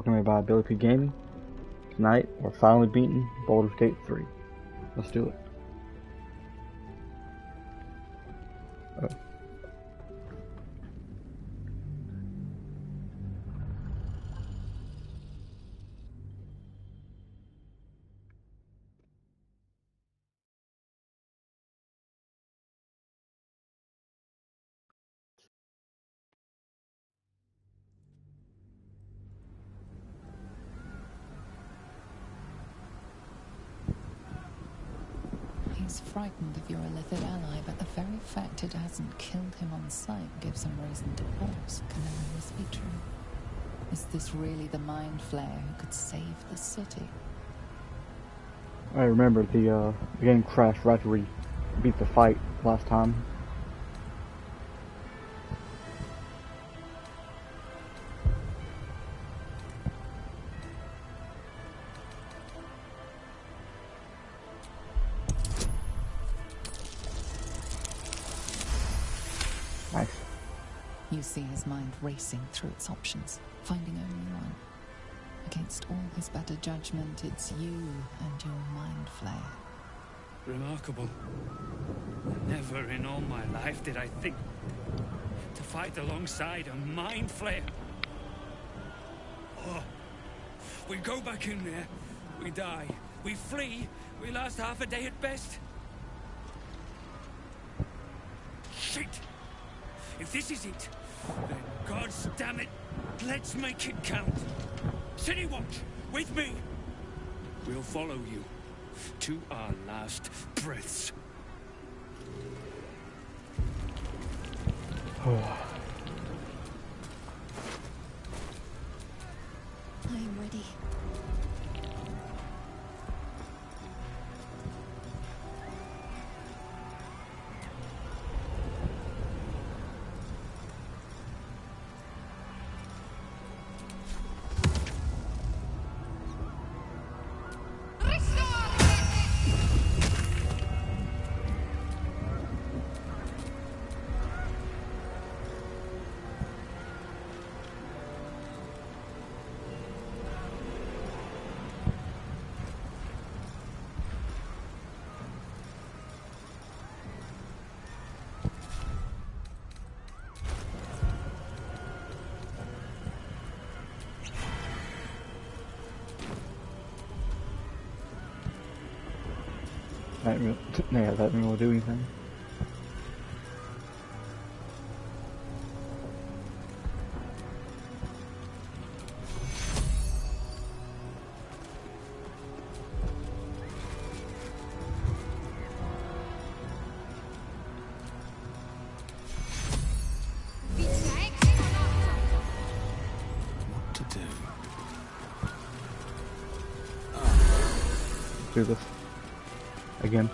Welcome everybody, Billy P Gaming. Tonight, we're finally beating Baldur's Gate 3. Let's do it. Oh. He's frightened of your illithid ally, but the very fact it hasn't killed him on sight gives him reason to pause. Can this be true? Is this really the Mind Flayer who could save the city? I remember the game crashed right after we beat the fight last time. Nice. You see his mind racing through its options, finding only one. Against all his better judgment, it's you and your Mind Flayer. Remarkable. Never in all my life did I think to fight alongside a Mind Flayer. Oh. We go back in there, we die. We flee, we last half a day at best. Shit! If this is it, then gods damn it, let's make it count. City Watch, with me. We'll follow you to our last breaths. Oh. I am ready. That didn't really do anything. What to do? Do this. Again.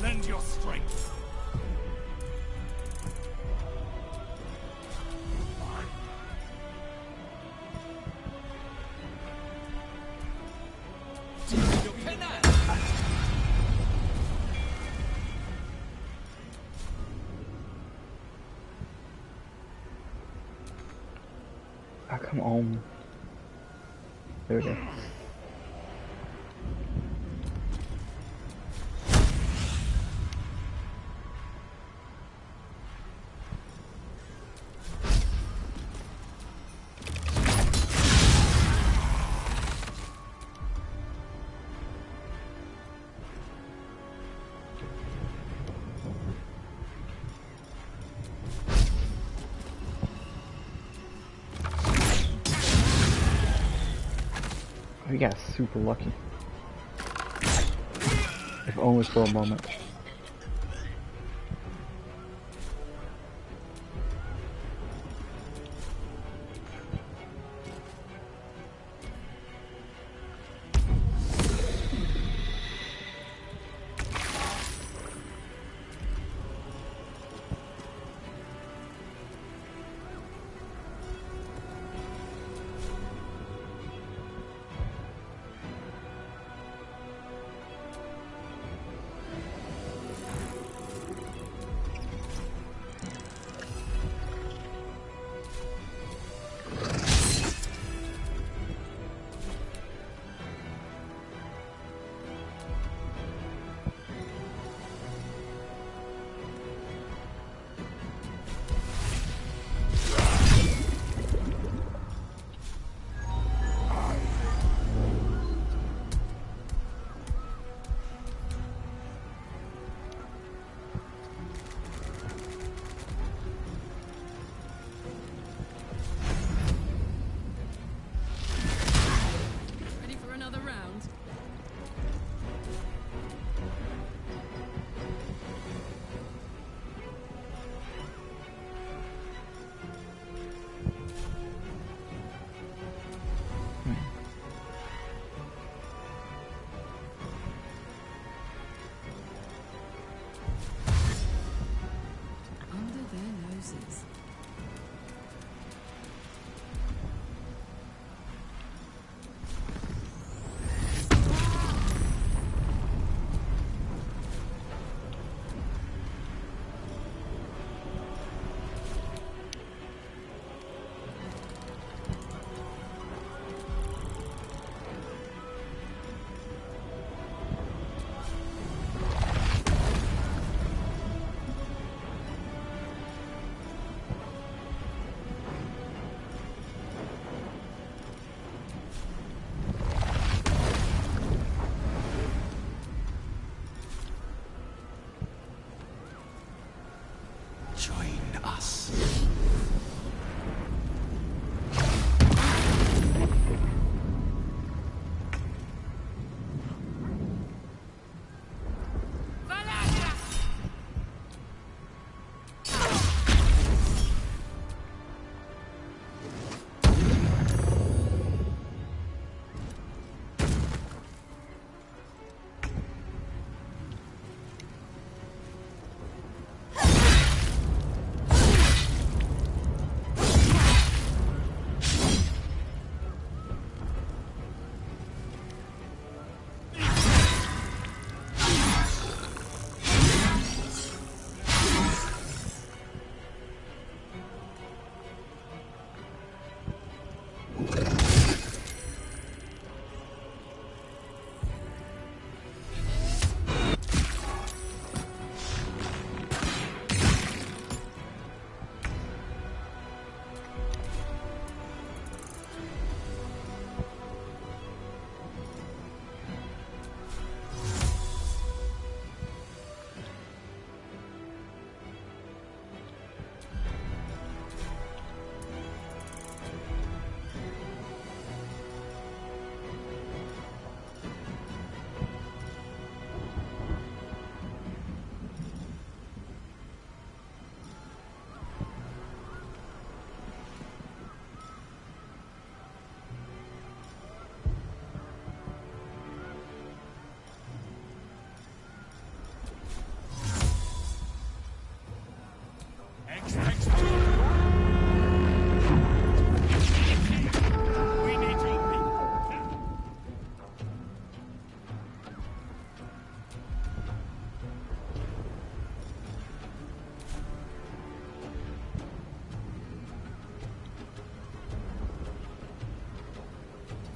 Lend your strength. Ah, come on. There we go. I got super lucky. If only for a moment.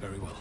Very well.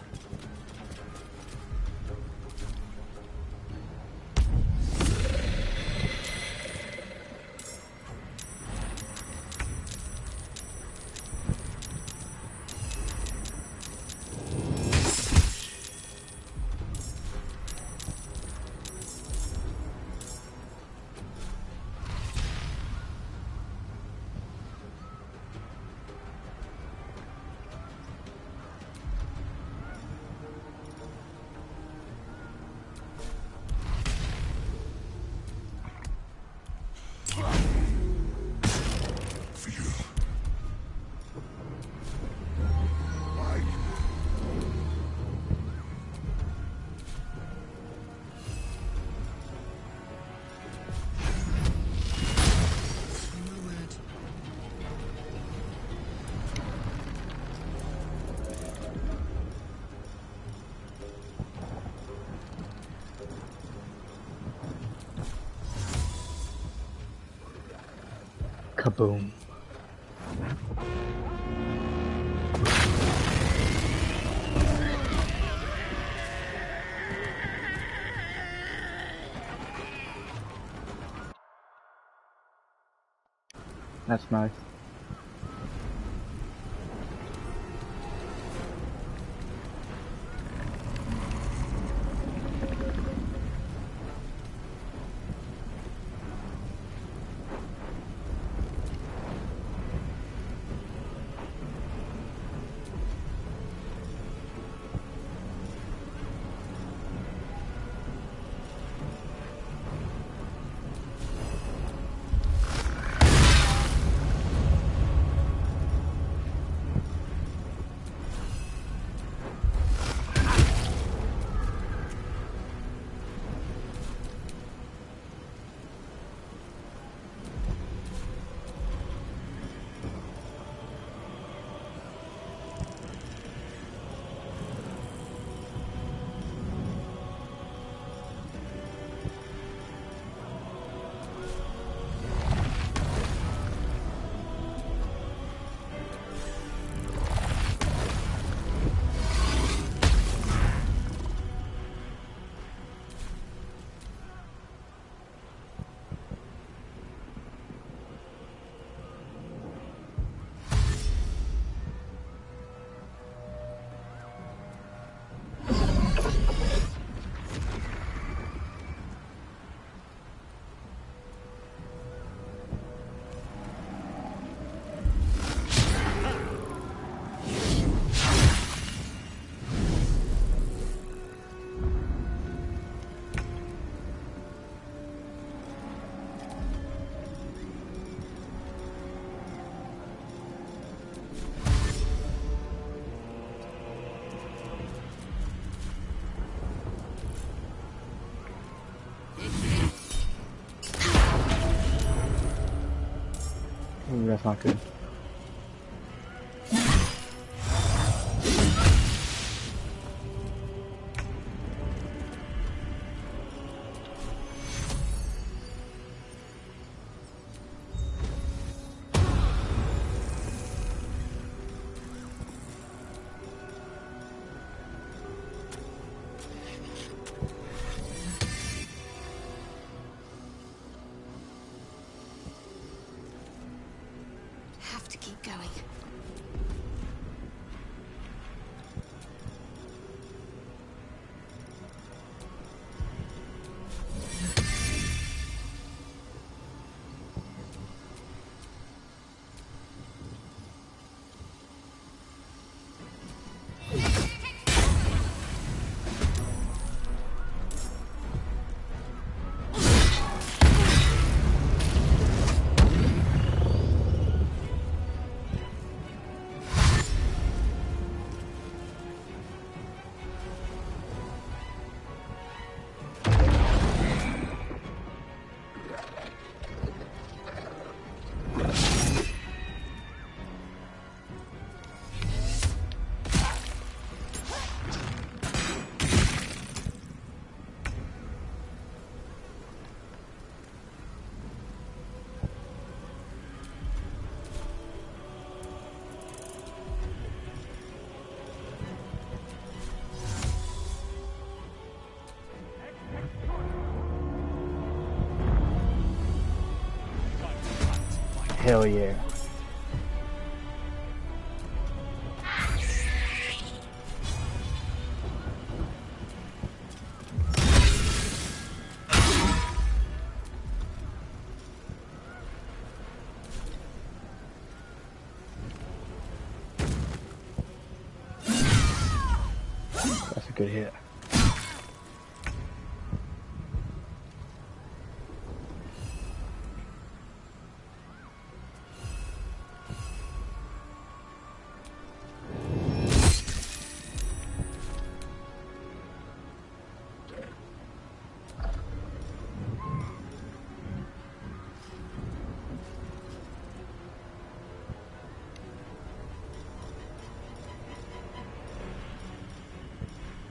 Kaboom. That's nice. Ooh, that's not good. Have to keep going. Hell yeah. That's a good hit.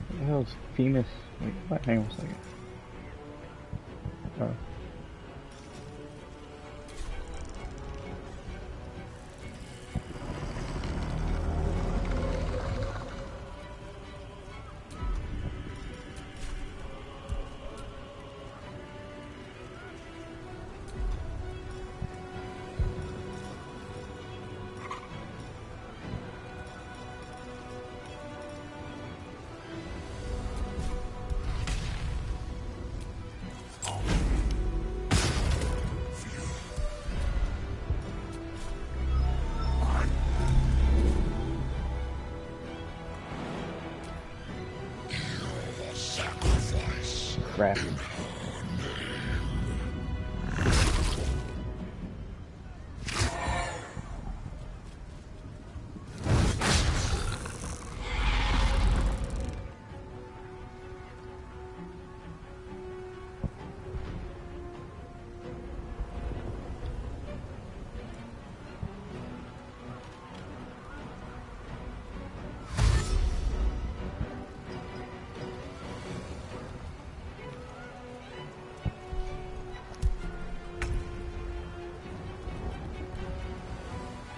What the hell's famous? Wait, what? Hang on a second. Oh. crap.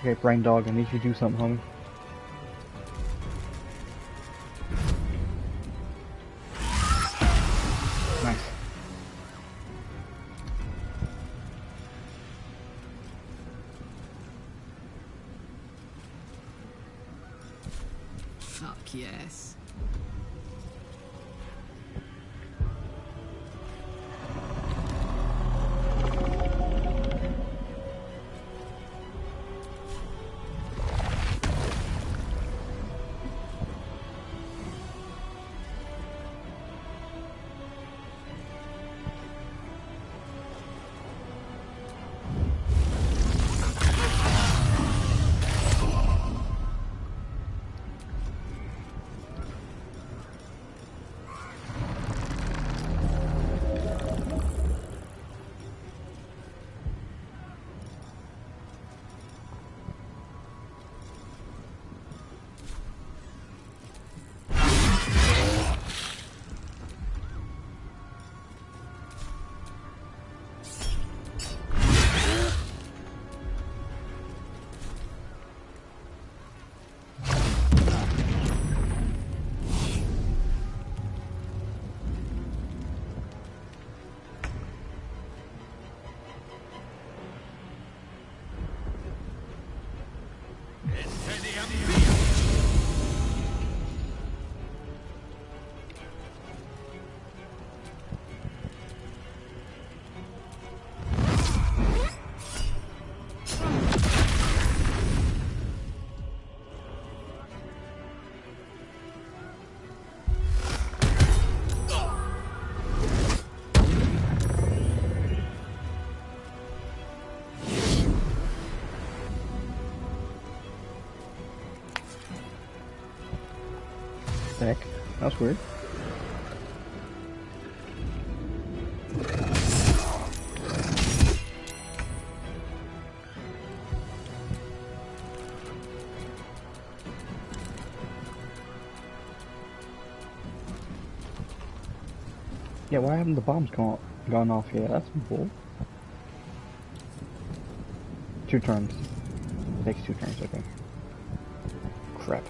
Okay, brain dog, I need you to do something, homie. Nice. Fuck yes. Heck, that's weird. Yeah, why haven't the bombs gone off yet? That's bull. 2 turns. Takes 2 turns, okay. Crap.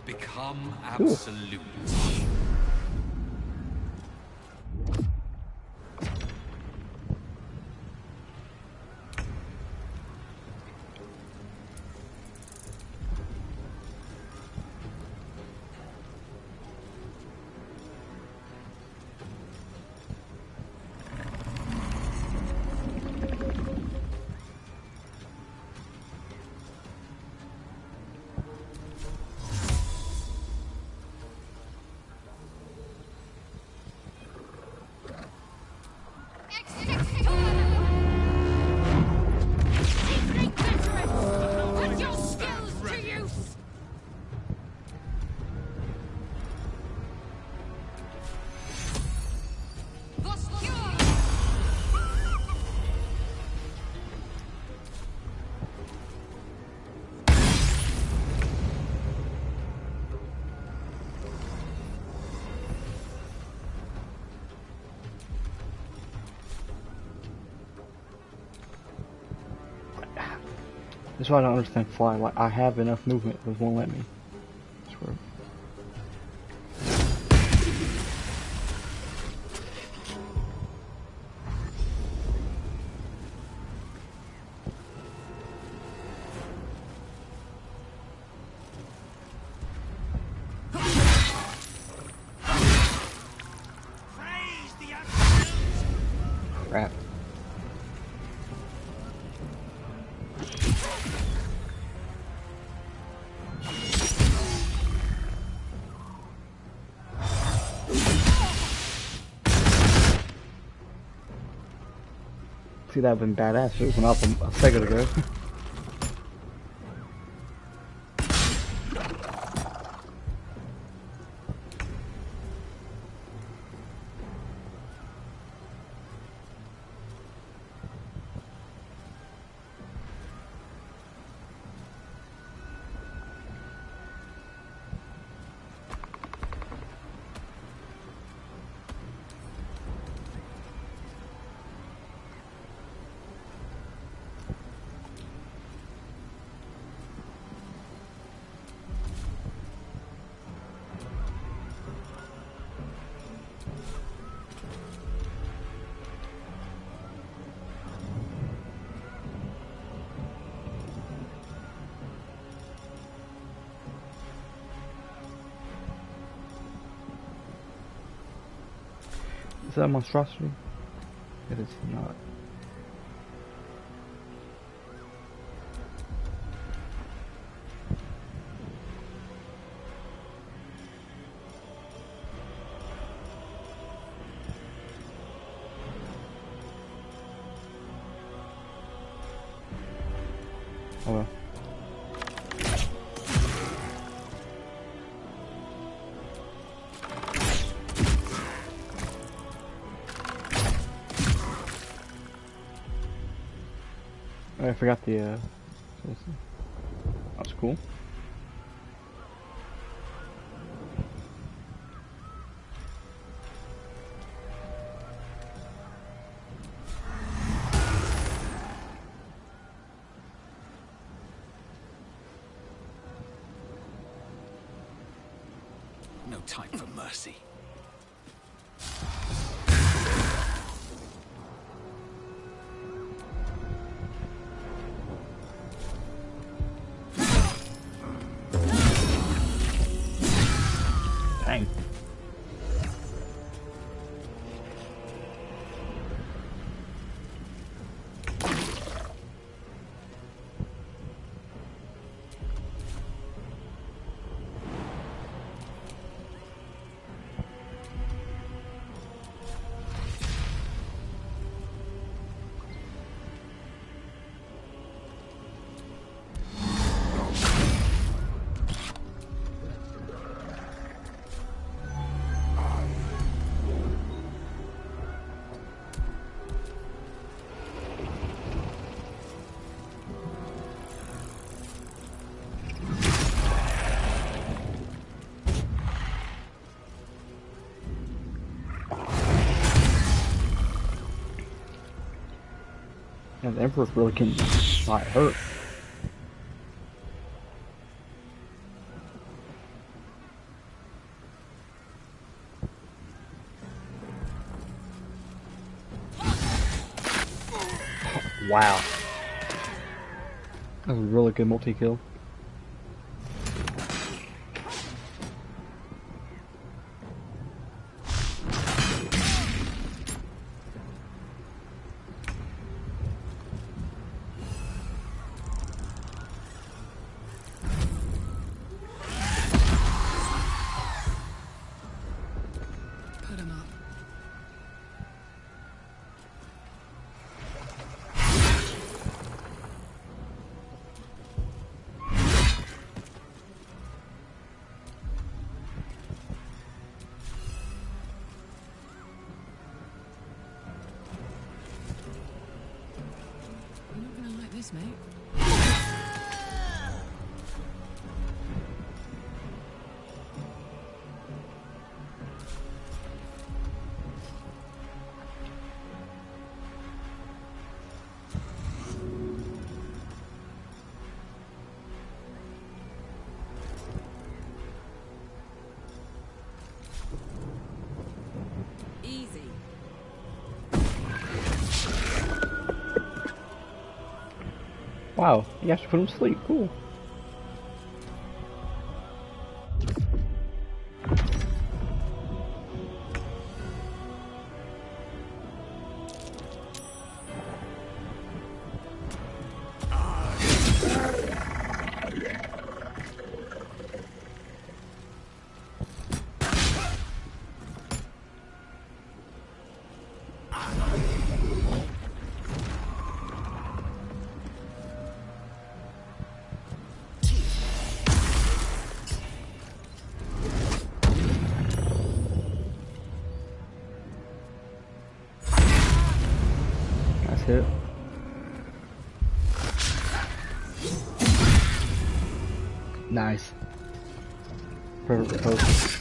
Become Cool. absolute. That's why I don't understand fly. Like, I have enough movement, but it won't let me. I swear. See, that would have been badass. It went up a second ago. Is that a monstrosity? It is not. Oh well. I forgot the, that's cool. No time for mercy. Dang. Yeah, the Emperor really can not hurt. Wow. That was a really good multi-kill. Put him up. You're not gonna like this, mate. Easy. Wow, you actually put him to sleep. Cool. Nice. Perfect post.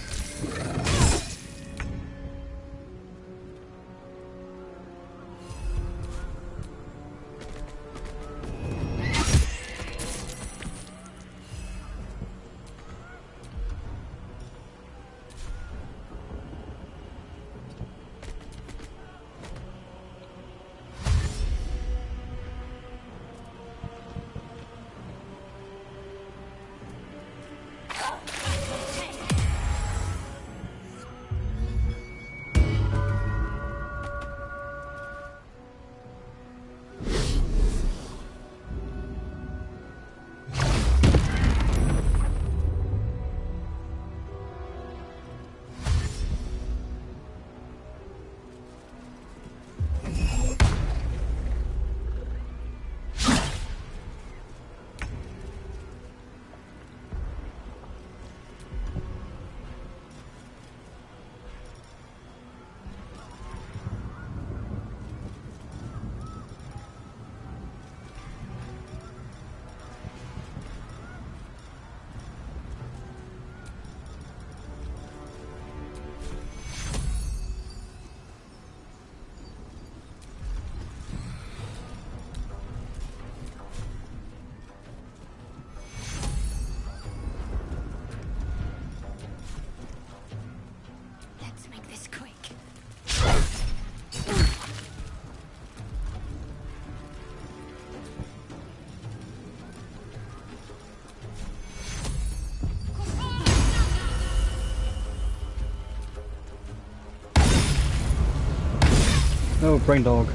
No, brain dog.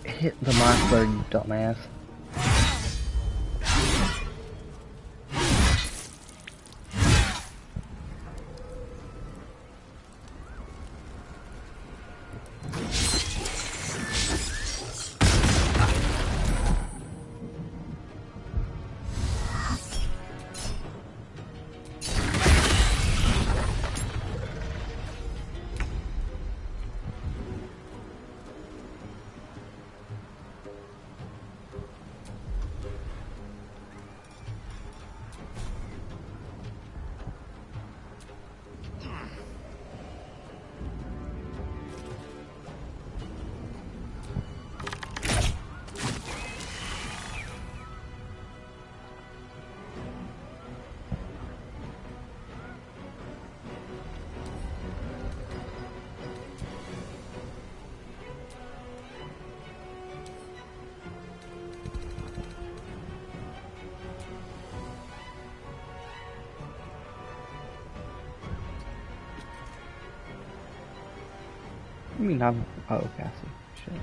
Hit the mouse button, you dumbass. I mean, I'm... Oh, okay, I see. Shit.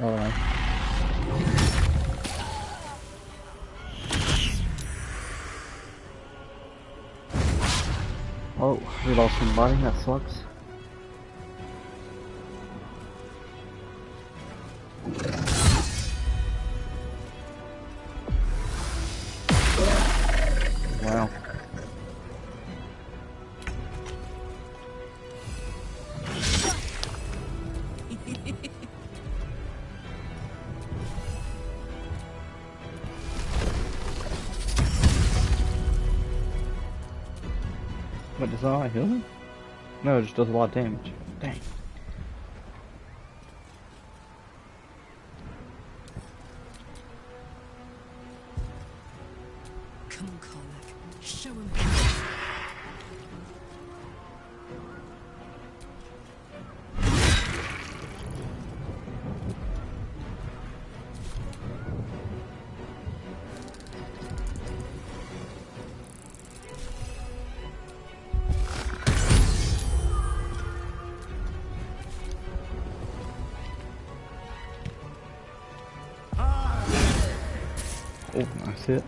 Uh, oh, we lost somebody. That sucks. Wow. What, does that heal him? No, it just does a lot of damage. Dang. Come on, Karlach. Show him. Oh, nice hit.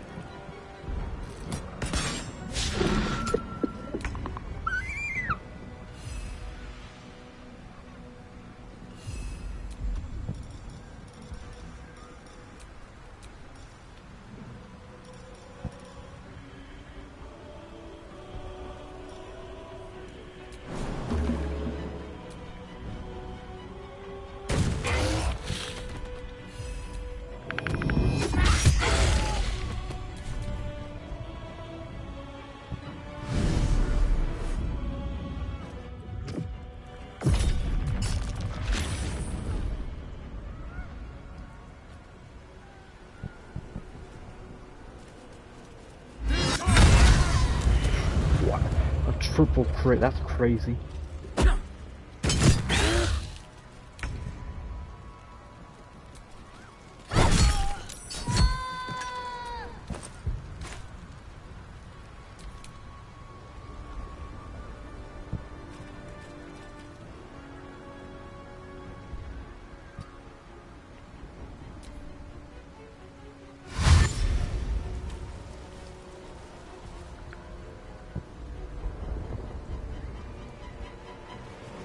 Wow. A triple crit, that's crazy.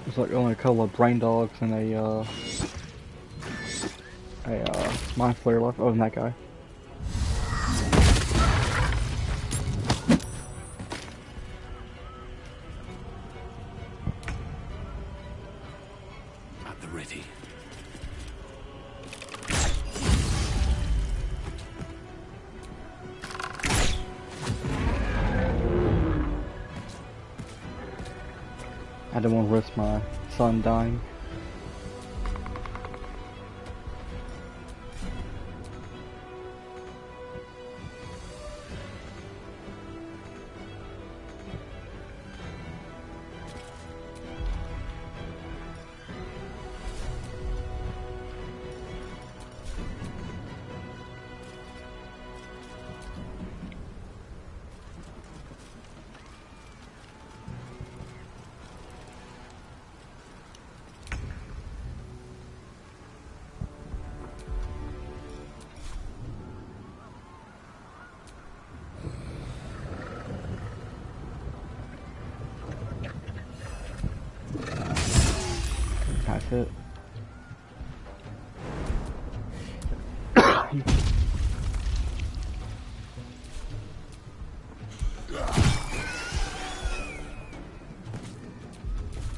There's like only a couple of brain dogs and a mind flare left. Oh, and that guy. At the ready. I didn't want to risk my son dying. That's it.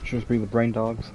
Should just be the brain dogs.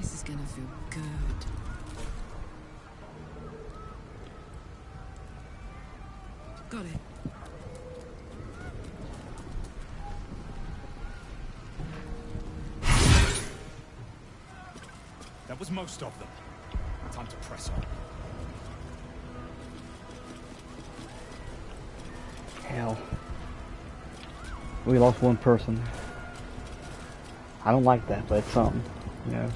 This is gonna feel good. Got it. was most of them. Time to press on. Hell. We lost one person. I don't like that, but it's something, you know.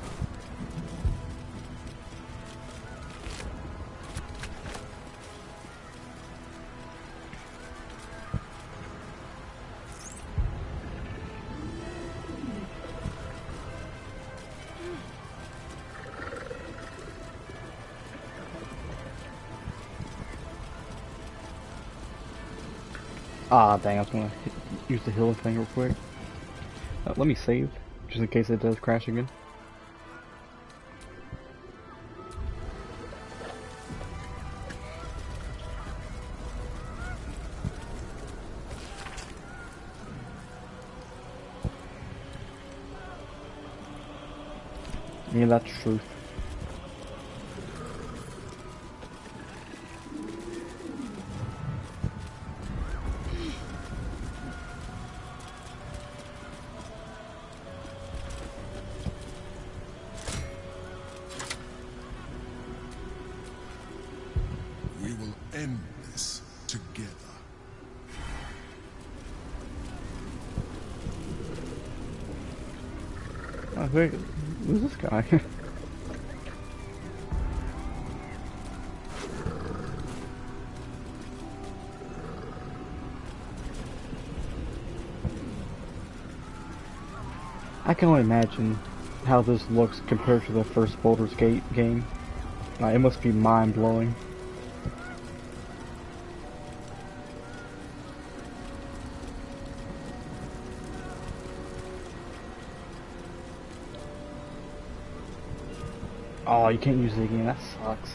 Ah, dang, I was gonna use the healing thing real quick. Let me save, just in case it does crash again. Yeah, that's truth. We will end this together. Oh, who's this guy? I can only imagine how this looks compared to the first Baldur's Gate game. It must be mind-blowing. Oh, you can't use it again, that sucks.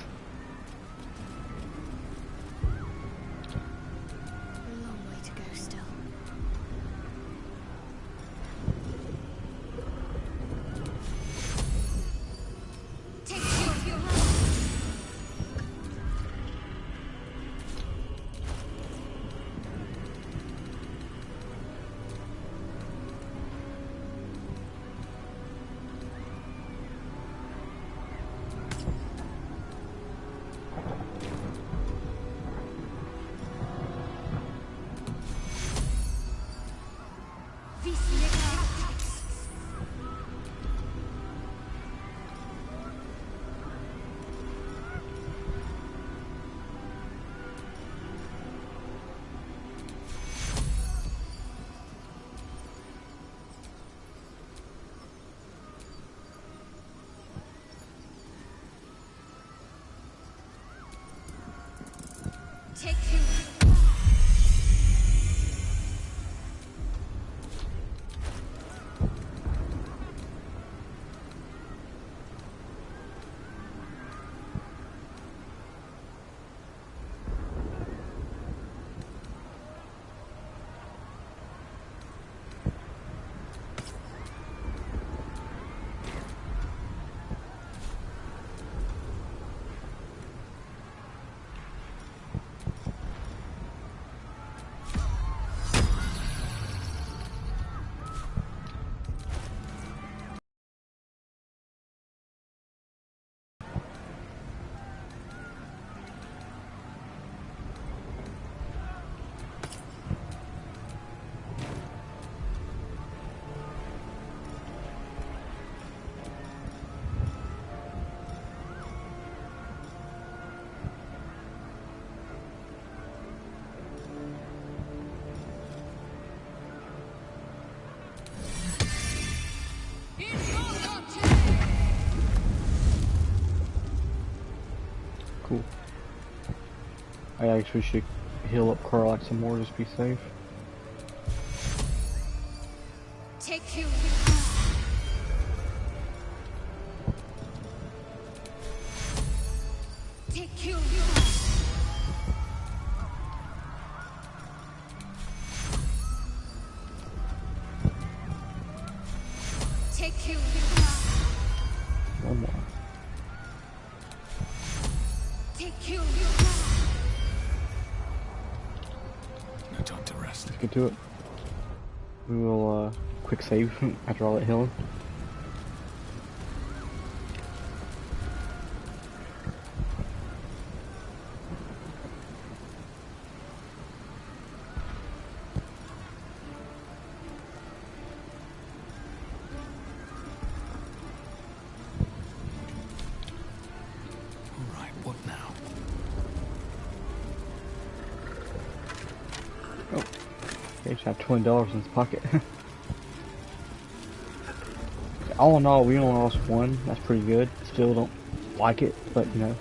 A long way to go still. Take two of your hands. Take two. Cool. I actually should heal up Carlac some more, just be safe. Take two. Take two. Take two. One more. Take two. No time to rest. Let's get to it. We will quick save after all that healing. He just have $20 in his pocket. All in all, we only lost one. That's pretty good. Still don't like it, but you know.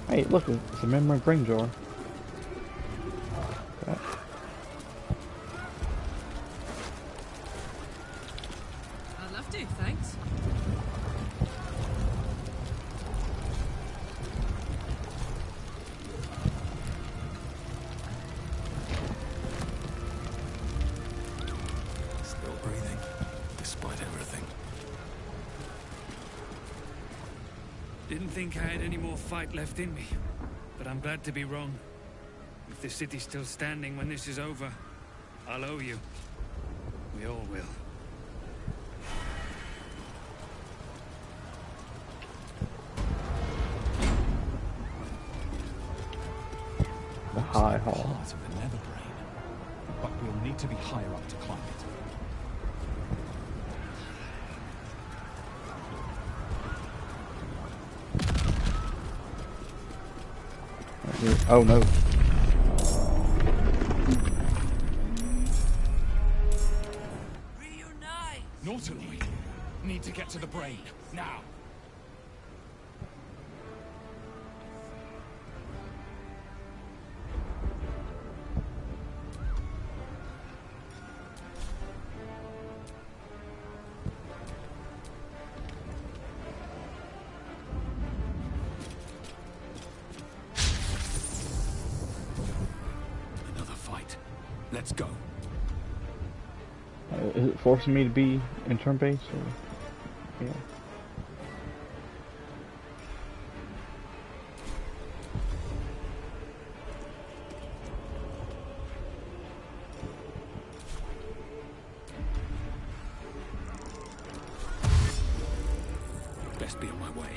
Hey, look, it's a memory grain jar. Okay. I'd love to, thanks. Still breathing, despite everything. Didn't think I had any more fight left in me, but I'm glad to be wrong. If the city's still standing when this is over, I'll owe you. We all will. The High Hall. Part of the nether brain, but we'll need to be higher up to climb it. Oh no. Reunite! Nautiloid! Need to get to the brain, now! Another fight. Let's go. Is it forcing me to be in turn base or? Yeah. Best be on my way.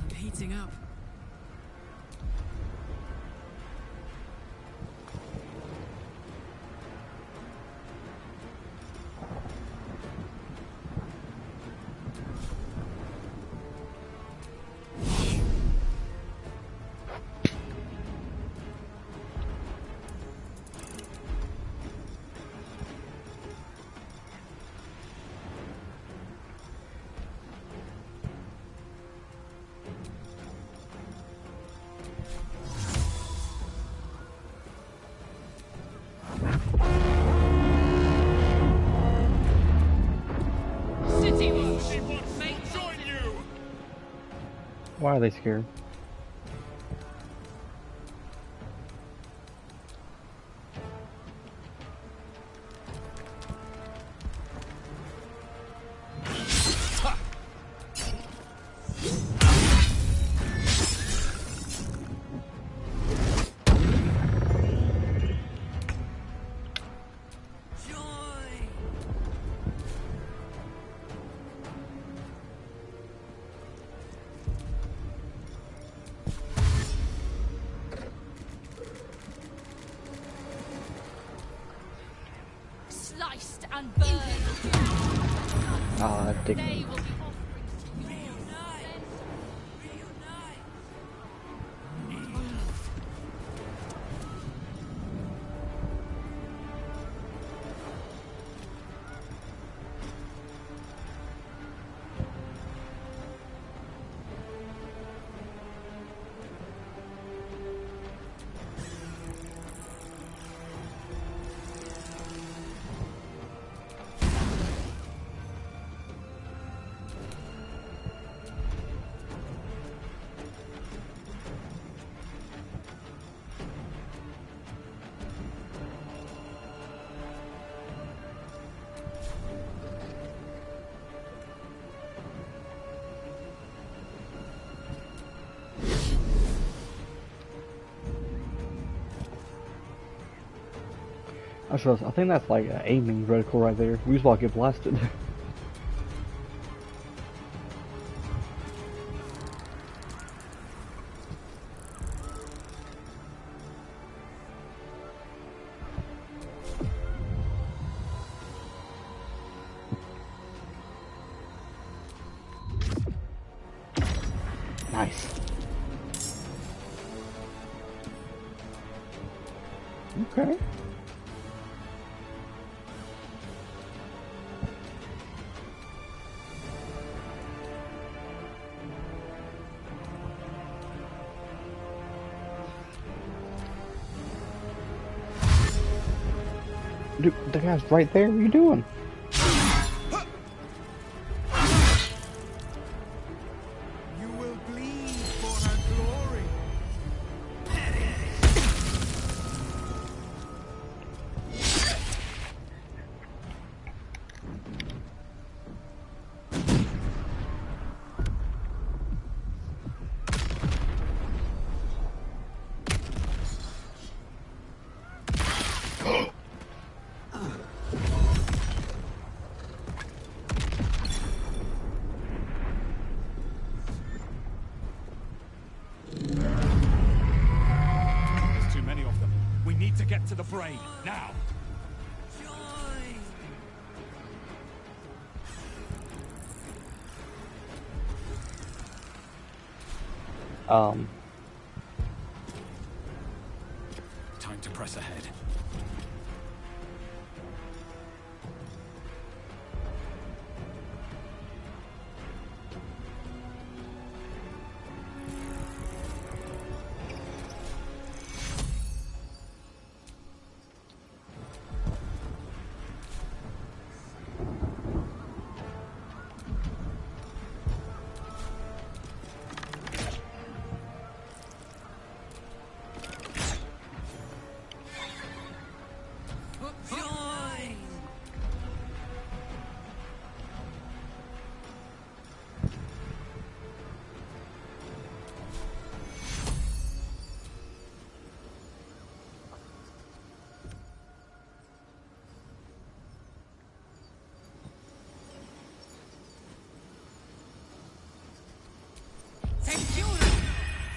I'm heating up. City Watch! Join you! Why are they scared? Join! Sliced and burned. Ah, dick. They will be offerings to you. Reunite! Reunite! I think that's like an aiming reticle right there. We just about to get blasted. Nice. Okay. Dude, the guy's right there. What are you doing? You will bleed for her glory. There's too many of them. We need to get to the brain, now! Time to press ahead.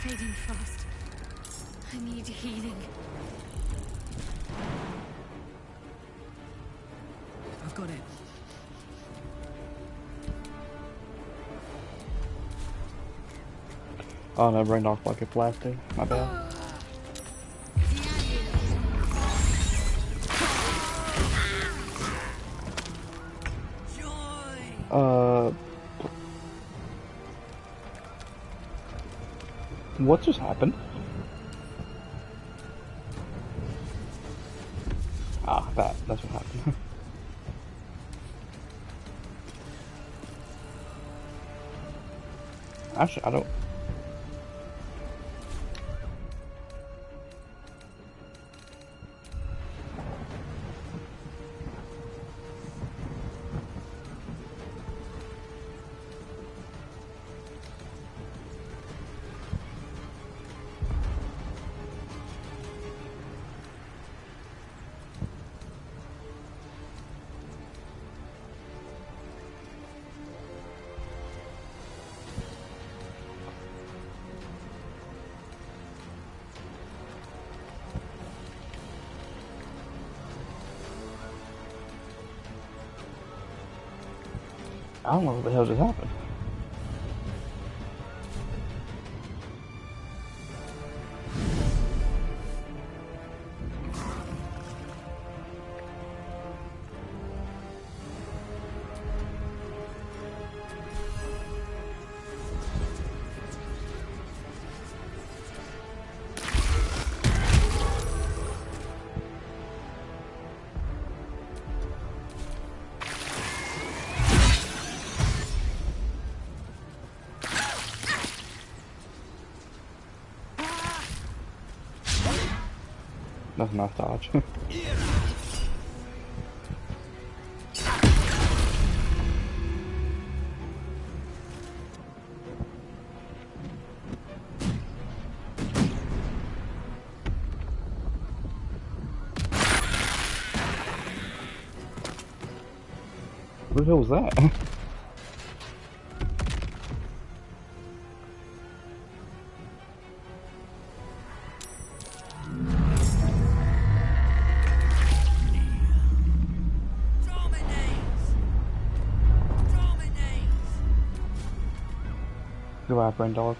Fading fast. I need healing. I've got it. Oh no, brain off like a plastic. My bad. What just happened? Ah, that's what happened. Actually, I don't... I don't know what the hell just happened. That's a nice dodge. What the hell was that? Goodbye, friend dog.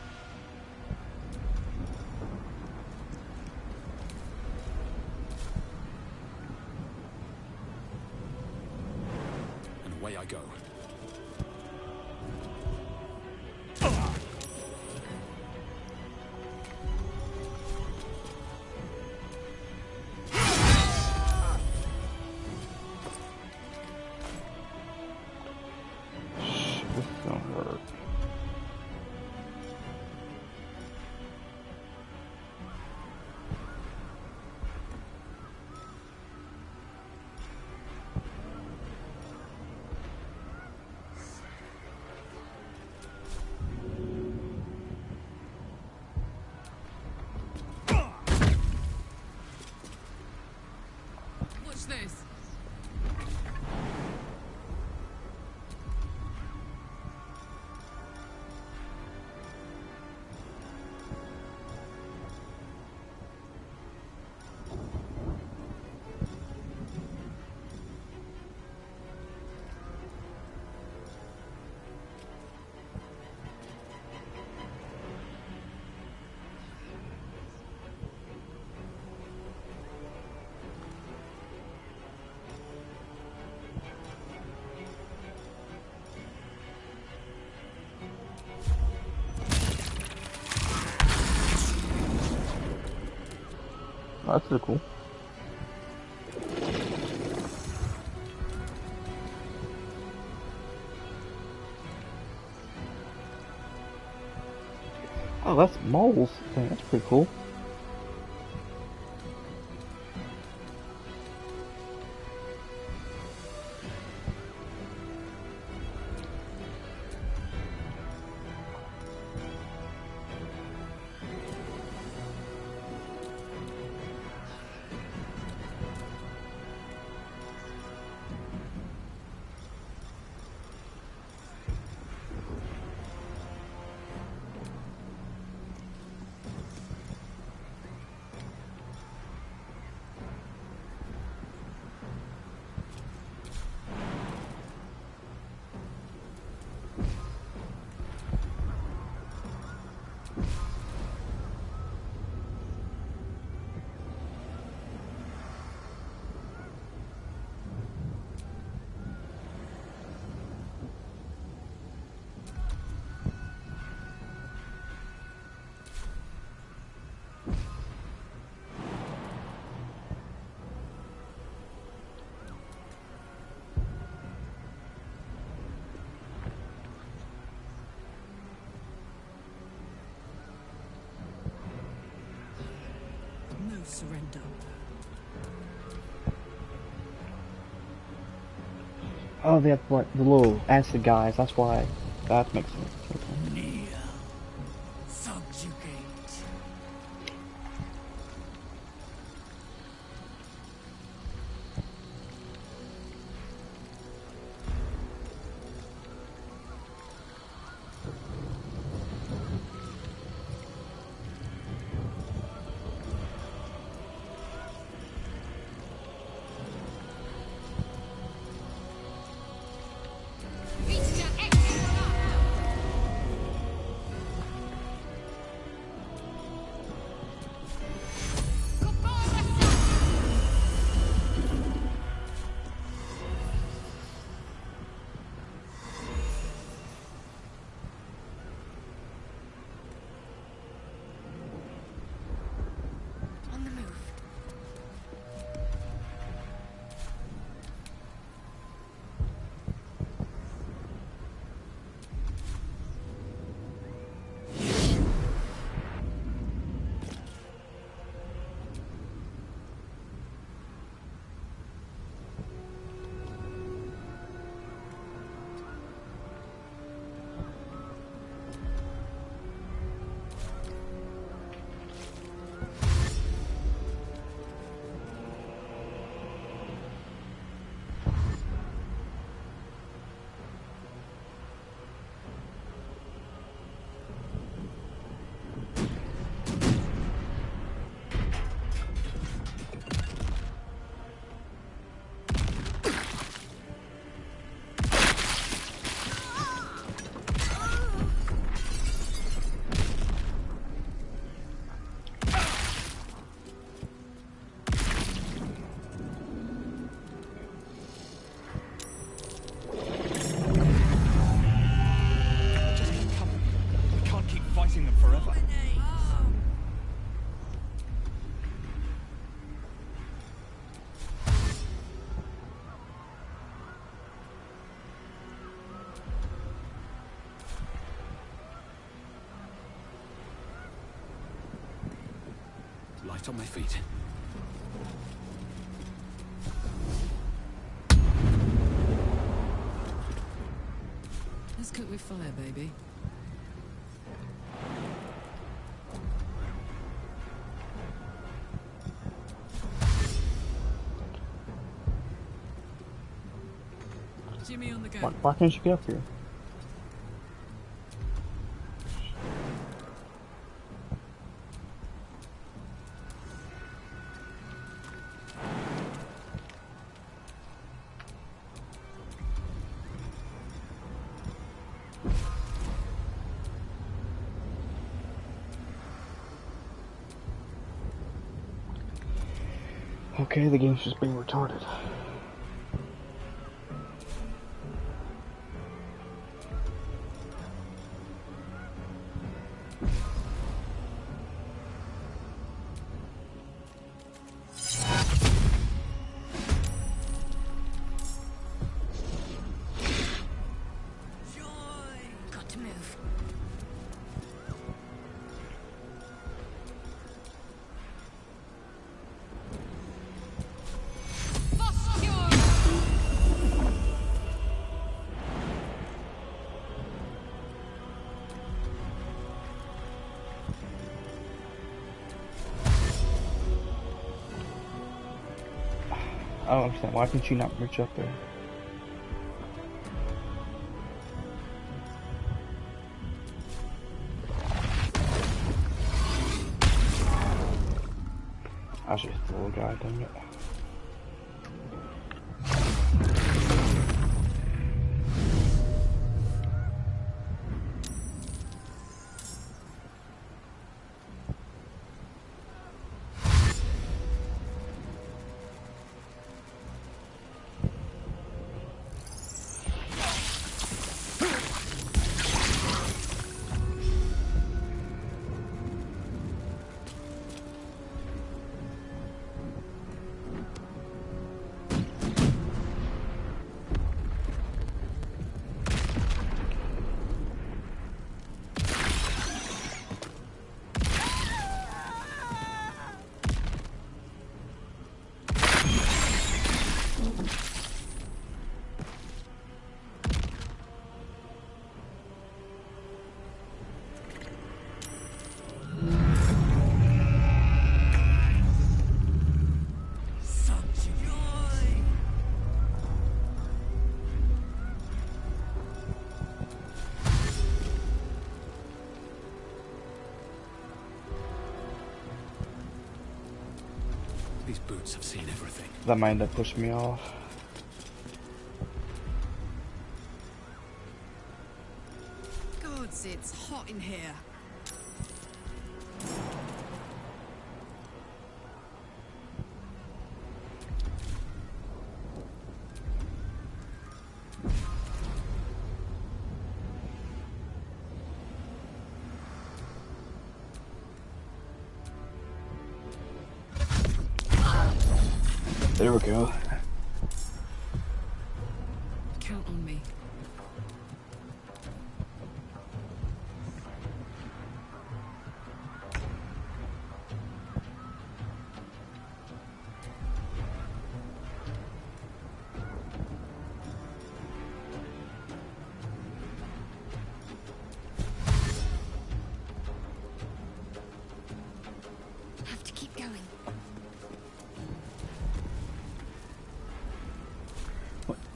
Oh, that's pretty cool. Oh, that's moles thing. That's pretty cool. No surrender. Oh, they have like the little acid guys. That's why. That makes sense. Okay. Kneel. Subjugate. Vita Extra! On the move. Just keep coming. We can't keep fighting them forever. Light on my feet. Let's cook with fire, baby. Jimmy on the go. Why can't you get up here? Okay, the game's just being retarded. I don't understand. Why can she not reach up there? I should hit the little guy, dang it. These boots have seen everything. That might end up pushing me off. Gods, it's hot in here. There we go. Count on me. Have to keep going.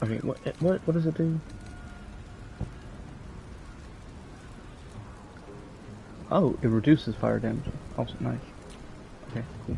Okay, what does it do? Oh, it reduces fire damage. Oh, nice. Okay, cool.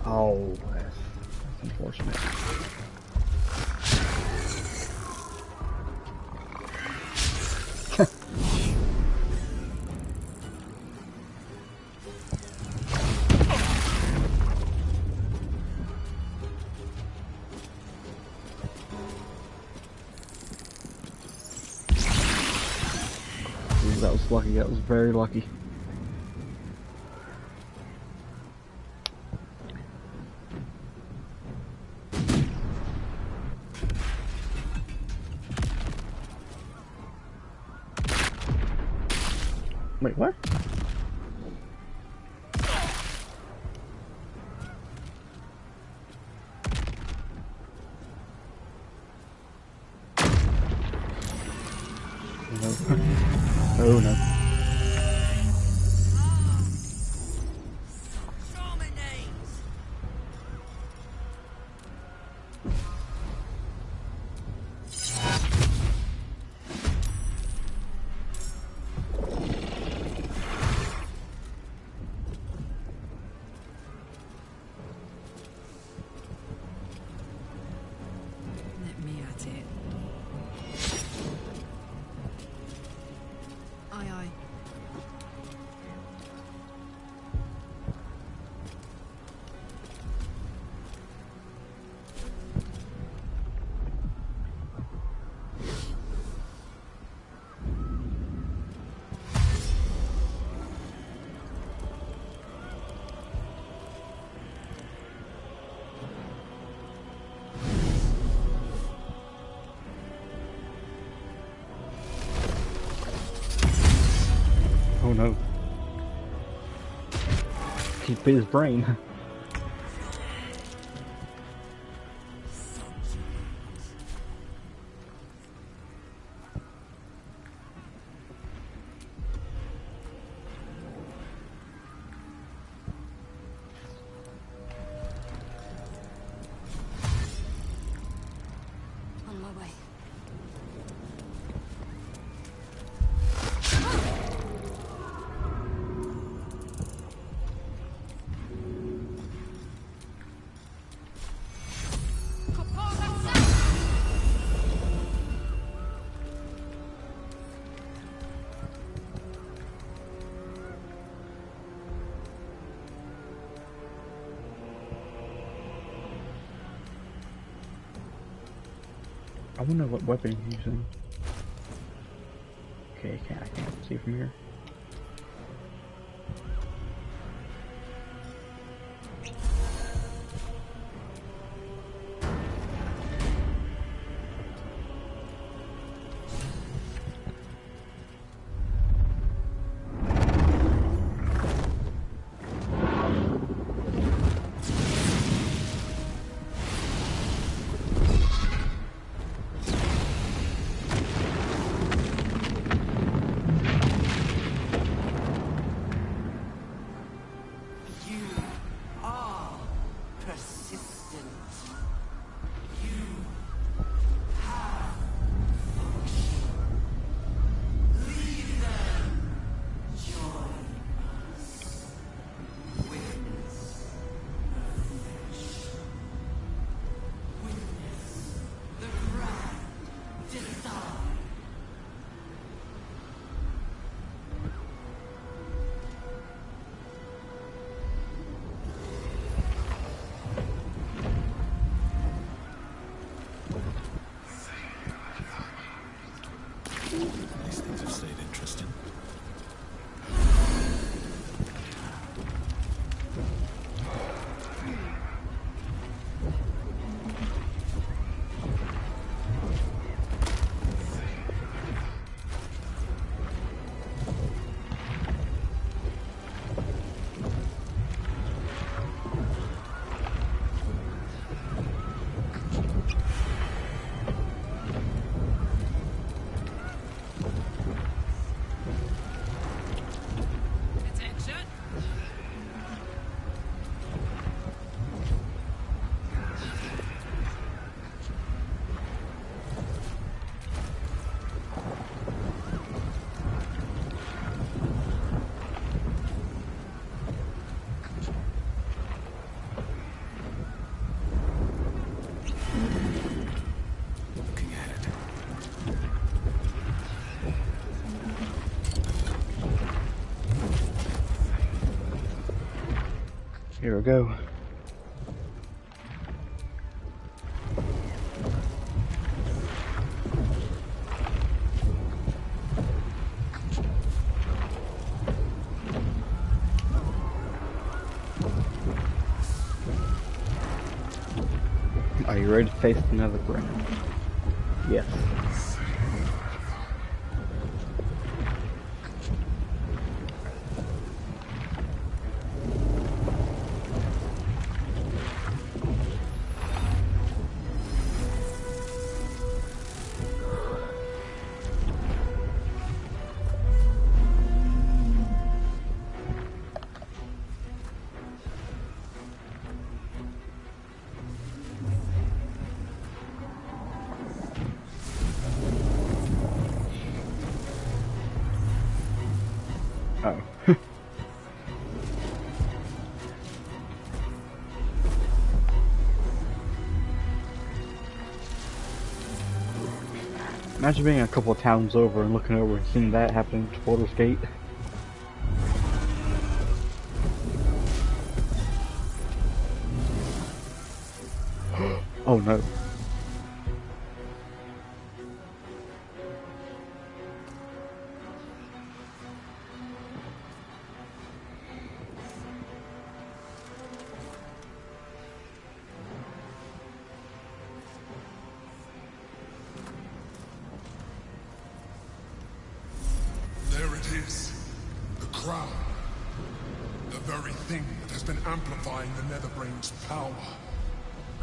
Oh, that's unfortunate. Ooh, that was lucky. That was very lucky. Wait, what? Oh no. Let me at it. Aye, aye. He bit his brain. On my way. I wonder what weapon he's using. Okay, I can't see from here. These things have stayed interesting. Looking ahead. Here we go. Are you ready to face another brand? Yes. Oh. Imagine being a couple of towns over and looking over and seeing that happening to Baldur's Gate. Oh no. There it is. The crown. The very thing that has been amplifying the Netherbrain's power.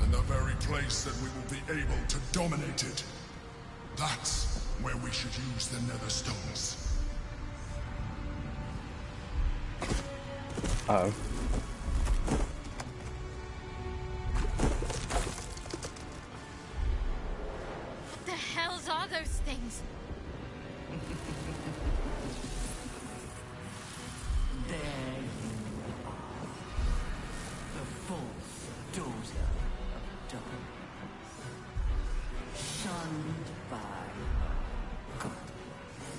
And the very place that we will be able to dominate it. That's where we should use the Nether Stones. Uh-oh. What the hells are those things? There you are. The false daughter of darkness. Shunned by her goddess.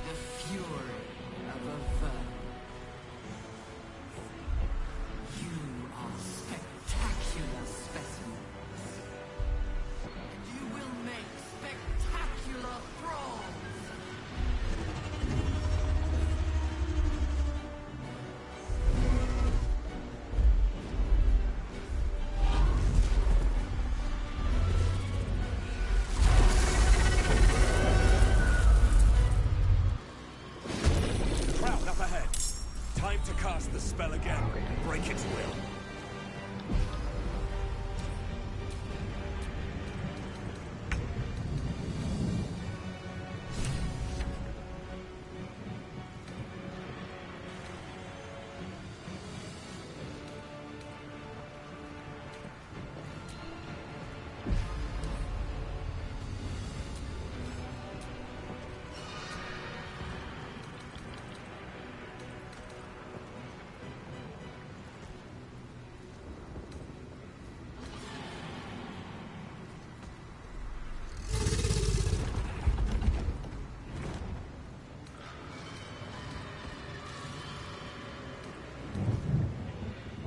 The fury of a vermin. You are spectacular specimens. And you will make spectacular thralls. Crowd up ahead. Time to cast the spell again and break its will.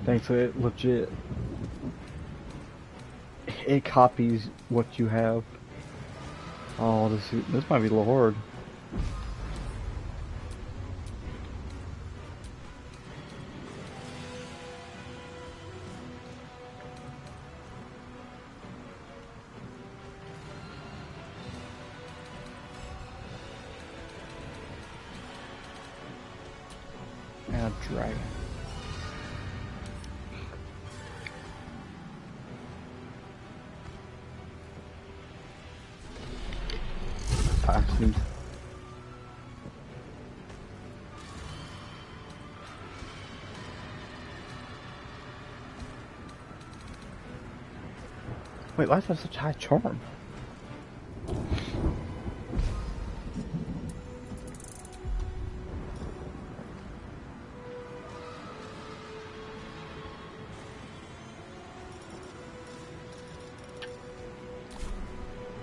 Thanks, it legit. It copies what you have. Oh, this might be a little hard. And a dragon. Actually, wait, why is that such high charm?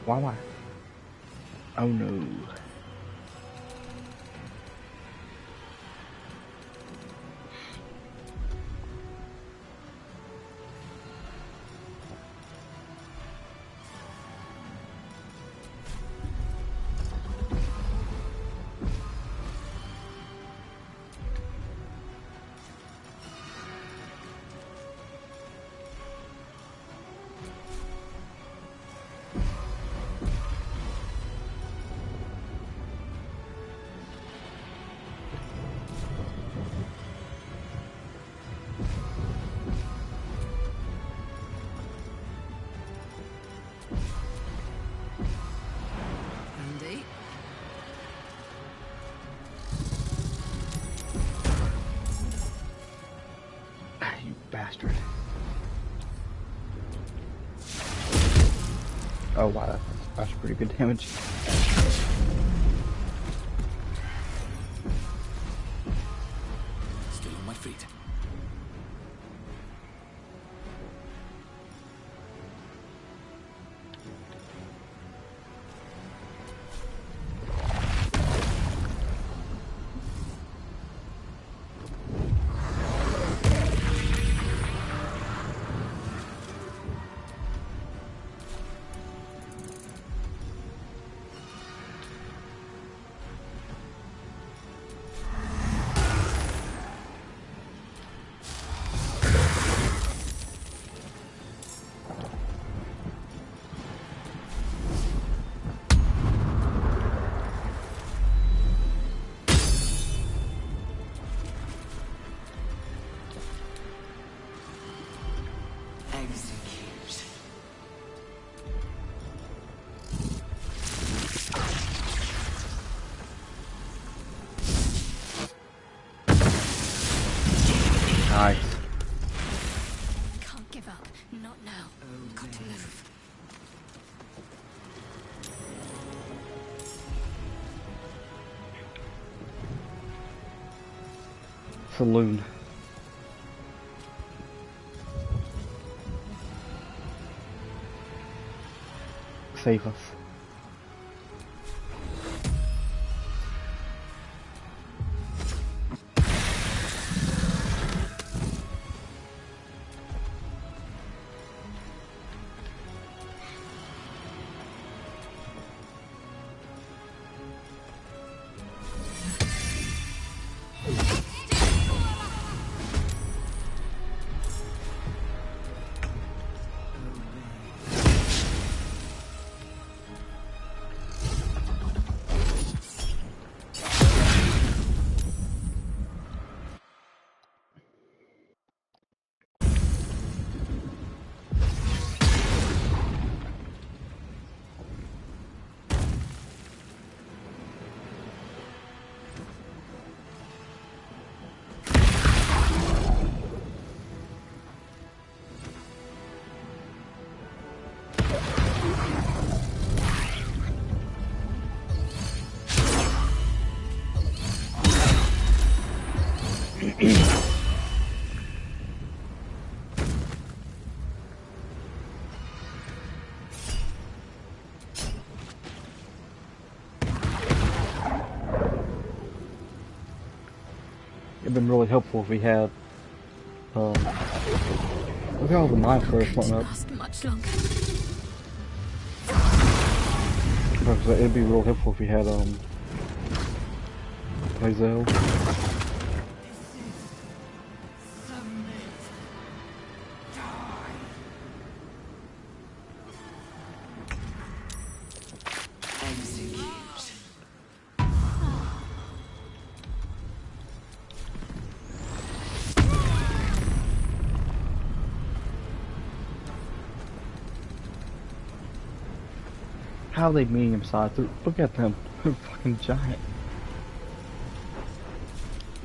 Why am I? Oh no. Andy? You bastard. Oh wow, that's pretty good damage. Stay on my feet. Execute. Nice. Can't give up. Not now. Got to move. Saloon. Save us. It'd been really helpful if we had, look at all the mine flares went up. Last much longer. It'd be real helpful if we had, Hazel. How are they medium sized? Look at them. They're fucking giant.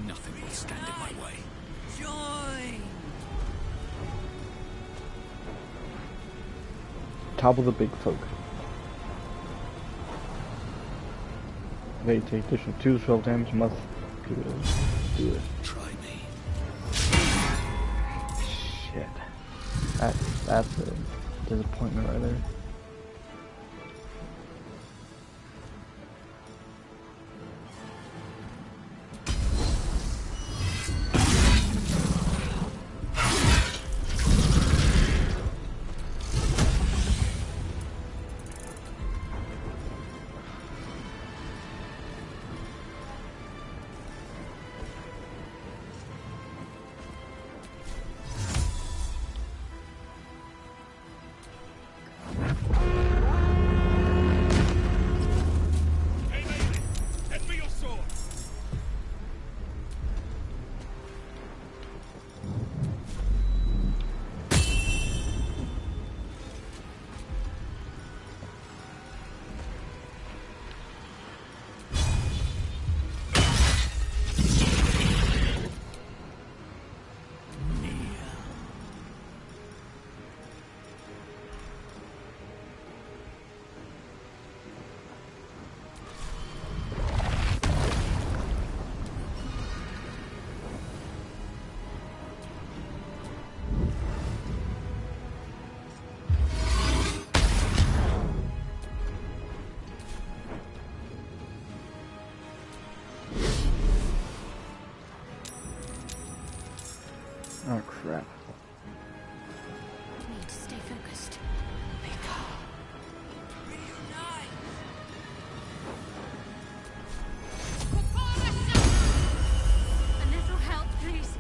Nothing will stand in my way. Join. Top of the big folk. They take additional 2 to 12 damage. Must do it. Try me. Shit. That's a disappointment right there. Oh crap. Need to stay focused. A little help, please.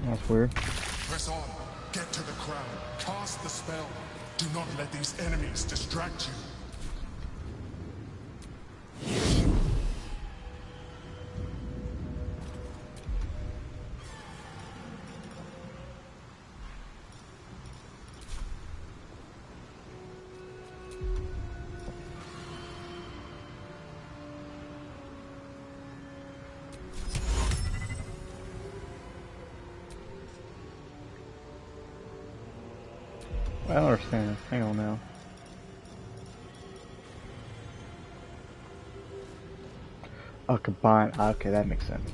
That's weird. Press on. Get to the crown. Cast the spell. Do not let these enemies distract you. I don't understand. Hang on now. Oh, combine. Okay, that makes sense.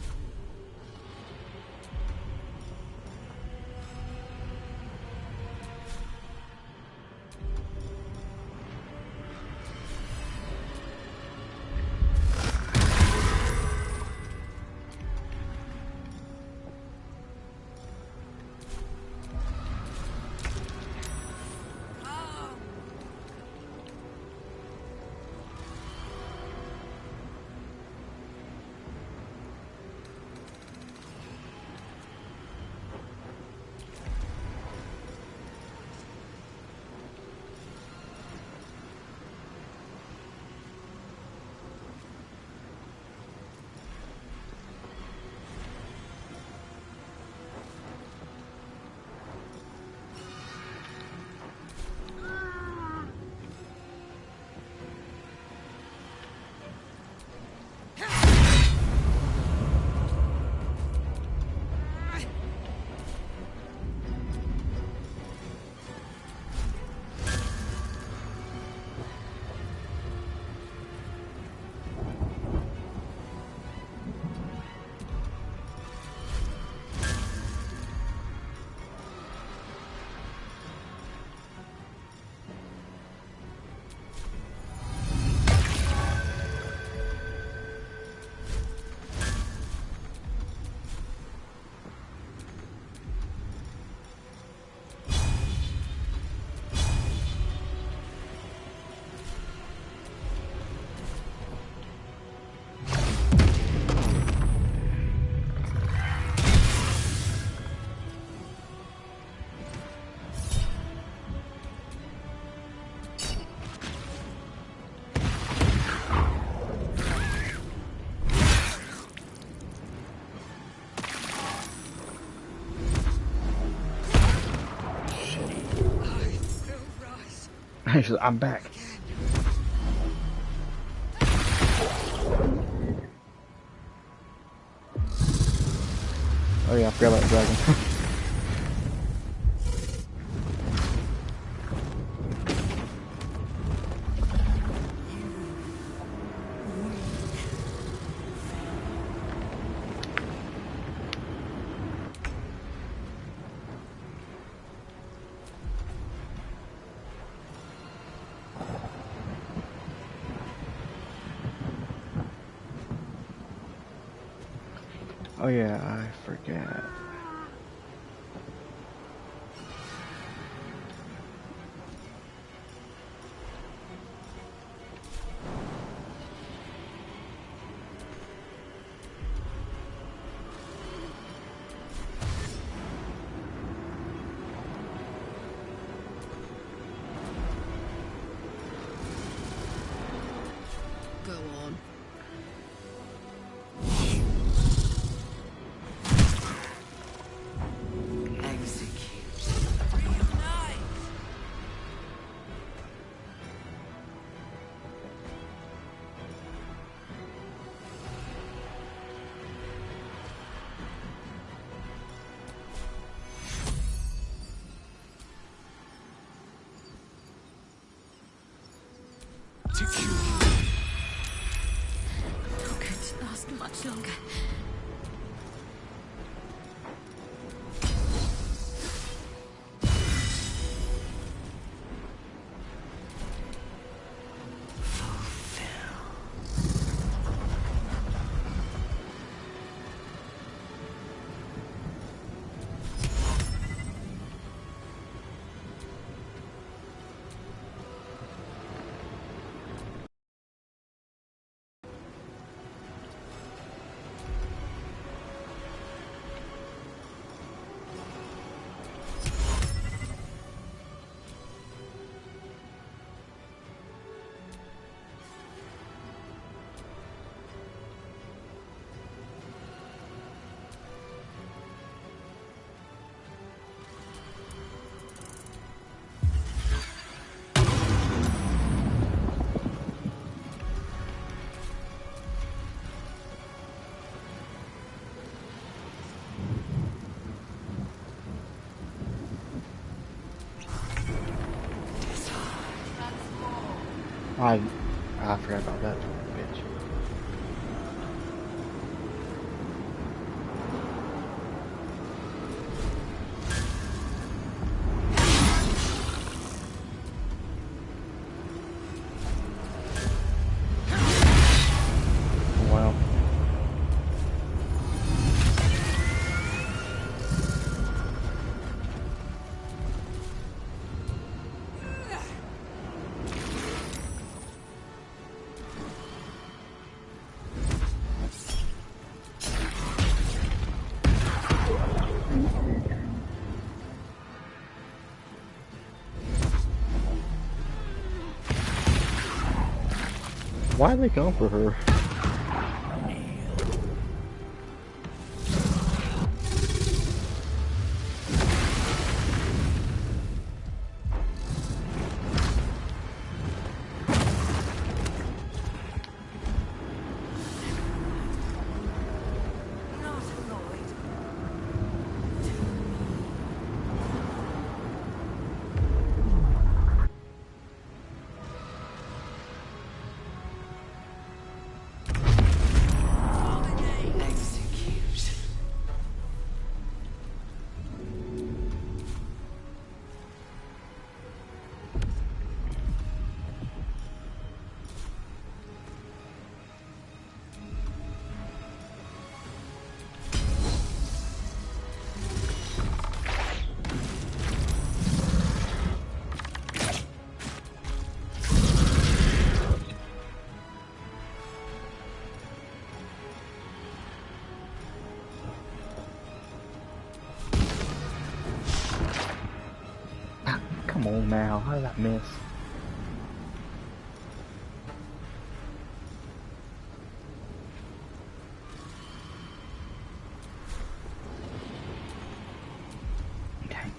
I'm back. Oh yeah, I forgot about the dragon. Oh yeah, I forget. to cure. Not going to last much longer. I forgot about that bitch. Wow. Why did they come for her? Come on now, how did that miss? Dang.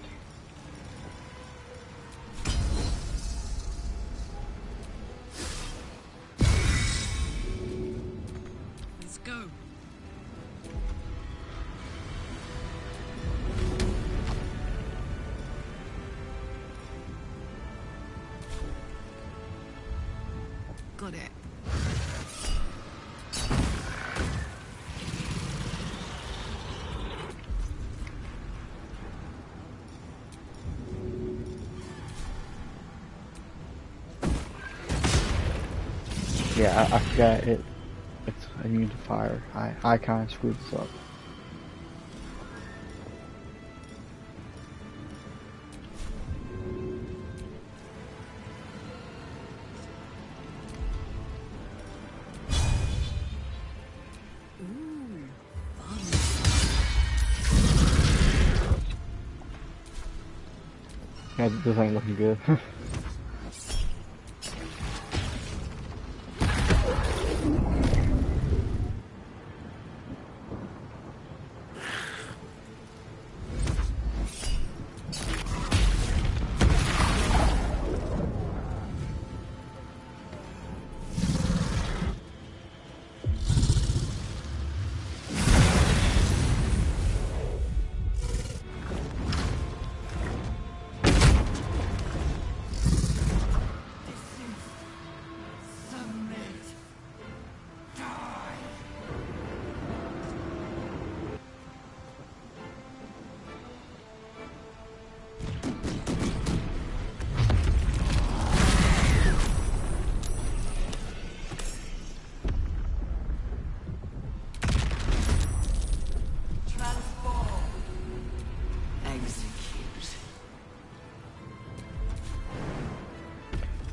Let's go. Got it. Yeah, I forgot it. It's immune to fire. I kind of screwed this up. Yeah, this ain't looking good.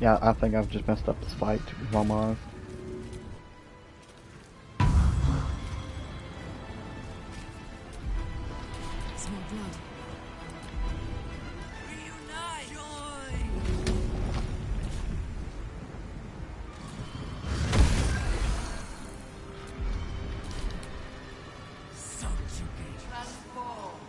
Yeah, I think I've just messed up this fight, if I'm honest. Small blood. Reunite! Joy! Subjugate. Transform.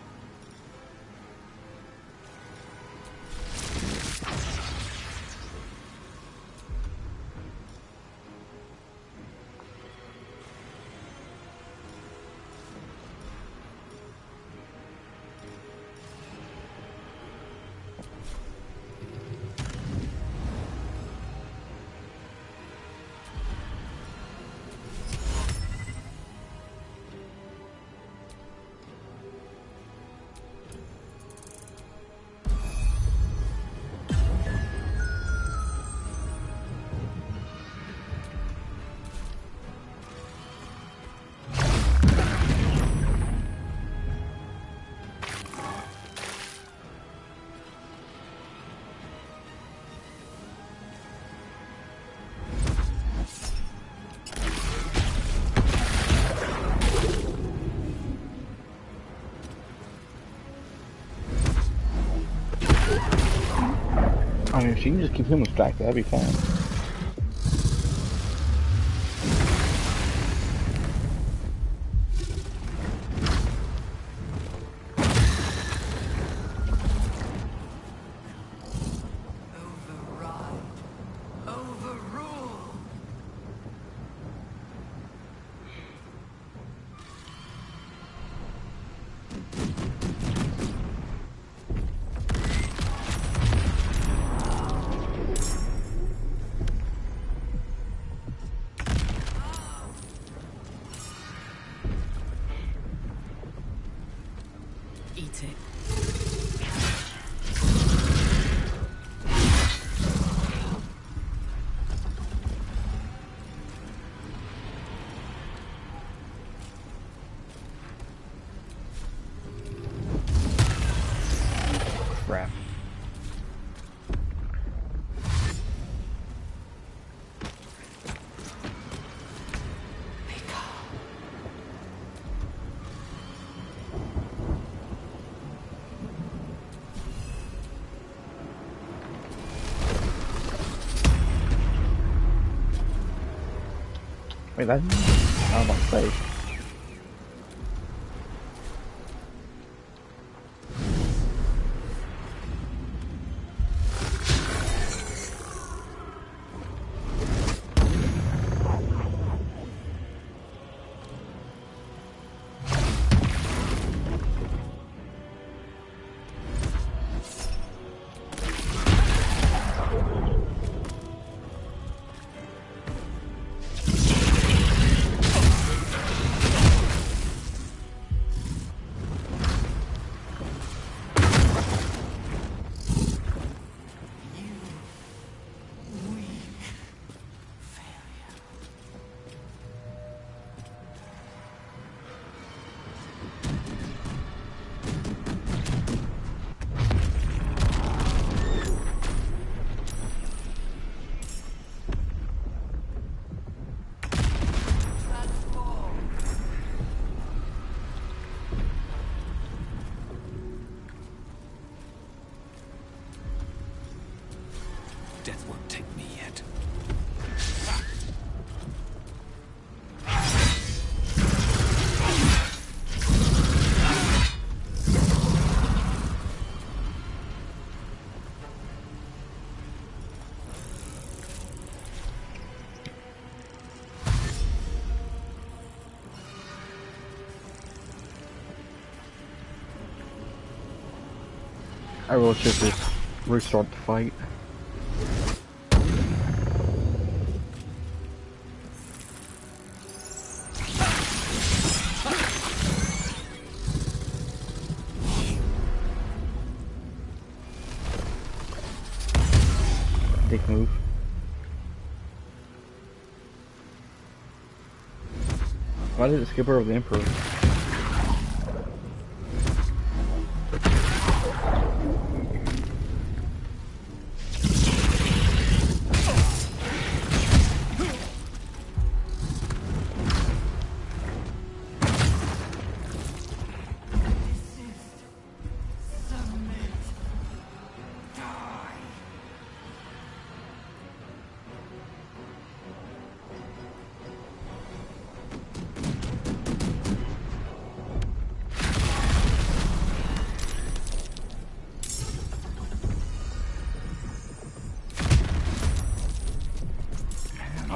I mean, if she can just keep him distracted, that'd be fine. Override. Overrule. Eat it. Crap. Wait, that's... I'm about to say. Death won't take me yet. I will just restart the fight. Dick move. Why did it skip over the Emperor?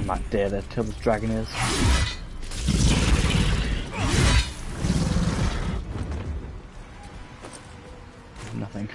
not dead until this dragon is. Nothing.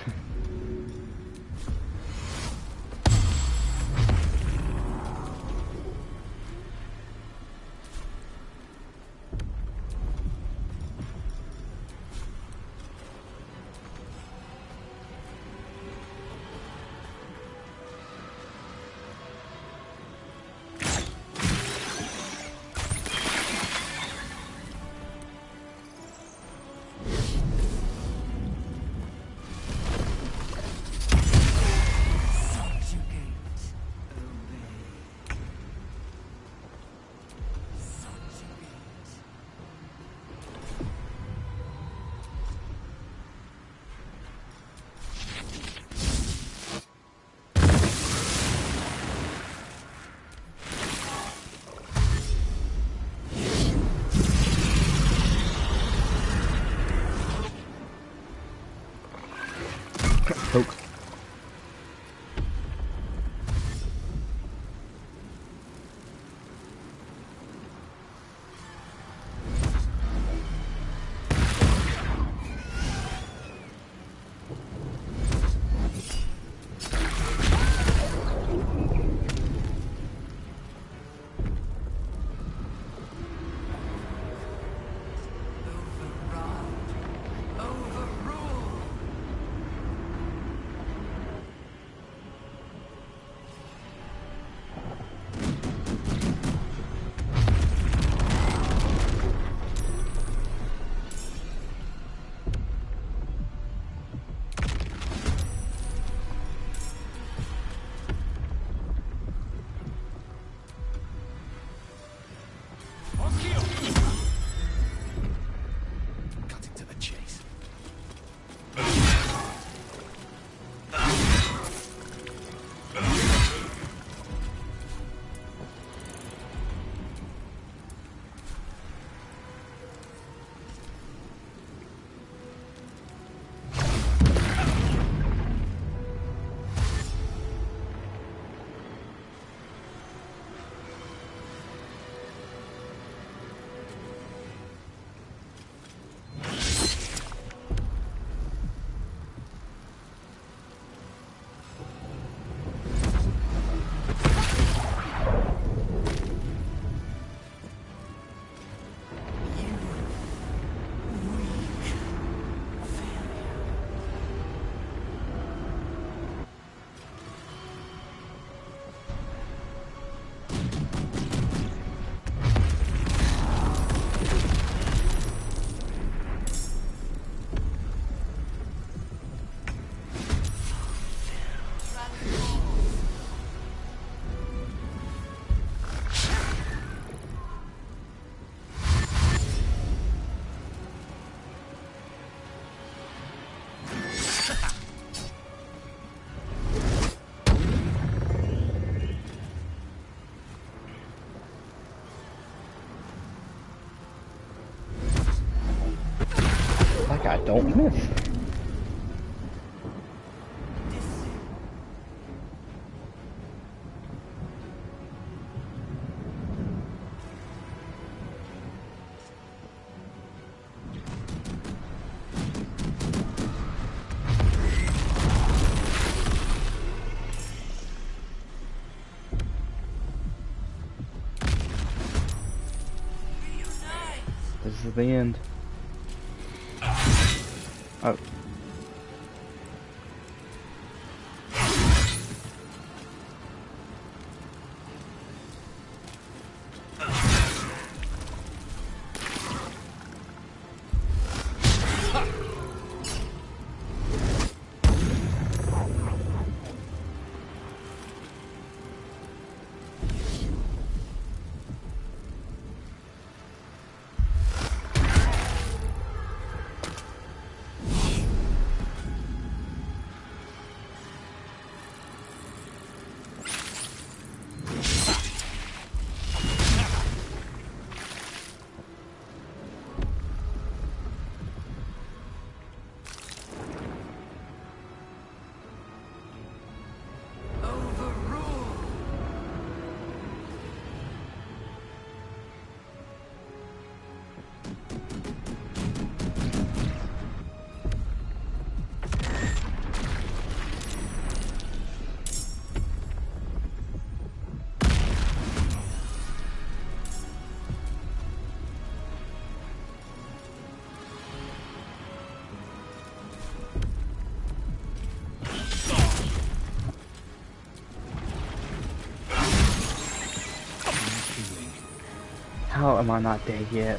Poke. Cutting to the chase. That guy don't miss. This is the end. Oh. How am I not dead yet?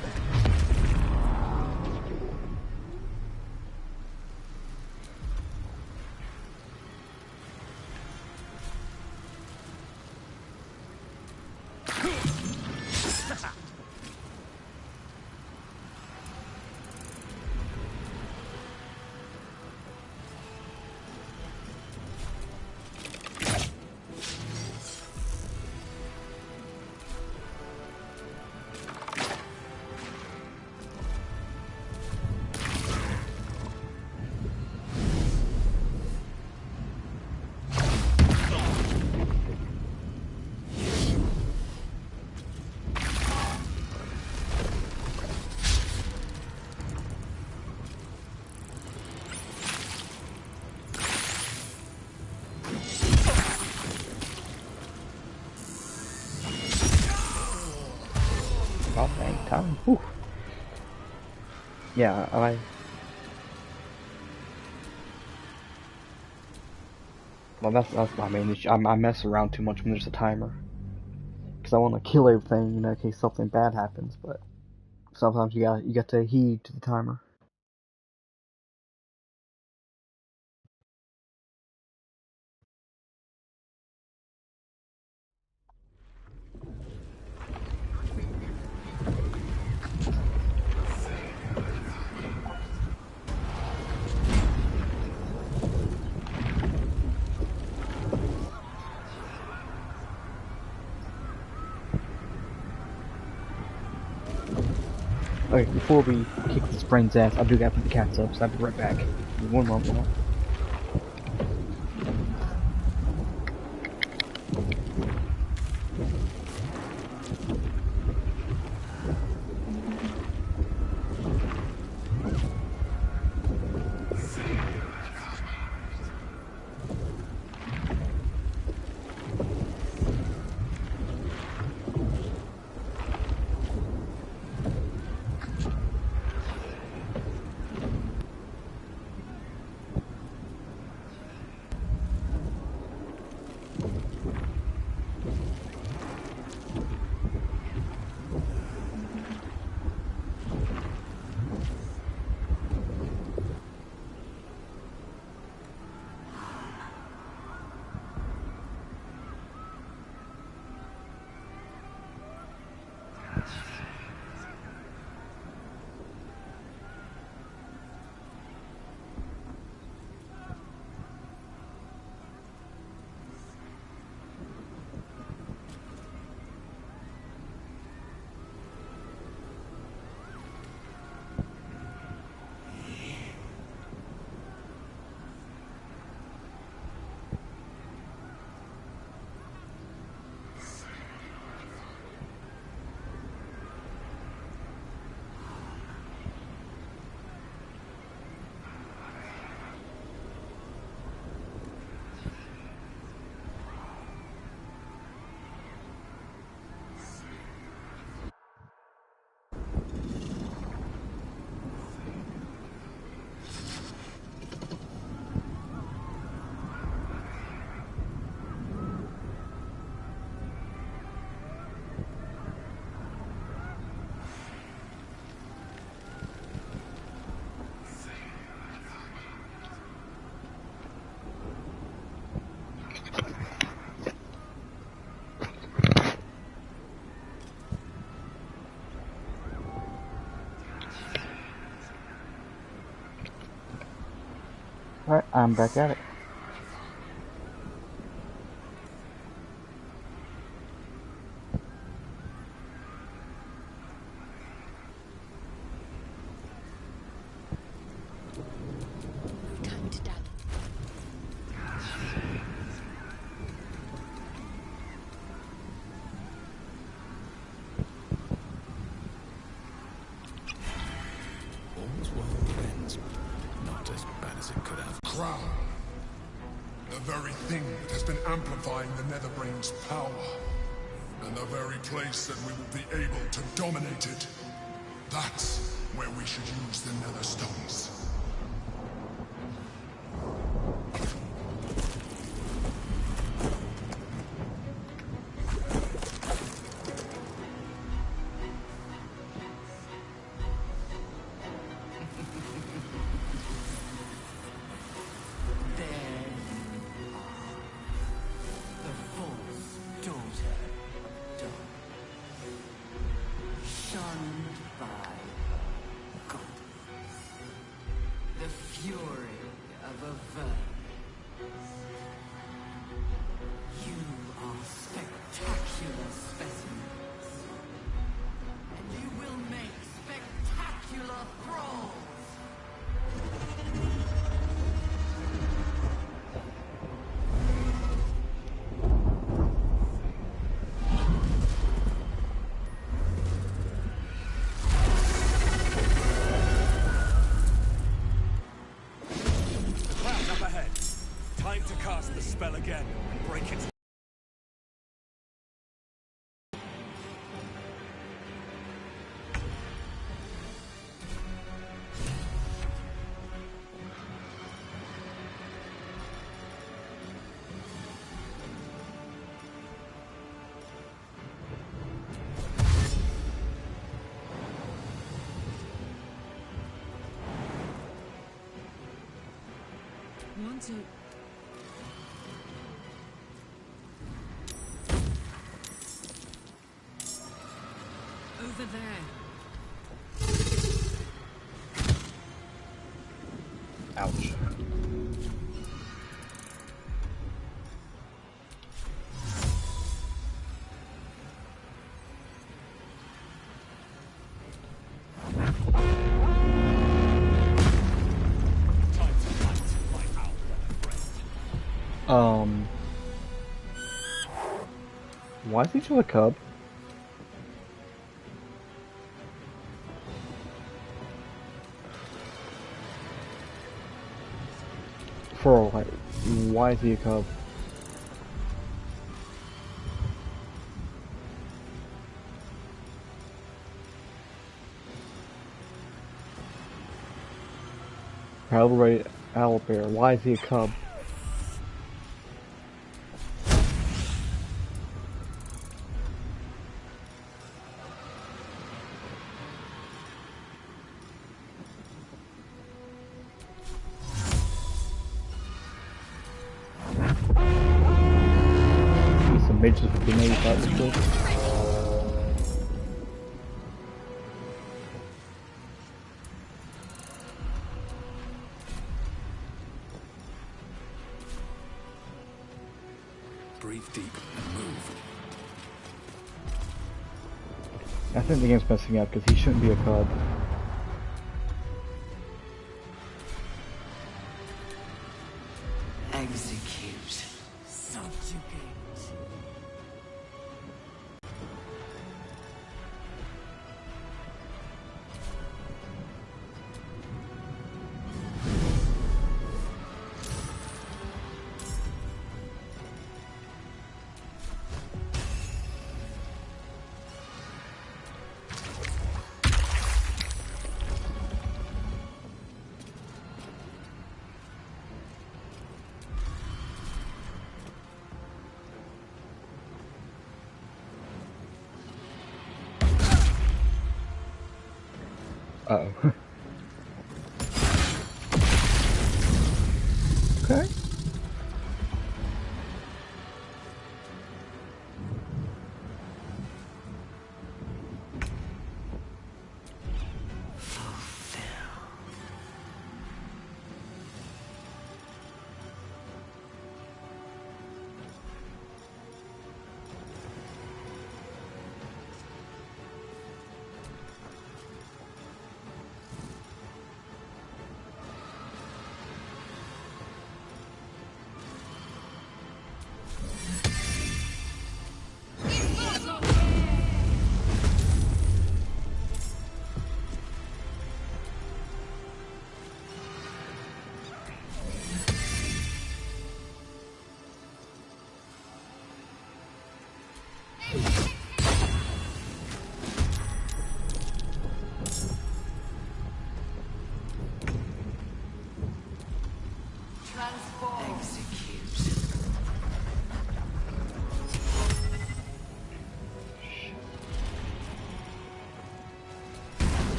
Oh, dang time. Whew. Yeah, well, that's my main issue. I mess around too much when there's a timer, because I want to kill everything, you know, in case something bad happens. But sometimes you got to heed to the timer. Okay, before we kick this brain's ass, I do gotta put the cats up, so I'll be right back. One moment. Alright, I'm back at it. Time to die. All's well that ends. Not as bad as it could have. Crown. The very thing that has been amplifying the Netherbrain's power. And the very place that we will be able to dominate it. That's where we should use the Nether Stones. break its... Want to... Over there. Ouch. Why is he still a cub? For like, why is he a cub? Calibrate owlbear. Why is he a cub? Some midgets with grenades, that was good. Breathe deep and move. I think the game's messing up because he shouldn't be a cub. Execute. Subjugate. Uh-oh. Okay.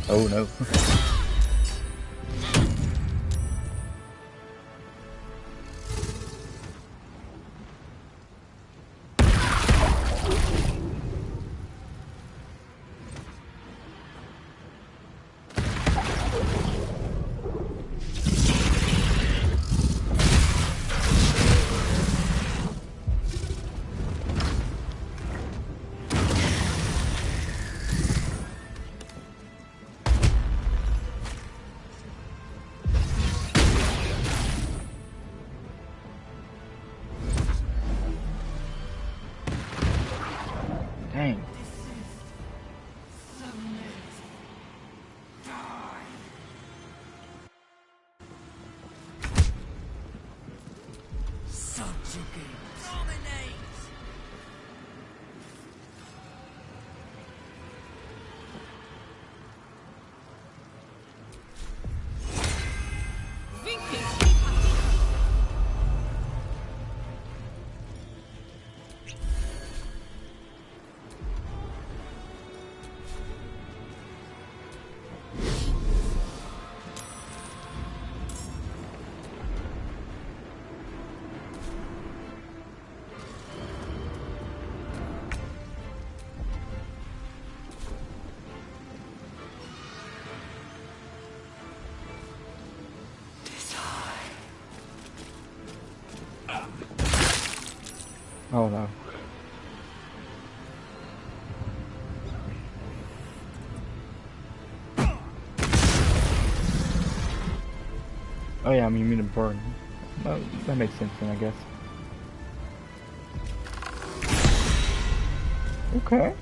Oh no. Dang. Subjugate. Dominate. Oh no. Oh yeah, I mean, you mean to burn. Well, that makes sense then, I guess. Okay.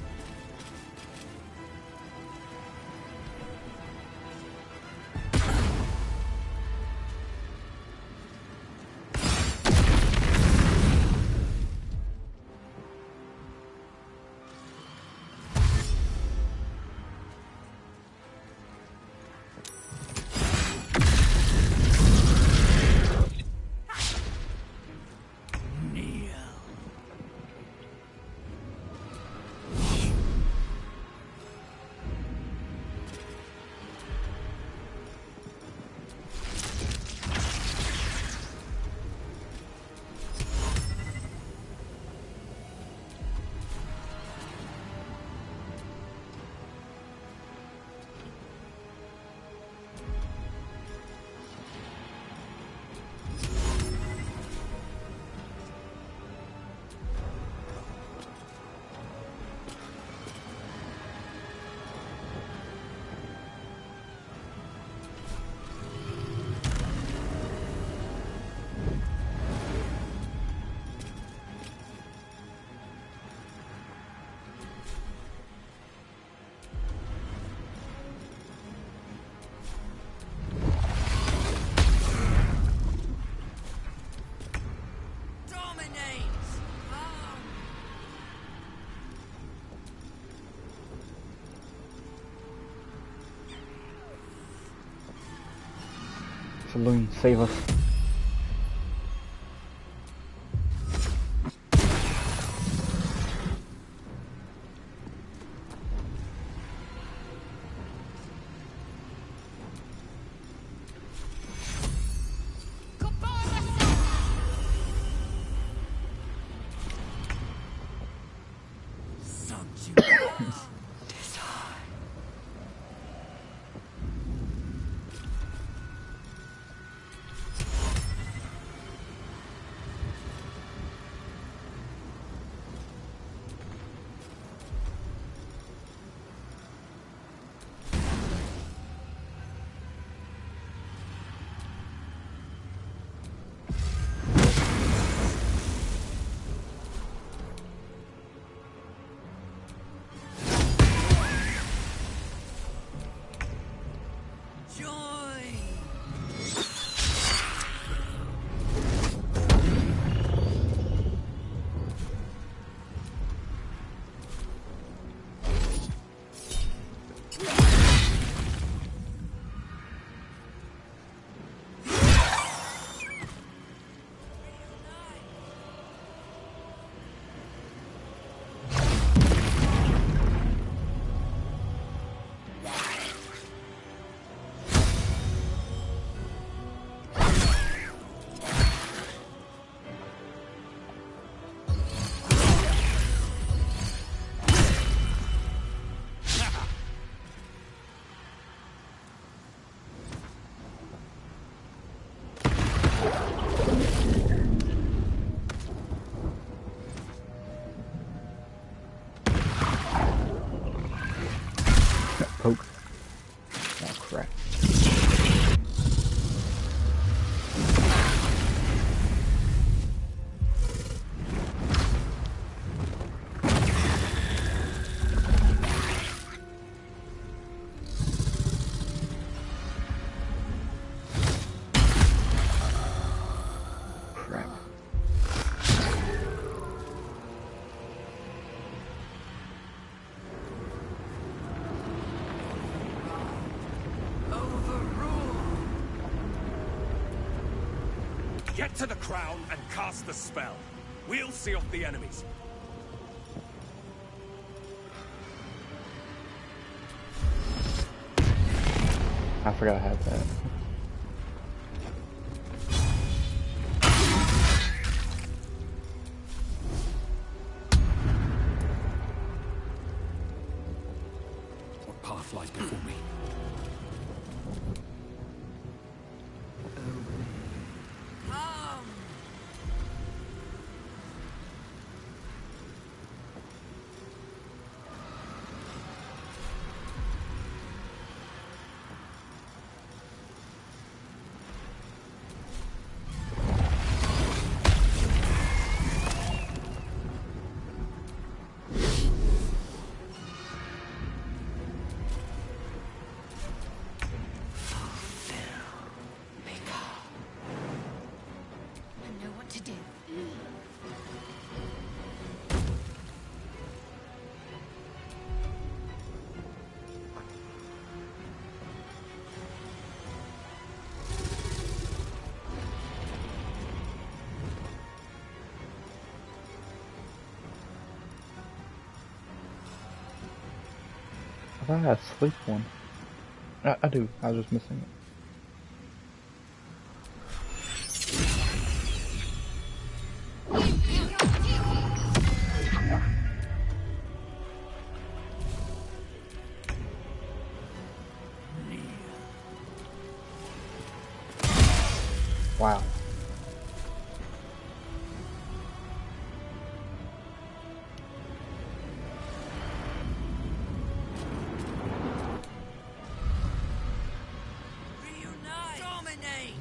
Saloon, save us. Get to the crown and cast the spell. We'll see off the enemies. I forgot I had that. What path lies before me? Come! I know what to do. I thought I had a sleep one. I do. I was just missing it. Wow. Reunite! Dominate!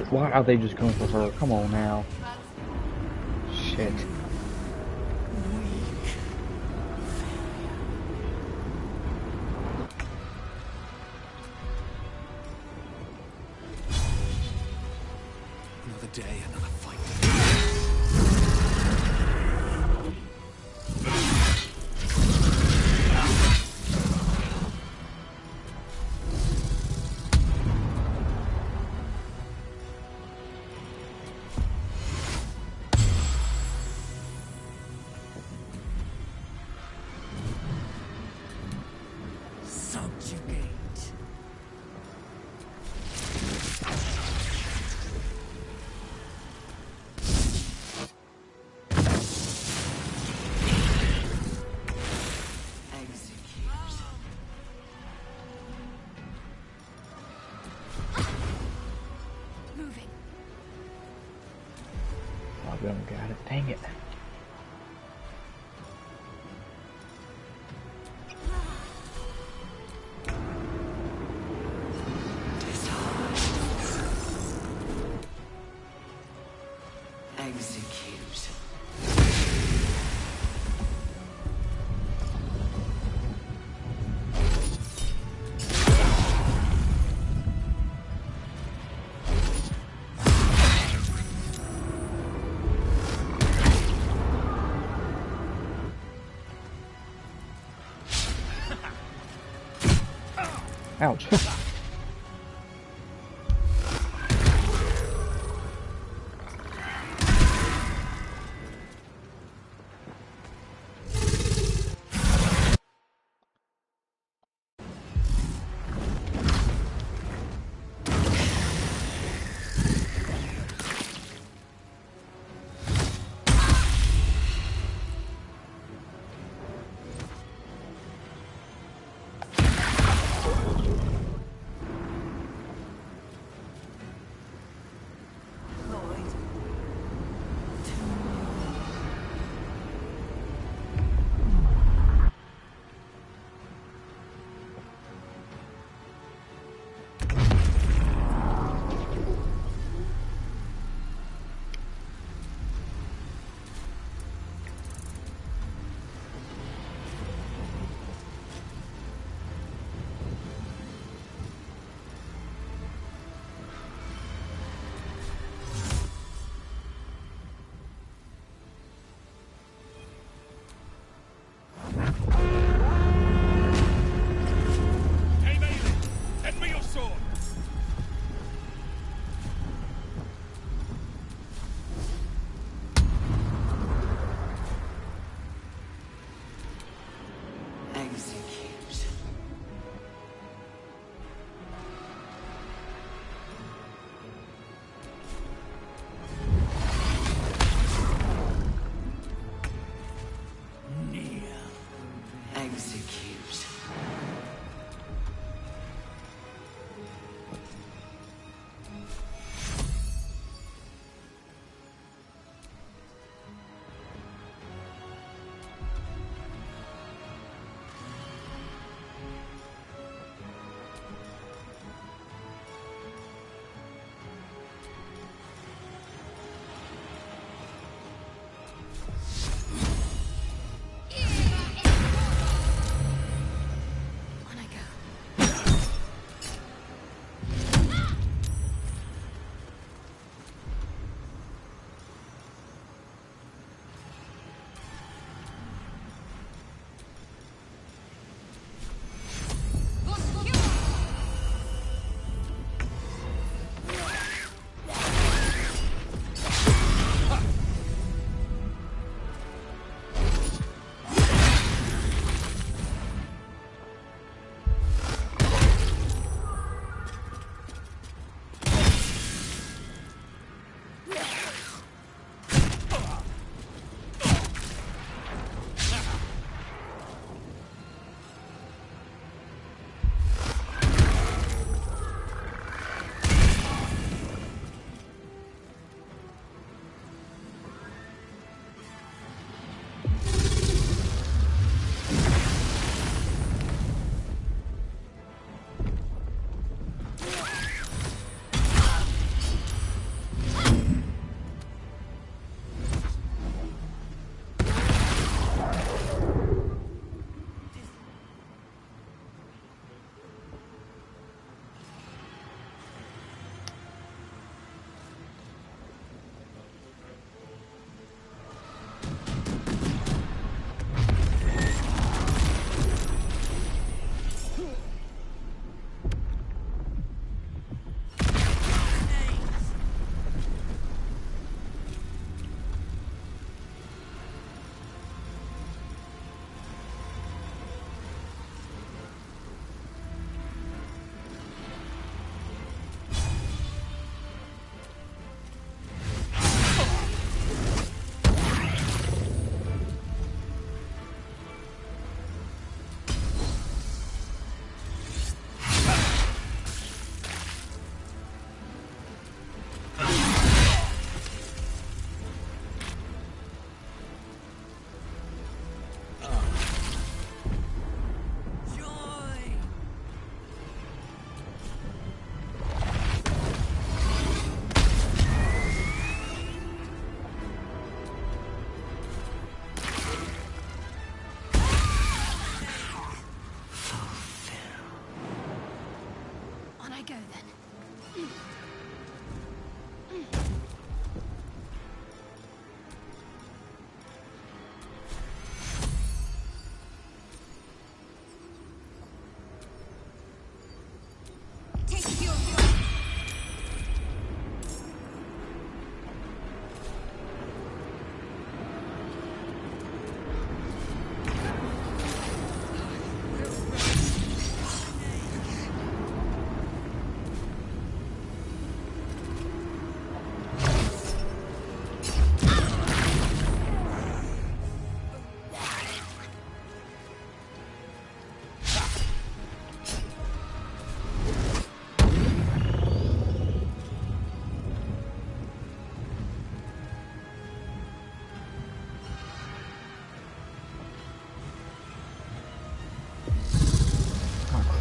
Why are they just going for her? Come on now. Shit. Another day, another fight. Subjugate! Moving. Oh, we don't got it. Dang it. Execute. Ouch.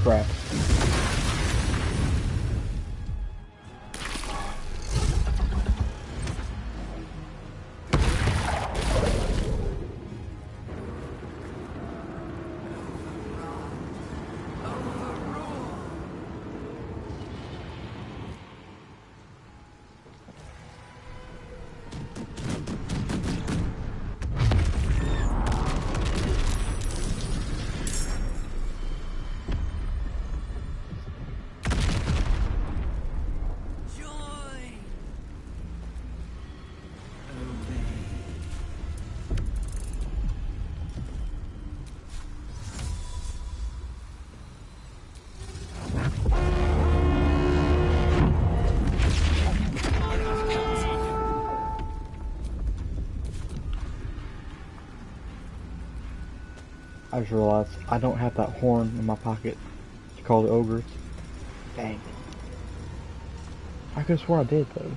crap. Join! I just realized I don't have that horn in my pocket to call the ogres. Dang. I could have sworn I did though.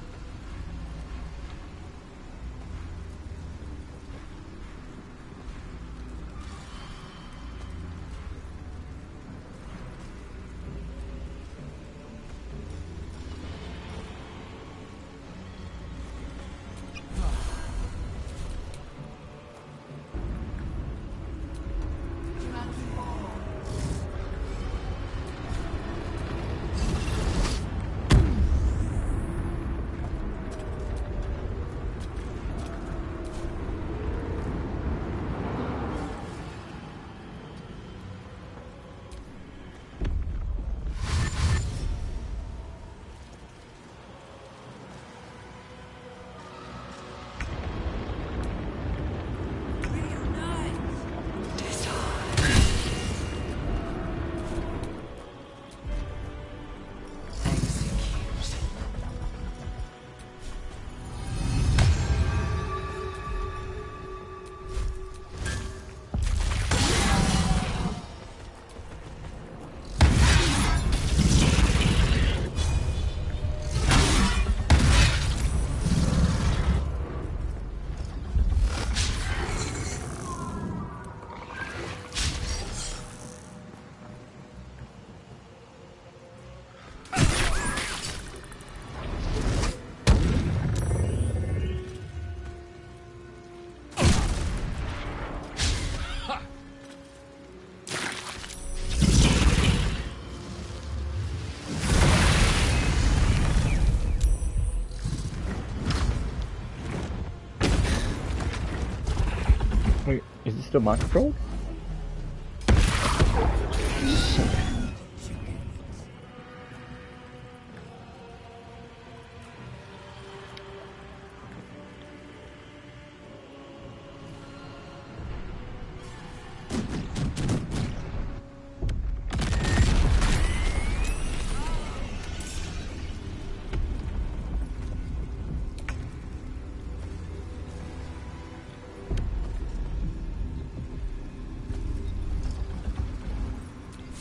Wait, is this still my control?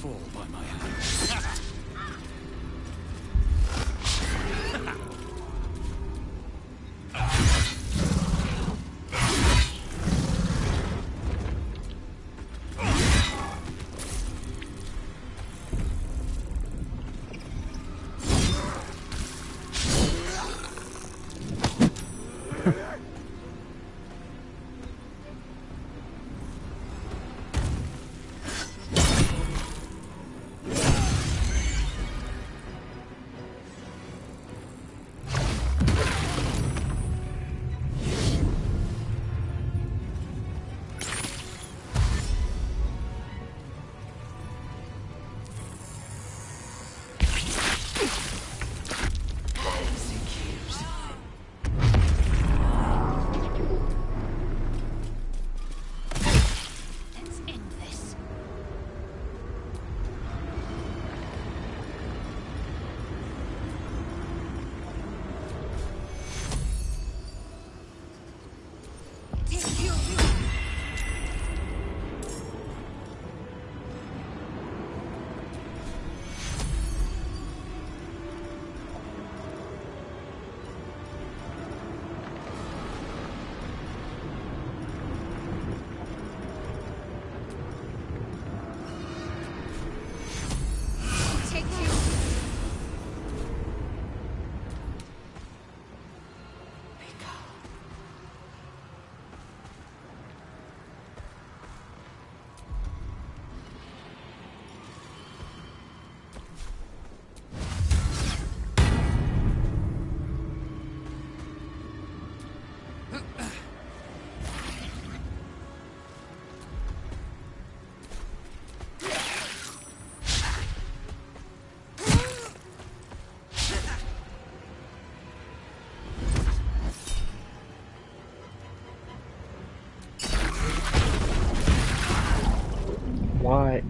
Fall by my hand.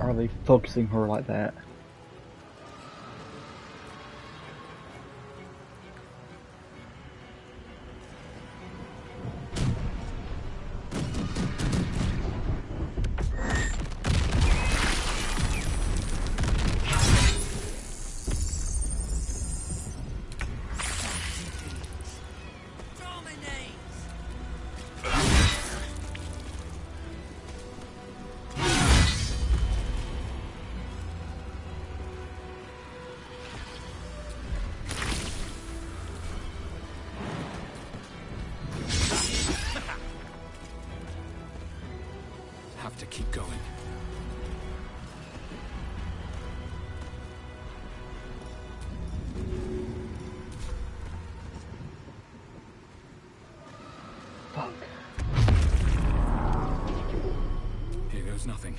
are they focusing her like that? Have to keep going. Fuck. Here goes nothing.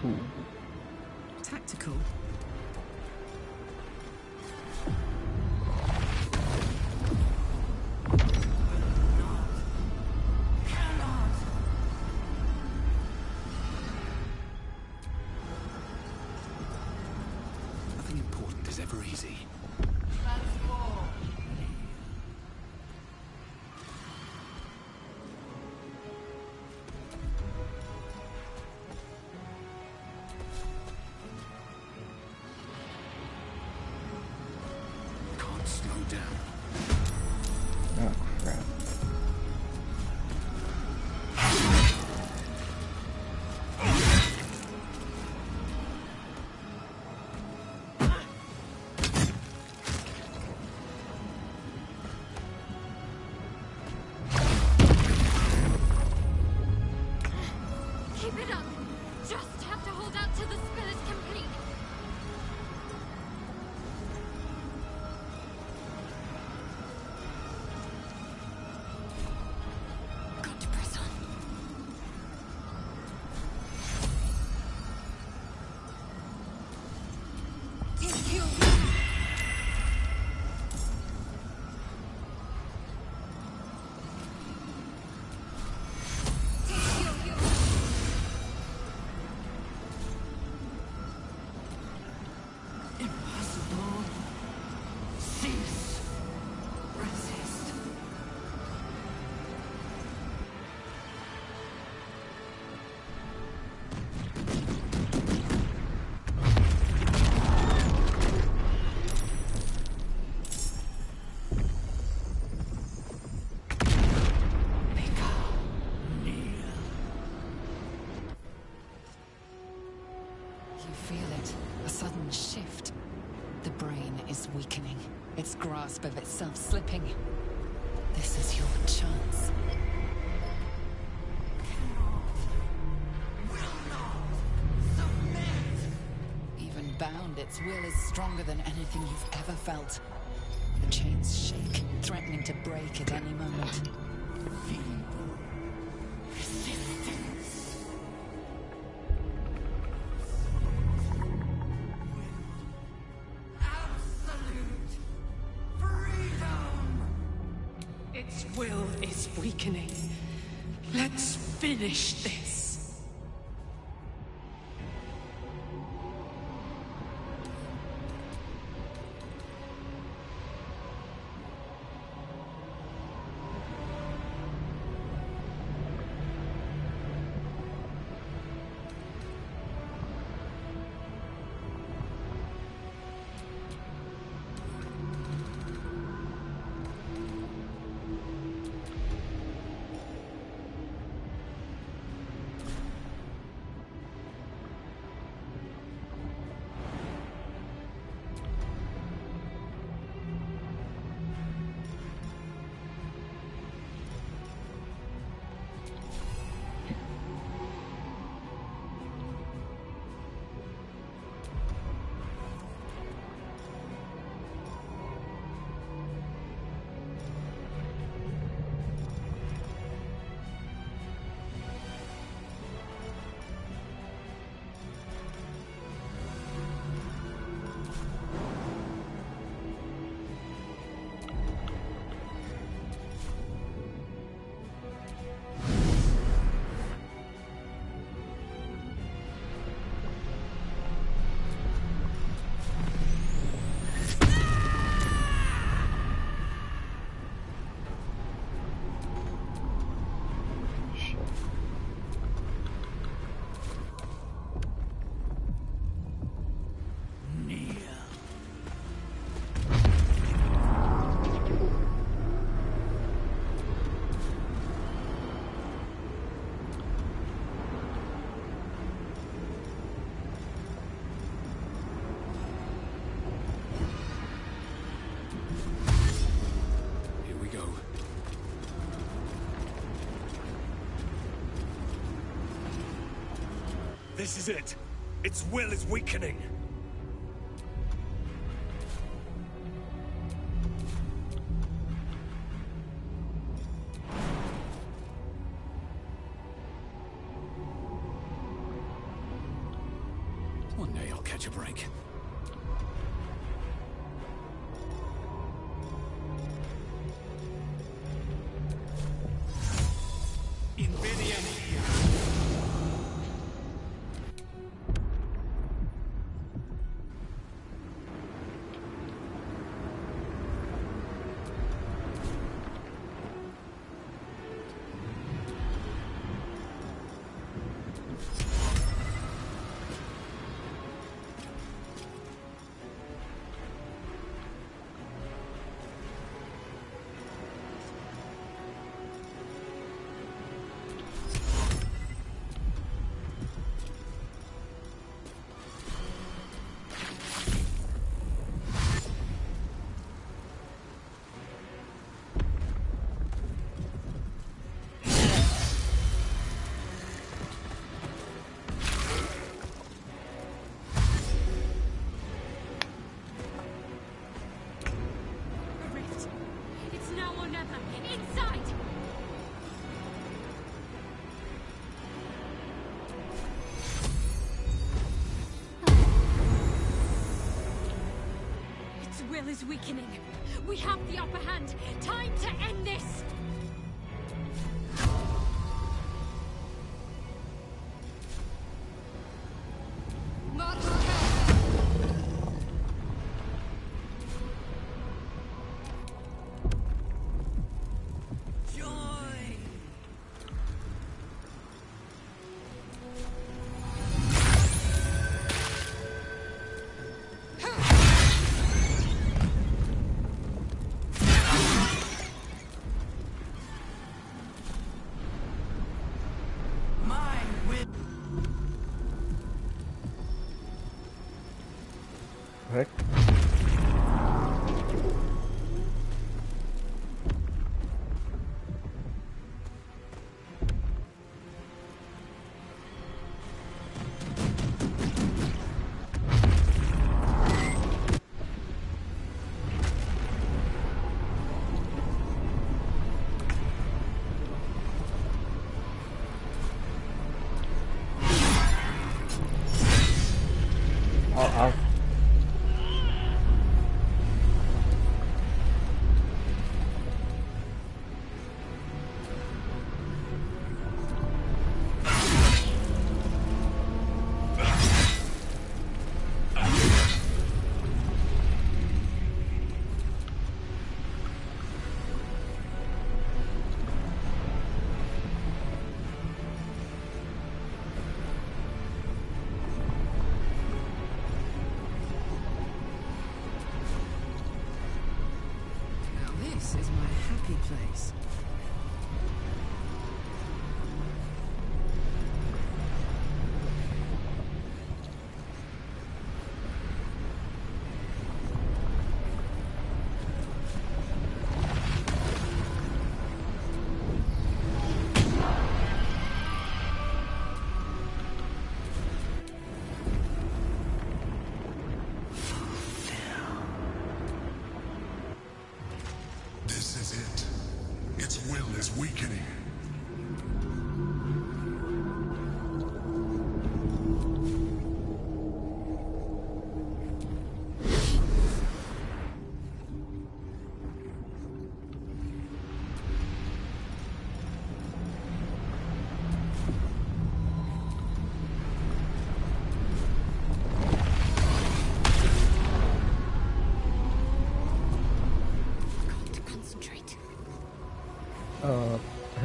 Cool. Tactical. Nothing important is ever easy. Can't slow down. Oh crap. Keep it up! Just have to hold out till the spell is complete! Got to press on. Take you! Impossible. Cease. Resist. You feel it. A sudden shift. The brain is weakening, its grasp of itself slipping. This is your chance. Even bound, its will is stronger than anything you've ever felt. The chains shake, threatening to break at any moment. Absolute freedom! Its will is weakening. Let's finish this. This is it. Its will is weakening. One day I'll catch a break. Will is weakening. We have the upper hand. Time to end this! Heck?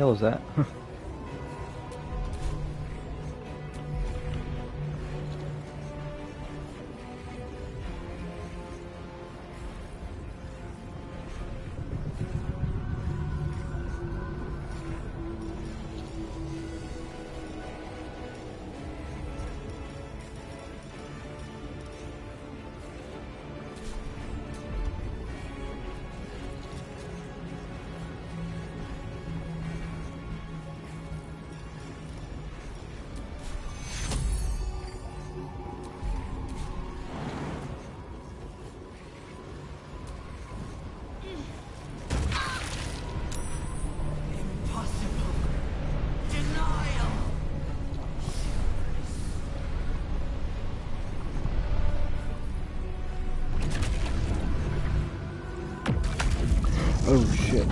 hell is that? Impossible. Denial. Oh shit.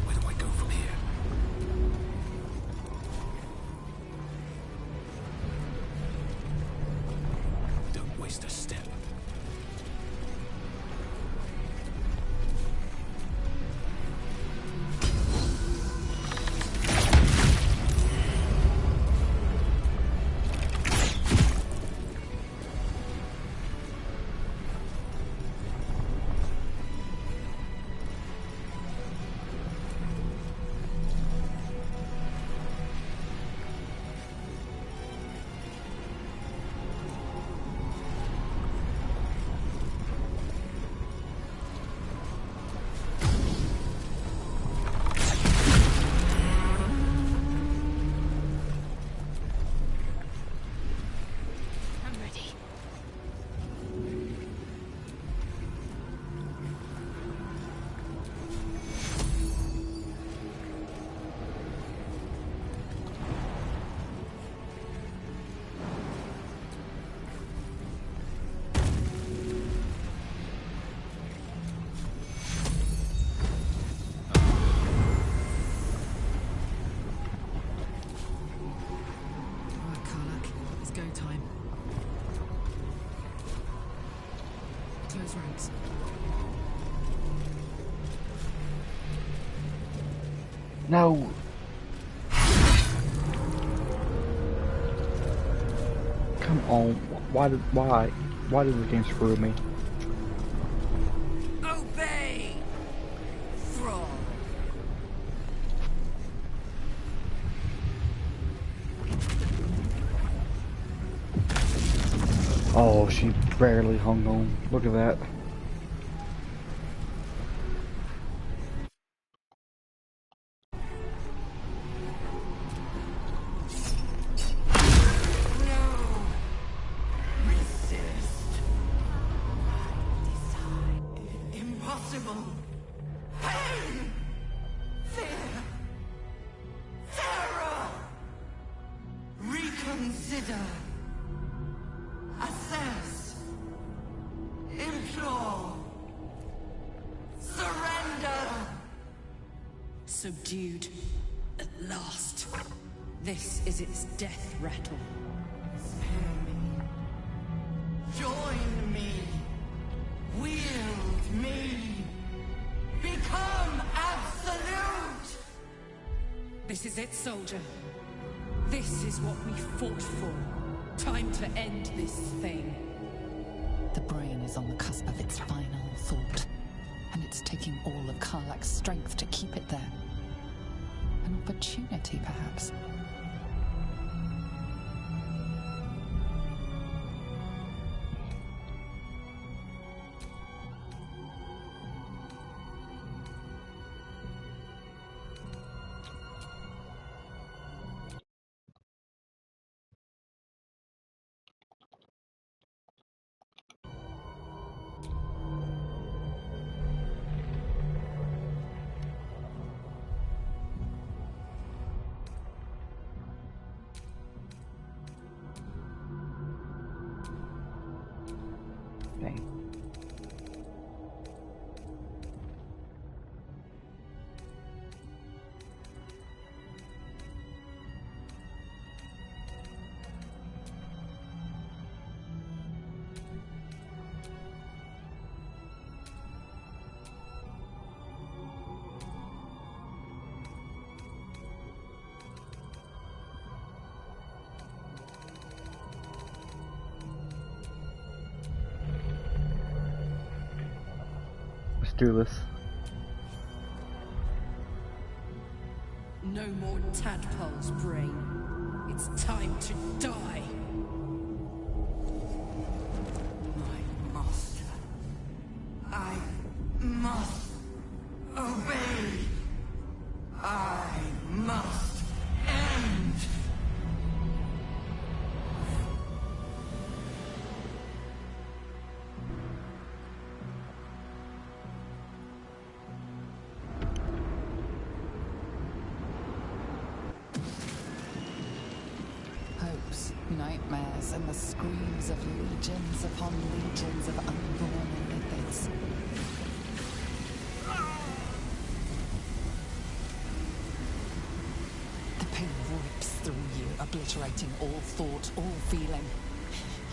Where do I go from here? Don't waste a step. I'm ready. Alright, Karlak, it's go time. Close ranks. No. Come on. Why did the game screw me? Obey. Thrall. Oh, she barely hung on. Look at that. No. Resist. Impossible. Pain. Fear. Terror. Reconsider. Assess. Implore. Surrender. Subdued. At last. This is its death rattle. Spare me. Join me. Wield me. Become absolute. This is it, soldier. This is what we fought for. Time to end this thing. The brain is on the cusp of its final thought, and it's taking all of Karlak's strength to keep it there. An opportunity, perhaps. do this. No more tadpole's brain. It's time to die. My master. I must obey. I must end. Hopes, nightmares, and the screams of legions upon legions of unborn lithids. The pain rips through you, obliterating all thought, all feeling.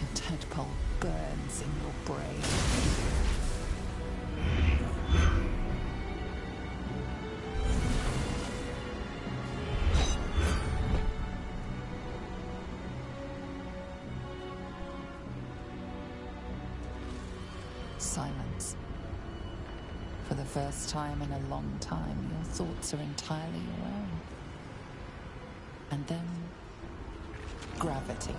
Your tadpole burns in your brain. Silence. For the first time in a long time, your thoughts are entirely your own. And then, gravity.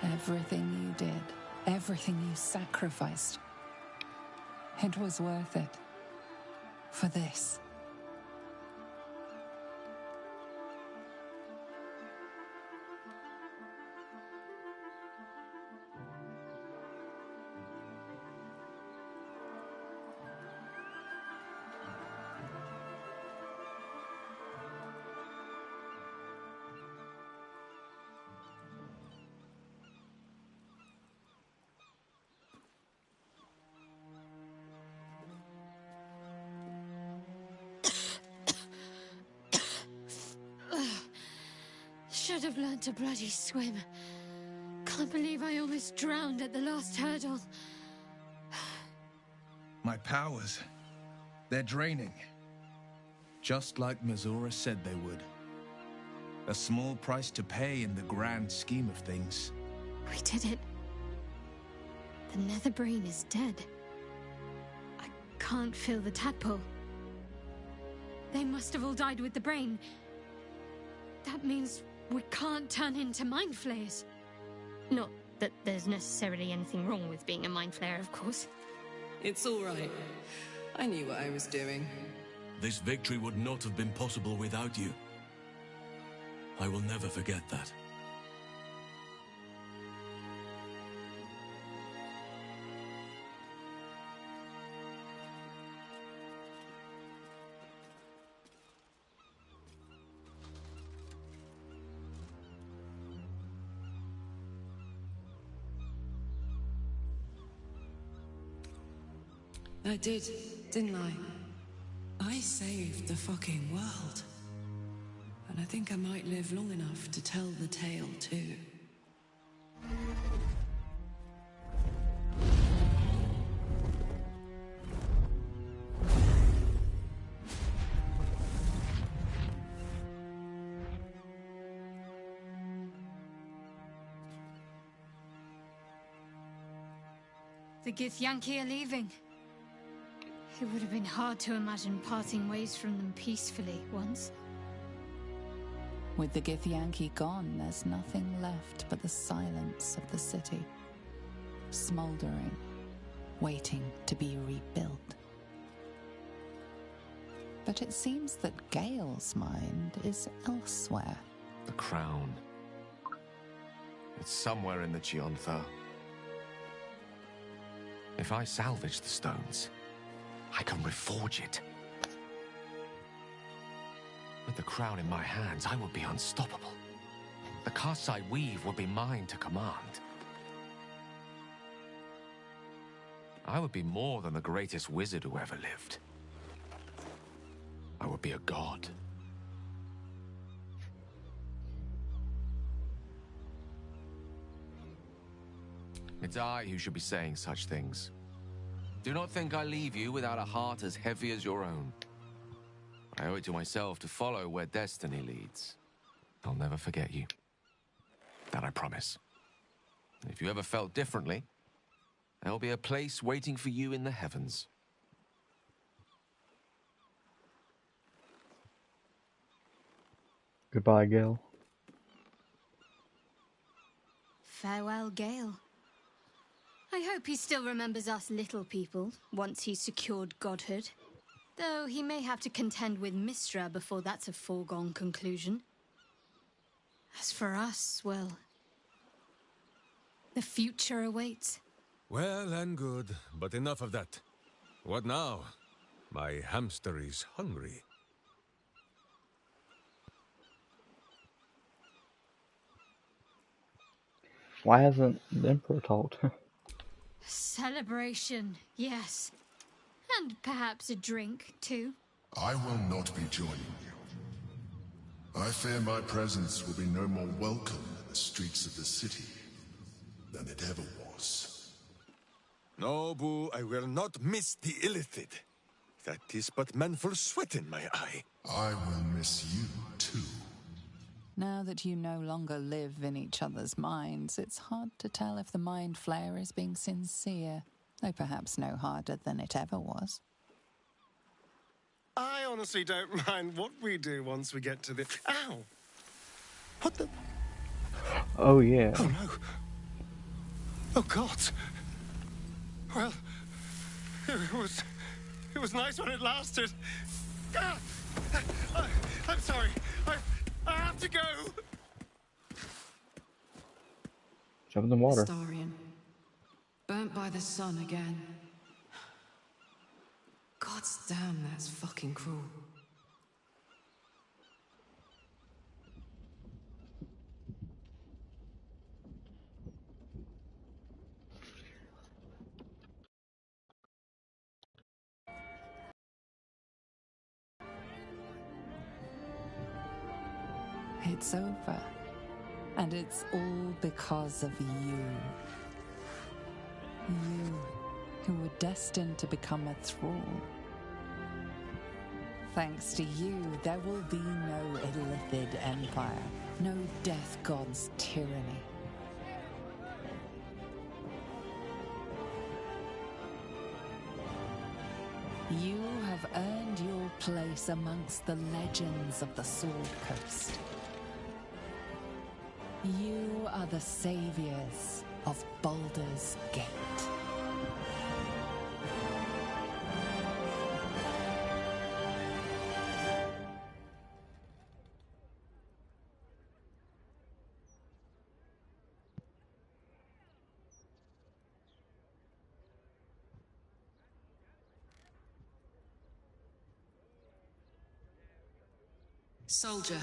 Everything you did, everything you sacrificed, it was worth it. For this. should have learned to bloody swim. Can't believe I almost drowned at the last hurdle. My powers, they're draining. Just like Mizora said they would. A small price to pay in the grand scheme of things. We did it. The nether brain is dead. I can't feel the tadpole. They must have all died with the brain. That means we can't turn into mind flayers. Not that there's necessarily anything wrong with being a mind flayer, of course. It's all right. I knew what I was doing. This victory would not have been possible without you. I will never forget that. I did, didn't I? I saved the fucking world. And I think I might live long enough to tell the tale too. The Githyanki are leaving. It would have been hard to imagine parting ways from them peacefully once. With the Githyanki gone, there's nothing left but the silence of the city. Smouldering, waiting to be rebuilt. But it seems that Gale's mind is elsewhere. The crown. It's somewhere in the Chiontha. If I salvage the stones, I can reforge it. With the crown in my hands, I would be unstoppable. The casts I weave would be mine to command. I would be more than the greatest wizard who ever lived. I would be a god. It's I who should be saying such things. Do not think I leave you without a heart as heavy as your own. I owe it to myself to follow where destiny leads. I'll never forget you. That I promise. If you ever felt differently, there'll be a place waiting for you in the heavens. Goodbye, Gale. Farewell, Gale. I hope he still remembers us little people once he's secured godhood. Though he may have to contend with Mistra before that's a foregone conclusion. As for us, well, the future awaits. Well and good, but enough of that. What now? My hamster is hungry. Why hasn't the Emperor talked? Celebration, yes. And perhaps a drink, too. I will not be joining you. I fear my presence will be no more welcome in the streets of the city than it ever was. No, Boo, I will not miss the illithid. That is but manful sweat in my eye. I will miss you, too. Now that you no longer live in each other's minds, it's hard to tell if the mind flayer is being sincere, though perhaps no harder than it ever was. I honestly don't mind what we do once we get to the... Ow! What the... Oh, yeah. Oh, no. Oh, God. Well, it was nice when it lasted. Ah! I'm sorry. I have to go. Jump in the water. Astarion. Burnt by the sun again. God's damn, that's fucking cruel. It's over. And it's all because of you. You, who were destined to become a thrall. Thanks to you, there will be no Illithid Empire, no Death God's tyranny. You have earned your place amongst the legends of the Sword Coast. You are the saviors of Baldur's Gate. Soldier.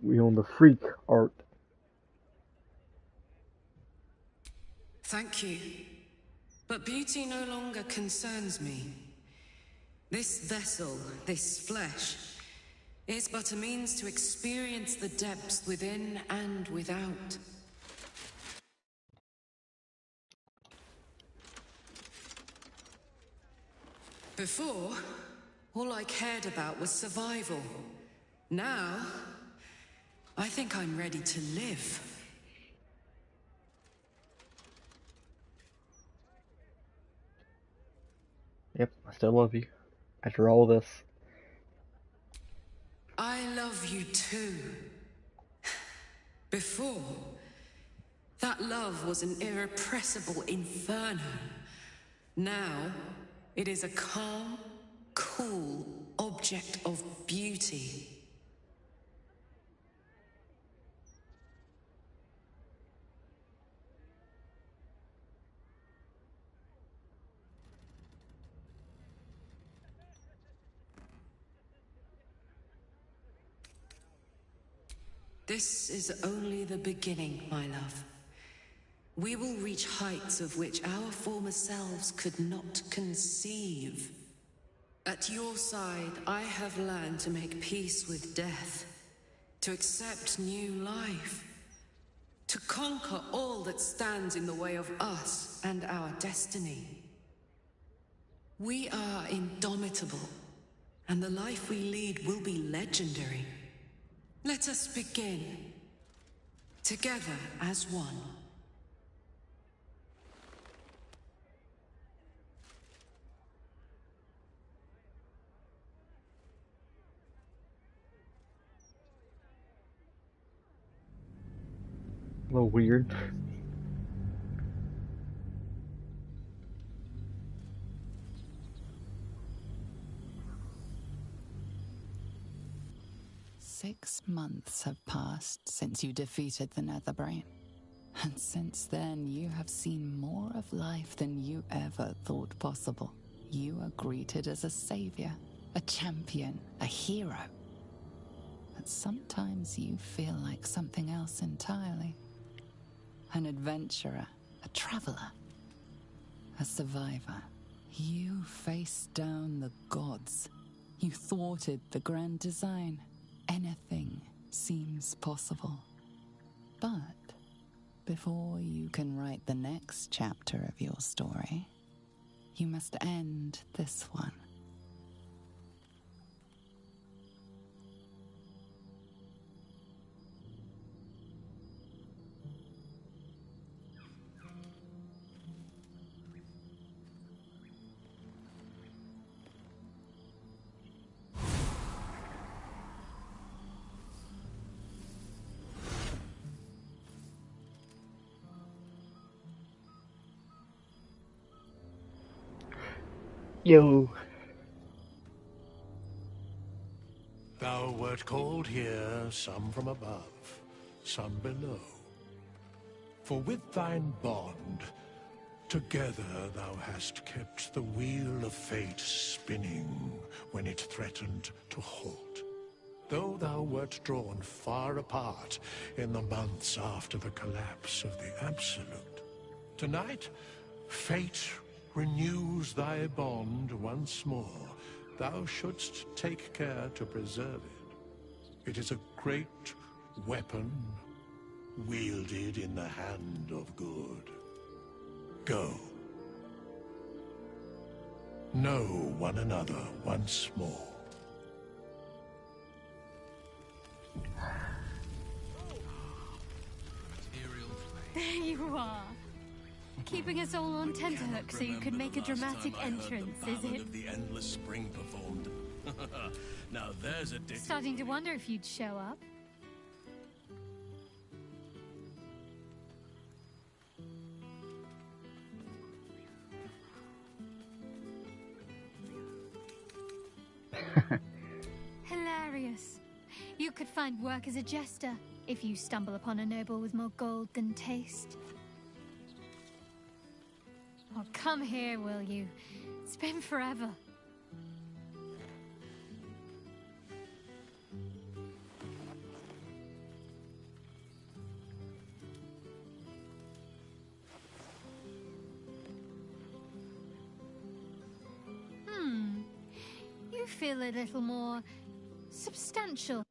We own the freak art. Thank you. But beauty no longer concerns me. This vessel, this flesh, is but a means to experience the depths within and without. Before, all I cared about was survival. Now, I think I'm ready to live. Yep, I still love you. After all this. I love you too. Before, that love was an irrepressible inferno. Now, it is a calm, cool object of beauty. This is only the beginning, my love. We will reach heights of which our former selves could not conceive. At your side, I have learned to make peace with death, to accept new life, to conquer all that stands in the way of us and our destiny. We are indomitable, and the life we lead will be legendary. Let us begin, together as one. A little weird. Six months have passed since you defeated the Netherbrain. And since then, you have seen more of life than you ever thought possible. You are greeted as a savior, a champion, a hero. But sometimes you feel like something else entirely. An adventurer, a traveler, a survivor. You faced down the gods. You thwarted the grand design. Anything seems possible. But before you can write the next chapter of your story, you must end this one. Yo. Thou wert called here, some from above, some below. For with thine bond, together thou hast kept the wheel of fate spinning when it threatened to halt. Though thou wert drawn far apart in the months after the collapse of the Absolute, tonight, fate renews thy bond once more thou shouldst take care to preserve it. It is a great weapon, wielded in the hand of good. Go. Know one another once more. There you are. Keeping us all on tenterhooks so you could make a dramatic entrance, is it? Of the endless spring performed. Now there's a Starting to wonder if you'd show up. Hilarious. You could find work as a jester if you stumble upon a noble with more gold than taste. Oh, come here, will you? It's been forever. You feel a little more substantial.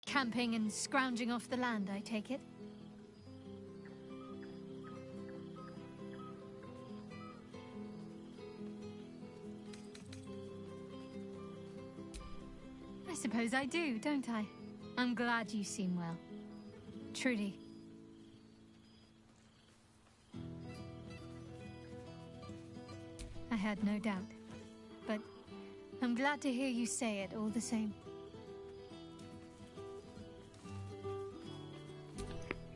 Camping and scrounging off the land, I take it? I suppose I do, don't I? I'm glad you seem well. Truly. I had no doubt, but I'm glad to hear you say it all the same.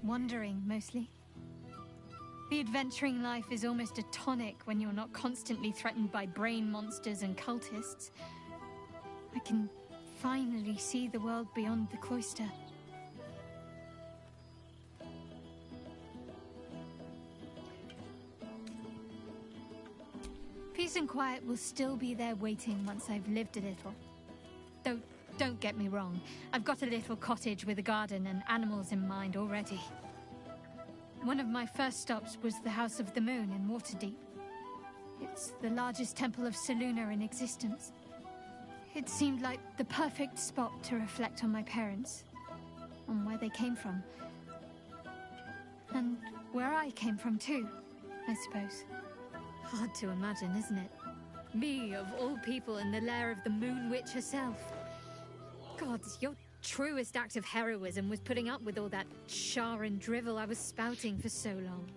Wandering, mostly. The adventuring life is almost a tonic when you're not constantly threatened by brain monsters and cultists. I can finally see the world beyond the cloister. Peace and quiet will still be there waiting once I've lived a little. Though, don't get me wrong, I've got a little cottage with a garden and animals in mind already. One of my first stops was the House of the Moon in Waterdeep. It's the largest temple of Selûne in existence. It seemed like the perfect spot to reflect on my parents, on where they came from. And where I came from too, I suppose. Hard to imagine, isn't it? Me, of all people, in the lair of the Moon Witch herself. God, your truest act of heroism was putting up with all that char and drivel I was spouting for so long.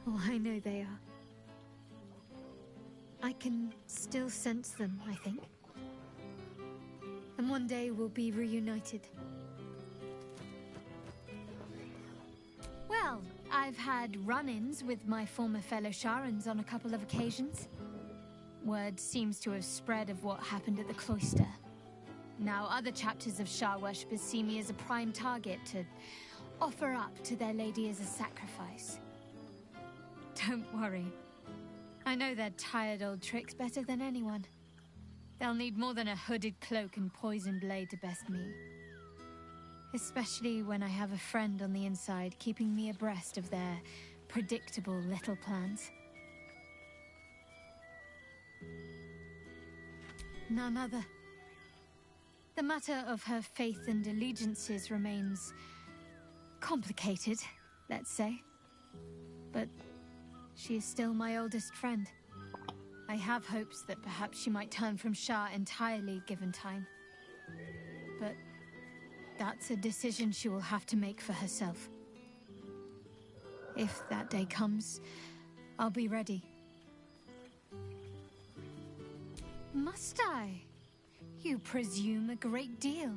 Oh, I know they are. I can still sense them, I think. And one day we'll be reunited. Well, I've had run-ins with my former fellow Sharans on a couple of occasions. Word seems to have spread of what happened at the cloister. Now other chapters of Shar worshippers see me as a prime target to offer up to their lady as a sacrifice. Don't worry. I know their tired old tricks better than anyone. They'll need more than a hooded cloak and poisoned blade to best me. Especially when I have a friend on the inside keeping me abreast of their predictable little plans. None other. The matter of her faith and allegiances remains complicated, let's say. But she is still my oldest friend. I have hopes that perhaps she might turn from Shar entirely given time. But that's a decision she will have to make for herself. If that day comes, I'll be ready. Must I? You presume a great deal.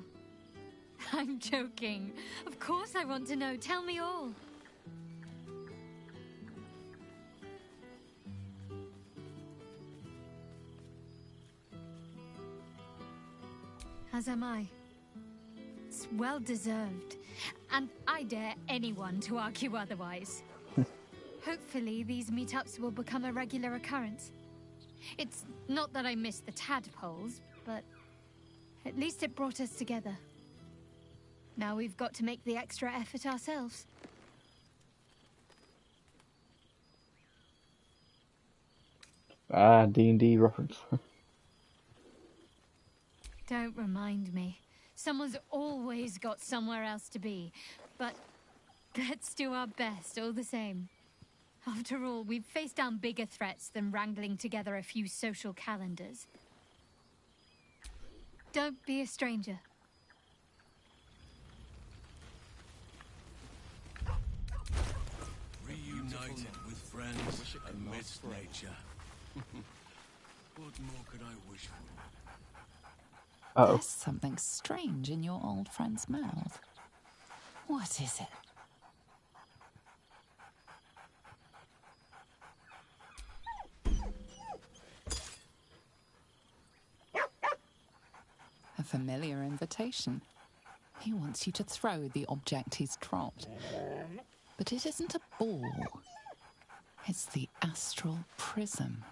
I'm joking. Of course I want to know. Tell me all. As am I. It's well deserved, and I dare anyone to argue otherwise. Hopefully these meetups will become a regular occurrence. It's not that I miss the tadpoles, but at least it brought us together. Now we've got to make the extra effort ourselves. Ah, D&D reference. Don't remind me. Someone's always got somewhere else to be. But let's do our best all the same. After all, we've faced down bigger threats than wrangling together a few social calendars. Don't be a stranger. Reunited with friends amidst nature. What more could I wish for? Uh-oh. There's something strange in your old friend's mouth. What is it? A familiar invitation. He wants you to throw the object he's dropped. But it isn't a ball. It's the astral prism.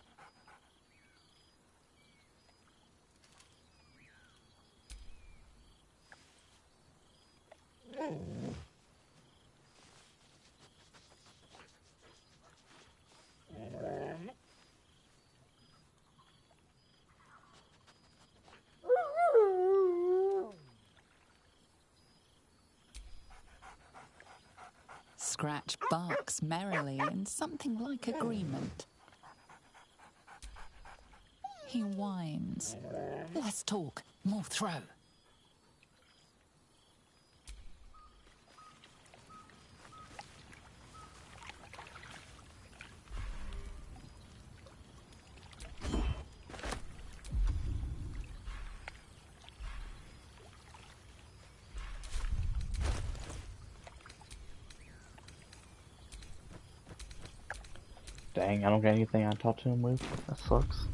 Scratch barks merrily in something like agreement. He whines. Less talk, more throw. Dang, I don't get anything I talk to him with. That sucks.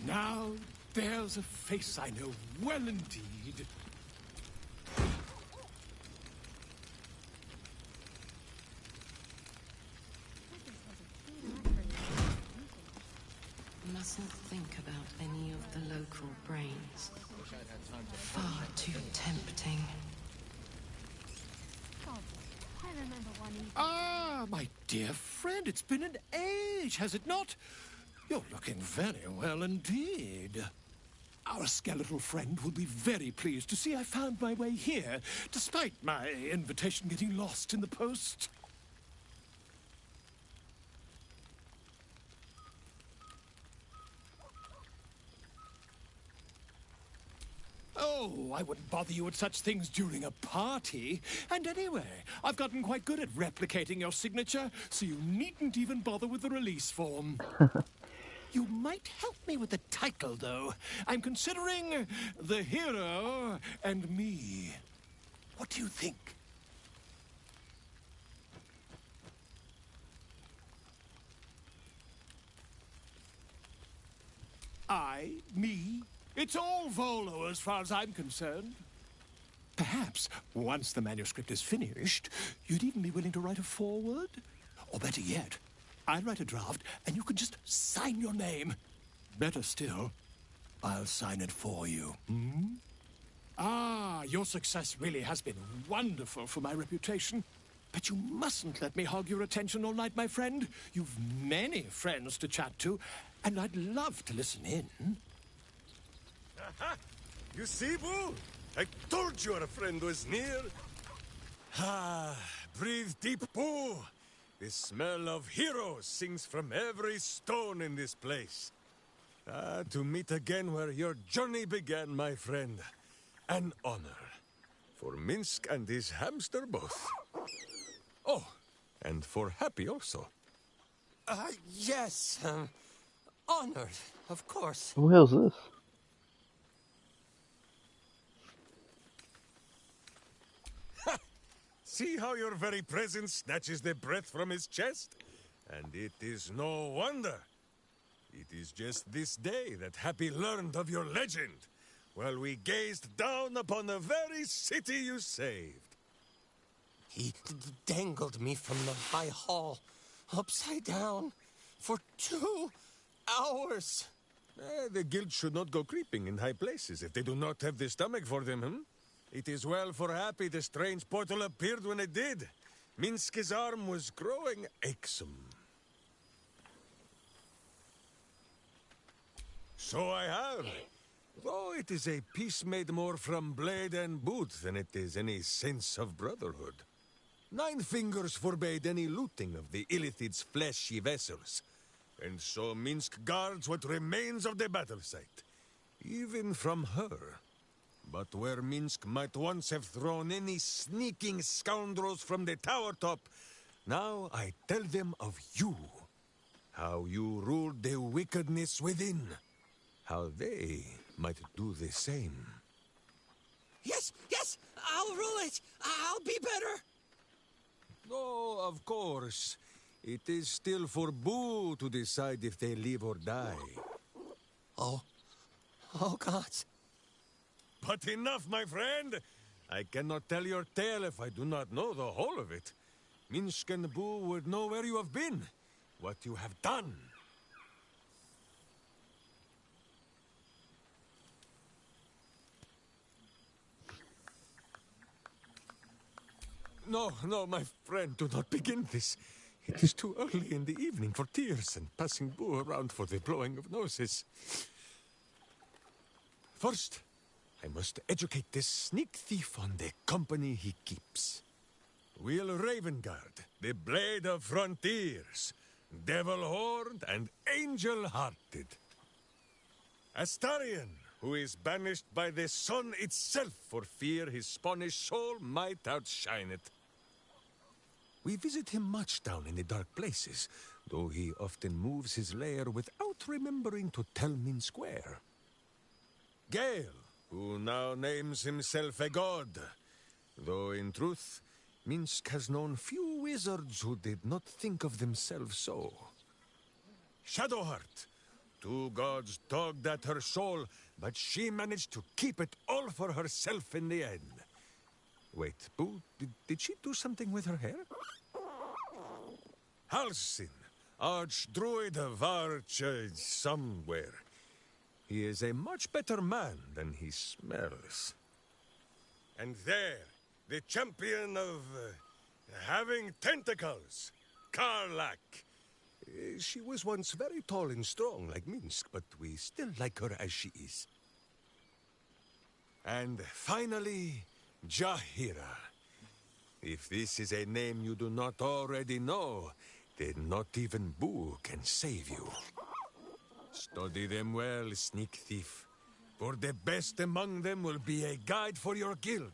Now, there's a face I know well indeed. Mustn't think about any of the local brains. Far too tempting. I remember one evening. Ah, my dear friend, it's been an age, has it not? You're looking very well indeed. Our skeletal friend will be very pleased to see I found my way here, despite my invitation getting lost in the post. Oh, I wouldn't bother you with such things during a party. And anyway, I've gotten quite good at replicating your signature, so you needn't even bother with the release form. You might help me with the title, though. I'm considering The Hero and Me. What do you think? Me. It's all Volo as far as I'm concerned. Perhaps, once the manuscript is finished, you'd even be willing to write a foreword? Or better yet, I'll write a draft and you can just sign your name. Better still, I'll sign it for you. Hmm? Ah, your success really has been wonderful for my reputation. But you mustn't let me hog your attention all night, my friend. You've many friends to chat to, and I'd love to listen in. You see, Boo? I told you our friend was near. Ah, breathe deep, Boo. The smell of heroes sings from every stone in this place. Ah, to meet again where your journey began, my friend. An honor. For Minsk and his hamster both. Oh, and for Happy also. Yes. Honored, of course. Who the hell's this? See how your very presence snatches the breath from his chest? And it is no wonder. It is just this day that Happy learned of your legend. while we gazed down upon the very city you saved. He dangled me from the high hall, upside down, for 2 hours. The guild should not go creeping in high places if they do not have the stomach for them, hmm? It is well for Happy the strange portal appeared when it did. Minsk's arm was growing achsome. So I have. Though it is a piece made more from blade and boot than it is any sense of brotherhood. 9 fingers forbade any looting of the Illithid's fleshy vessels. And so Minsk guards what remains of the battle site. Even from her. But where Minsk might once have thrown any sneaking scoundrels from the tower top, now I tell them of you. How you ruled the wickedness within. How they might do the same. Yes, yes, I'll rule it. I'll be better. Oh, of course. It is still for Boo to decide if they live or die. Oh, gods. But enough, my friend! I cannot tell your tale if I do not know the whole of it. Minsk and Boo would know where you have been, what you have done. No, no, my friend, do not begin this. It is too early in the evening for tears and passing Boo around for the blowing of noses. First, I must educate this sneak thief on the company he keeps. Will Ravengard, the blade of frontiers, devil-horned and angel-hearted. Astarion, who is banished by the sun itself for fear his Spanish soul might outshine it. We visit him much down in the dark places, though he often moves his lair without remembering to tell Minsk where. Gale, who now names himself a god, though in truth, Minsk has known few wizards who did not think of themselves so. Shadowheart, 2 gods dogged at her soul, but she managed to keep it all for herself in the end. Wait, Boo, did she do something with her hair? Halsin, archdruid of Arch somewhere. He is a much better man than he smells. And there, the champion of having tentacles, Karlak. She was once very tall and strong like Minsk, but we still like her as she is. And finally, Jahira. If this is a name you do not already know, then not even Boo can save you. Study them well, sneak thief, for the best among them will be a guide for your guild.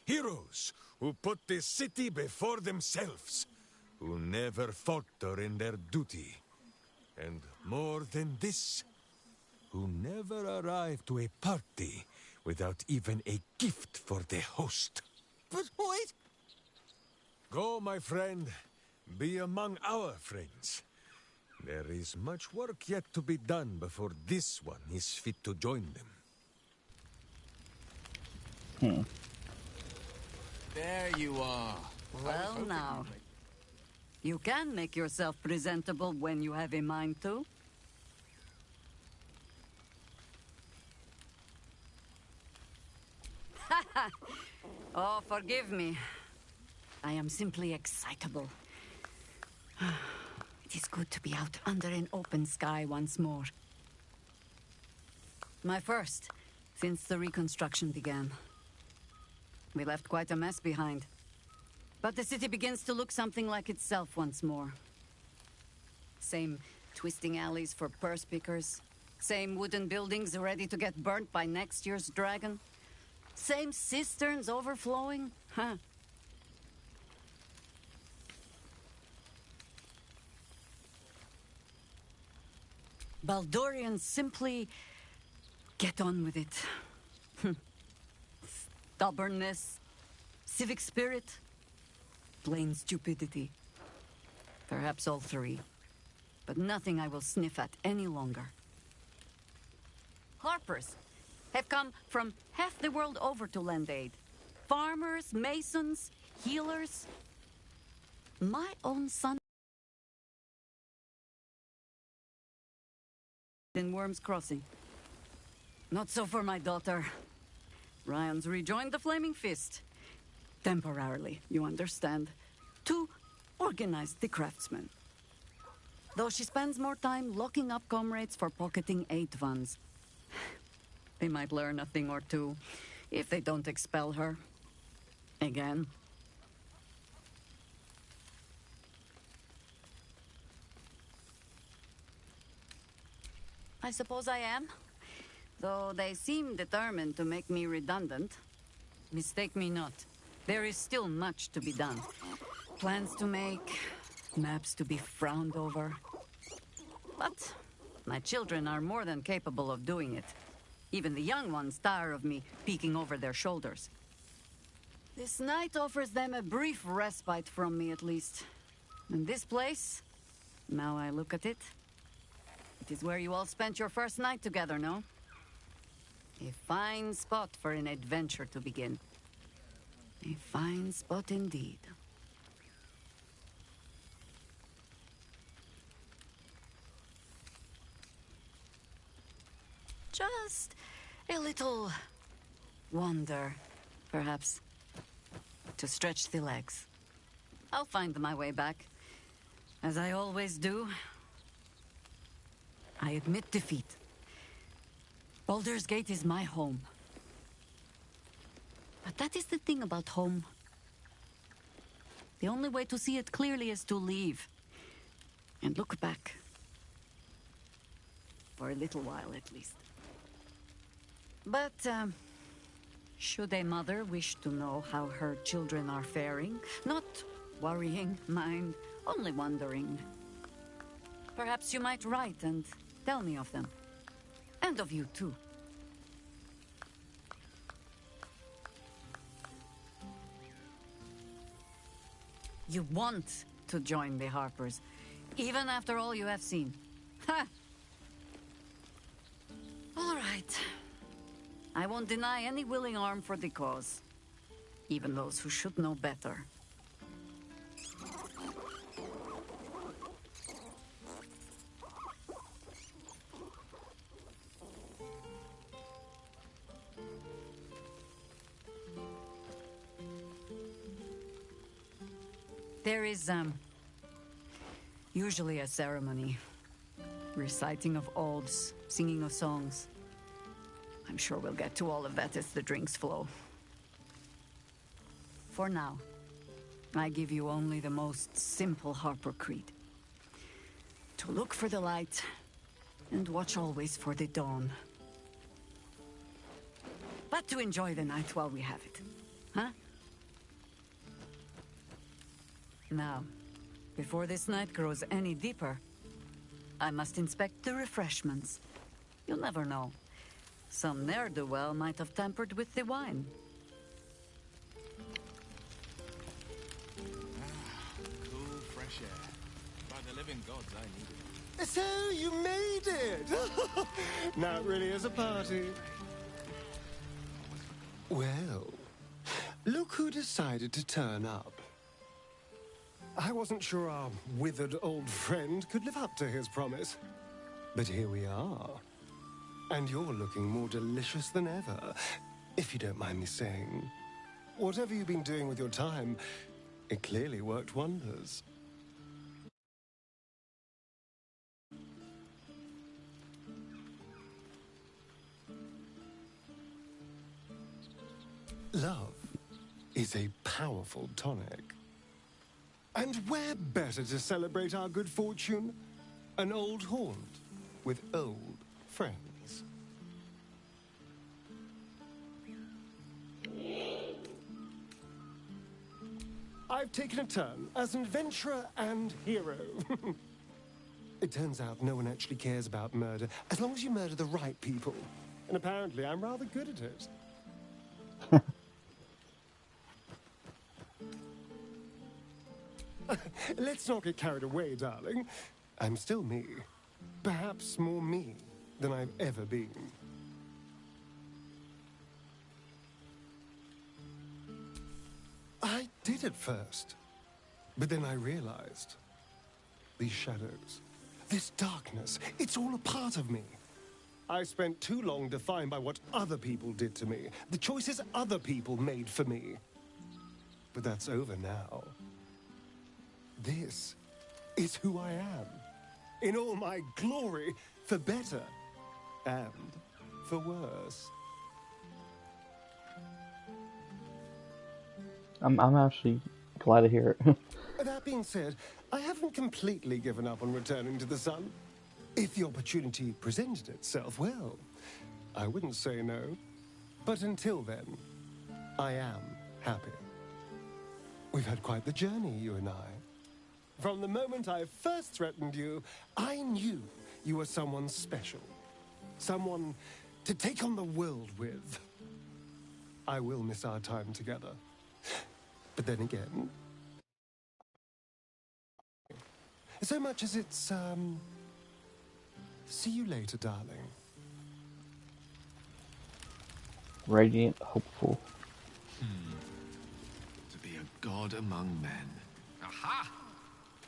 Heroes who put the city before themselves, who never falter in their duty. And more than this, who never arrive to a party without even a gift for the host. But wait! Go, my friend. Be among our friends. There is much work yet to be done before this one is fit to join them. There you are. Well now, you can make yourself presentable when you have a mind to. Oh, forgive me. I am simply excitable. It is good to be out under an open sky once more. My first, since the reconstruction began. We left quite a mess behind. But the city begins to look something like itself once more. Same twisting alleys for purse pickers. Same wooden buildings ready to get burnt by next year's dragon. Same cisterns overflowing. Huh. Baldurians simply get on with it. Stubbornness, civic spirit, plain stupidity. Perhaps all 3. But nothing I will sniff at any longer. Harpers, have come from half the world over to lend aid. Farmers, masons, healers. My own son in Worm's Crossing. Not so for my daughter. Ryan's rejoined the Flaming Fist. Temporarily, you understand. To organize the craftsmen. Though she spends more time locking up comrades for pocketing aid funds. They might learn a thing or two if they don't expel her. Again. I suppose I am. Though they seem determined to make me redundant. Mistake me not. There is still much to be done. Plans to make, maps to be frowned over. But my children are more than capable of doing it. Even the young ones tire of me peeking over their shoulders. This night offers them a brief respite from me, at least. And this place, now I look at it, it is where you all spent your first night together, no? A fine spot for an adventure to begin. A fine spot indeed. Just a little wander, perhaps, to stretch the legs. I'll find my way back, as I always do. I admit defeat. Baldur's Gate is my home. But that is the thing about home. The only way to see it clearly is to leave. And look back. For a little while, at least. But, should a mother wish to know how her children are faring, not worrying, mind, only wondering, perhaps you might write and tell me of them. And of you, too. You want to join the Harpers, even after all you have seen. Ha! All right. I won't deny any willing arm for the cause. Even those who should know better. There is, usually a ceremony. Reciting of odes, singing of songs. I'm sure we'll get to all of that as the drinks flow. For now, I give you only the most simple Harper creed. To look for the light, and watch always for the dawn. But to enjoy the night while we have it, huh? Now, before this night grows any deeper, I must inspect the refreshments. You'll never know. Some ne'er-do-well might have tampered with the wine. Cool, fresh air. By the living gods, I need it. So, you made it! Now it really is a party. Well, look who decided to turn up. I wasn't sure our withered old friend could live up to his promise. But here we are. And you're looking more delicious than ever, if you don't mind me saying. Whatever you've been doing with your time, it clearly worked wonders. Love is a powerful tonic. And where better to celebrate our good fortune? An old haunt with old friends. I've taken a turn as an adventurer and hero. It turns out no one actually cares about murder as long as you murder the right people. And apparently I'm rather good at it. Let's not get carried away, darling. I'm still me. Perhaps more me than I've ever been. did at first. But then I realized these shadows, this darkness, it's all a part of me. I spent too long defined by what other people did to me, the choices other people made for me. But that's over now. This is who I am, in all my glory, for better and for worse. I'm actually glad to hear it. That being said, I haven't completely given up on returning to the sun. If the opportunity presented itself, well, I wouldn't say no. But until then, I am happy. We've had quite the journey, you and I. From the moment I first threatened you, I knew you were someone special. Someone to take on the world with. I will miss our time together. But then again, so much as it's, see you later, darling. Radiant, hopeful. To be a god among men. Aha!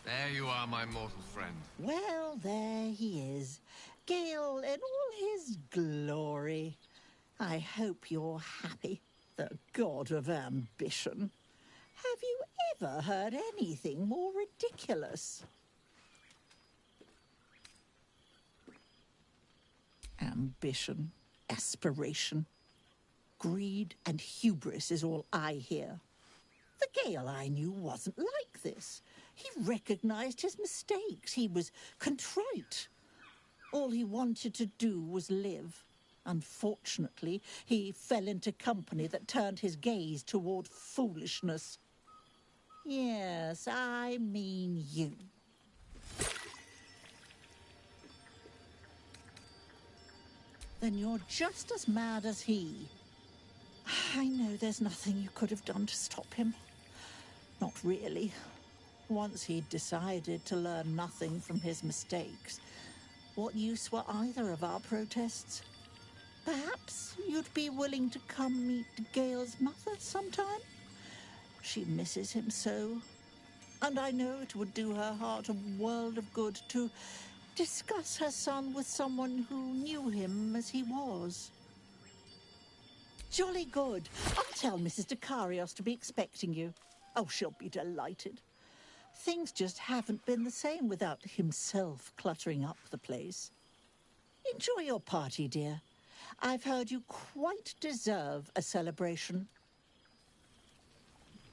There you are, my mortal friend. Well, there he is. Gale in all his glory. I hope you're happy, the god of ambition. Have you ever heard anything more ridiculous? Ambition, aspiration, greed and hubris is all I hear. The Gale I knew wasn't like this. He recognized his mistakes. He was contrite. All he wanted to do was live. Unfortunately, he fell into company that turned his gaze toward foolishness. Yes, I mean you. Then you're just as mad as he. I know there's nothing you could have done to stop him. Not really. Once he'd decided to learn nothing from his mistakes, what use were either of our protests? Perhaps you'd be willing to come meet Gale's mother sometime? She misses him so. And I know it would do her heart a world of good to discuss her son with someone who knew him as he was. Jolly good. I'll tell Mrs. Dekarios to be expecting you. Oh, she'll be delighted. Things just haven't been the same without himself cluttering up the place. Enjoy your party, dear. I've heard you quite deserve a celebration.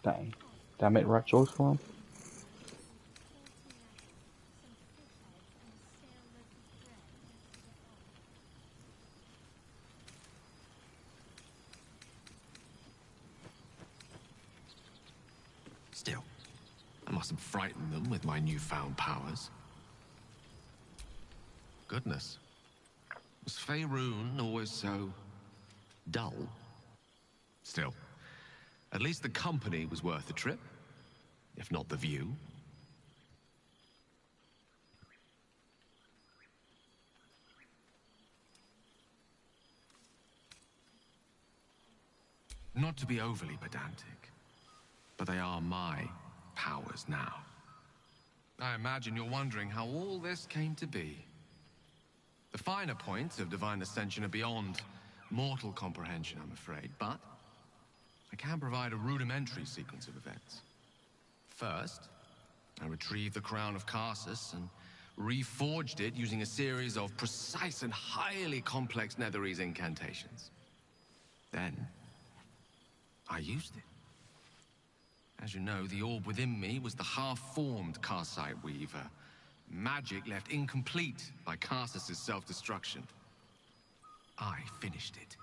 Dang. Did I make the right choice for him? Still, I mustn't frighten them with my newfound powers. Goodness. Was Faerun always so dull? Still, at least the company was worth the trip, if not the view. Not to be overly pedantic, but they are my powers now. I imagine you're wondering how all this came to be. The finer points of divine ascension are beyond mortal comprehension, I'm afraid, but I can provide a rudimentary sequence of events. First, I retrieved the crown of Karsus and reforged it using a series of precise and highly complex Netherese incantations. Then, I used it. As you know, the orb within me was the half-formed Karsite Weaver. Magic left incomplete by Karsus' self-destruction. I finished it.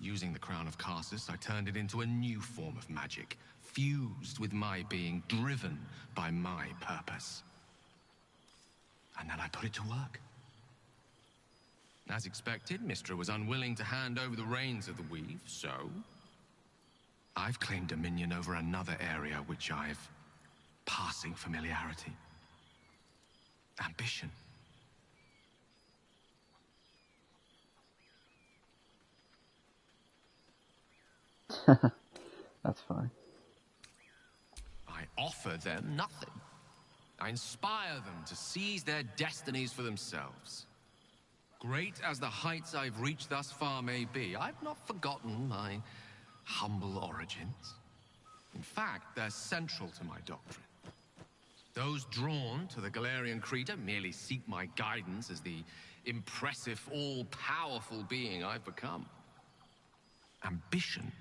Using the crown of Karsus, I turned it into a new form of magic, fused with my being, driven by my purpose. And then I put it to work. As expected, Mystra was unwilling to hand over the reins of the weave, so I've claimed dominion over another area which I've passing familiarity. Ambition. That's fine. offer them nothing. I inspire them to seize their destinies for themselves. Great as the heights I've reached thus far may be, I've not forgotten my humble origins. In fact, they're central to my doctrine. Those drawn to the Galarian Creator merely seek my guidance as the impressive, all-powerful being I've become. Ambition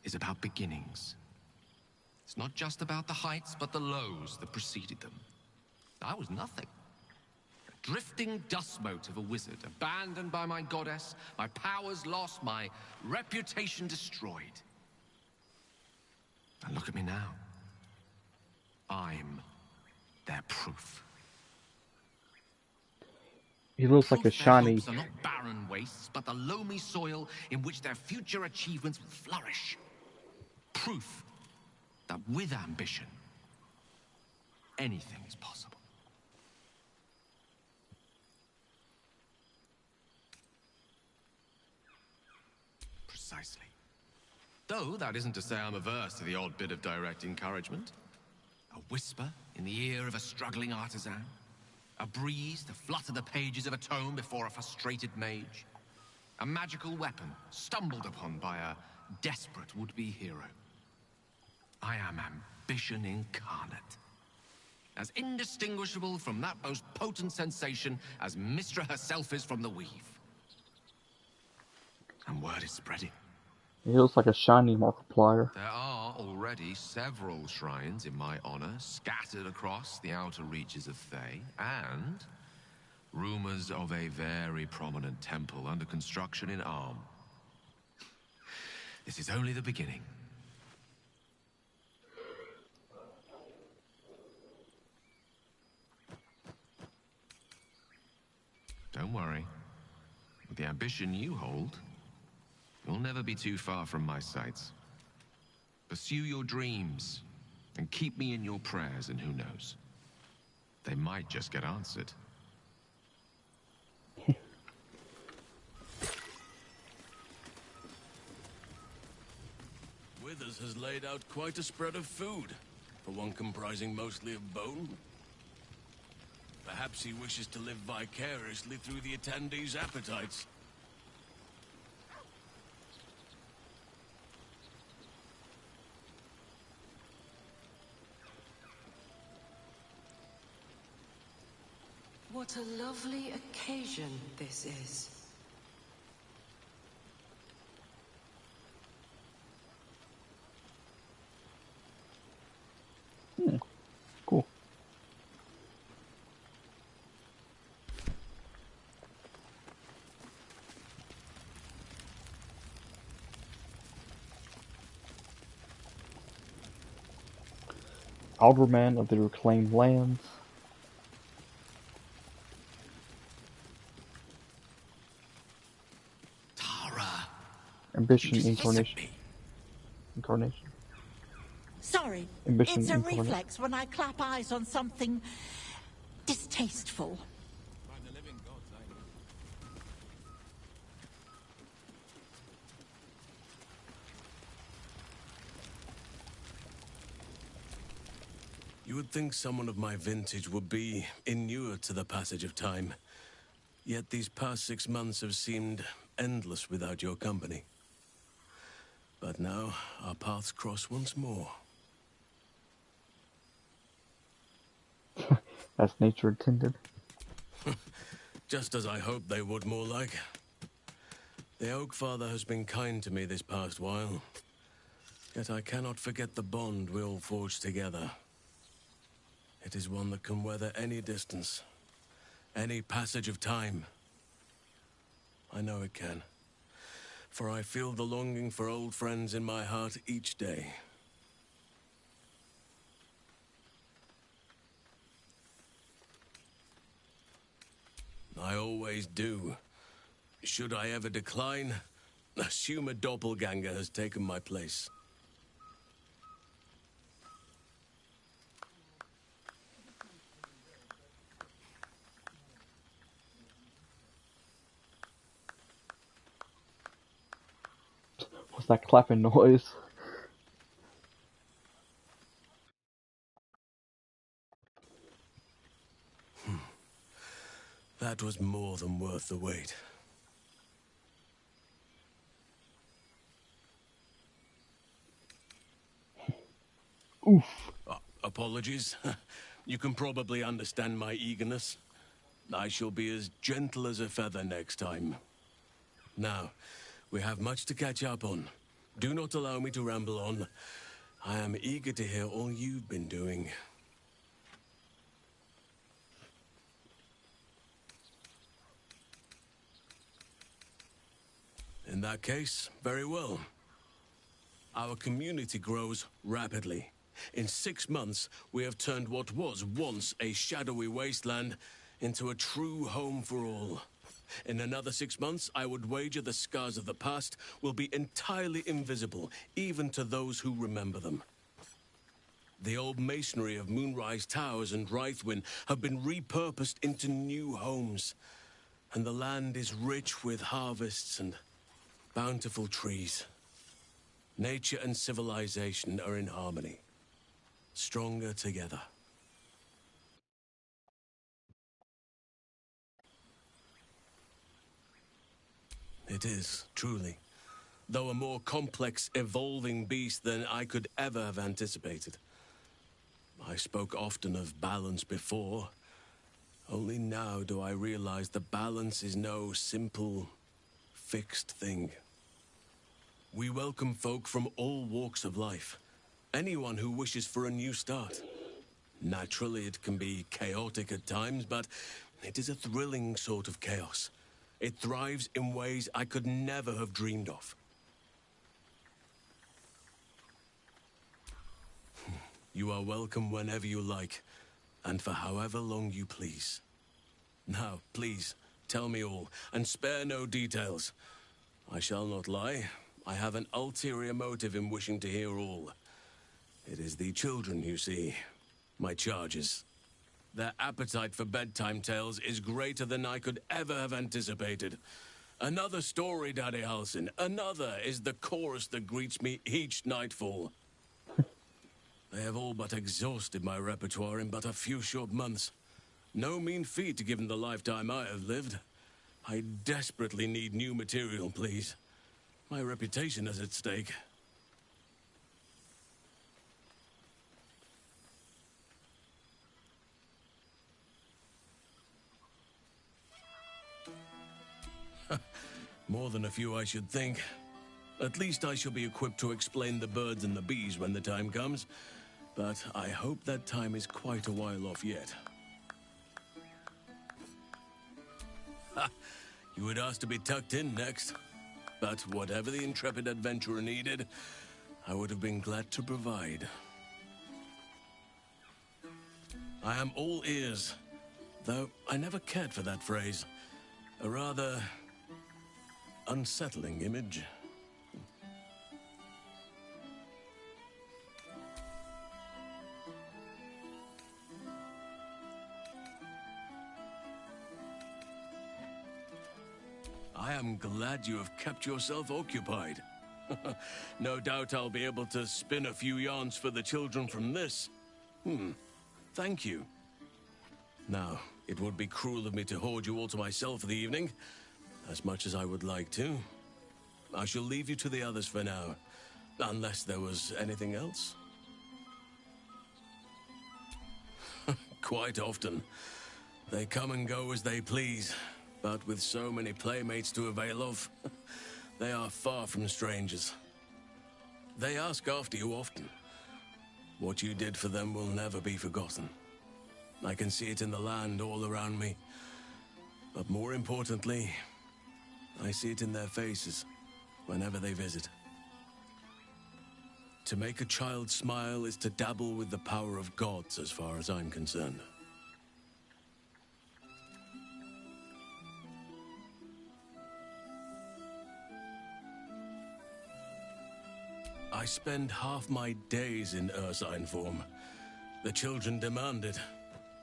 is about beginnings. It's not just about the heights, but the lows that preceded them. I was nothing. A drifting dust mote of a wizard, abandoned by my goddess, my powers lost, my reputation destroyed. And look at me now. I'm their proof. He looks like a Their shiny. hopes are not barren wastes, but the loamy soil in which their future achievements will flourish. Proof that with ambition, anything is possible. Precisely. Though that isn't to say I'm averse to the odd bit of direct encouragement. A whisper in the ear of a struggling artisan. A breeze to flutter the pages of a tome before a frustrated mage. A magical weapon stumbled upon by a desperate would-be hero. I am ambition incarnate. As indistinguishable from that most potent sensation as Mystra herself is from the weave. And word is spreading. He looks like a shiny Markiplier. There are already several shrines in my honor scattered across the outer reaches of Thay, and rumors of a very prominent temple under construction in Arm. This is only the beginning. Don't worry. With the ambition you hold, you'll never be too far from my sights. Pursue your dreams, and keep me in your prayers, and who knows? They might just get answered. Withers has laid out quite a spread of food, for one comprising mostly of bone. Perhaps he wishes to live vicariously through the attendees' appetites. What a lovely occasion this is. Cool. Alderman of the Reclaimed Lands. Tara! Ambition Incarnation. Incarnation. Sorry, Ambition it's a Incarnation. reflex when I clap eyes on something distasteful. You would think someone of my vintage would be inured to the passage of time. Yet these past 6 months have seemed endless without your company. But now, our paths cross once more. As nature intended. Just as I hoped they would, more like. The Oak Father has been kind to me this past while. Yet I cannot forget the bond we all forged together. It is one that can weather any distance, any passage of time. I know it can, for I feel the longing for old friends in my heart each day. I always do. Should I ever decline, assume a doppelganger has taken my place. What's that clapping noise? That was more than worth the wait. Oof. Apologies. You can probably understand my eagerness. I shall be as gentle as a feather next time. Now, we have much to catch up on. Do not allow me to ramble on. I am eager to hear all you've been doing. In that case, very well. Our community grows rapidly. In 6 months, we have turned what was once a shadowy wasteland into a true home for all. In another 6 months, I would wager the scars of the past will be entirely invisible, even to those who remember them. The old masonry of Moonrise Towers and Rythwin have been repurposed into new homes, and the land is rich with harvests and bountiful trees. Nature and civilization are in harmony, stronger together. It is, truly. Though a more complex, evolving beast than I could ever have anticipated. I spoke often of balance before. Only now do I realize the balance is no simple, fixed thing. We welcome folk from all walks of life. Anyone who wishes for a new start. Naturally, it can be chaotic at times, but it is a thrilling sort of chaos. It thrives in ways I could never have dreamed of. You are welcome whenever you like, and for however long you please. Now, please, tell me all, and spare no details. I shall not lie. I have an ulterior motive in wishing to hear all. It is the children, you see. My charges. Their appetite for bedtime tales is greater than I could ever have anticipated. Another story, Daddy Halsin. Another is the chorus that greets me each nightfall. They have all but exhausted my repertoire in but a few short months. No mean feat given the lifetime I have lived. I desperately need new material, please. My reputation is at stake. More than a few, I should think. At least I shall be equipped to explain the birds and the bees when the time comes. But I hope that time is quite a while off yet. Ha! You would ask to be tucked in next. But whatever the intrepid adventurer needed, I would have been glad to provide. I am all ears, though I never cared for that phrase. A rather unsettling image. I am glad you have kept yourself occupied. No doubt I'll be able to spin a few yarns for the children from this. Thank you. Now, it would be cruel of me to hoard you all to myself for the evening, as much as I would like to. I shall leave you to the others for now, unless there was anything else. Quite often. They come and go as they please, but with so many playmates to avail of, they are far from strangers. They ask after you often. What you did for them will never be forgotten. I can see it in the land all around me. But more importantly, I see it in their faces whenever they visit. To make a child smile is to dabble with the power of gods as far as I'm concerned. I spend half my days in ursine form. The children demand it.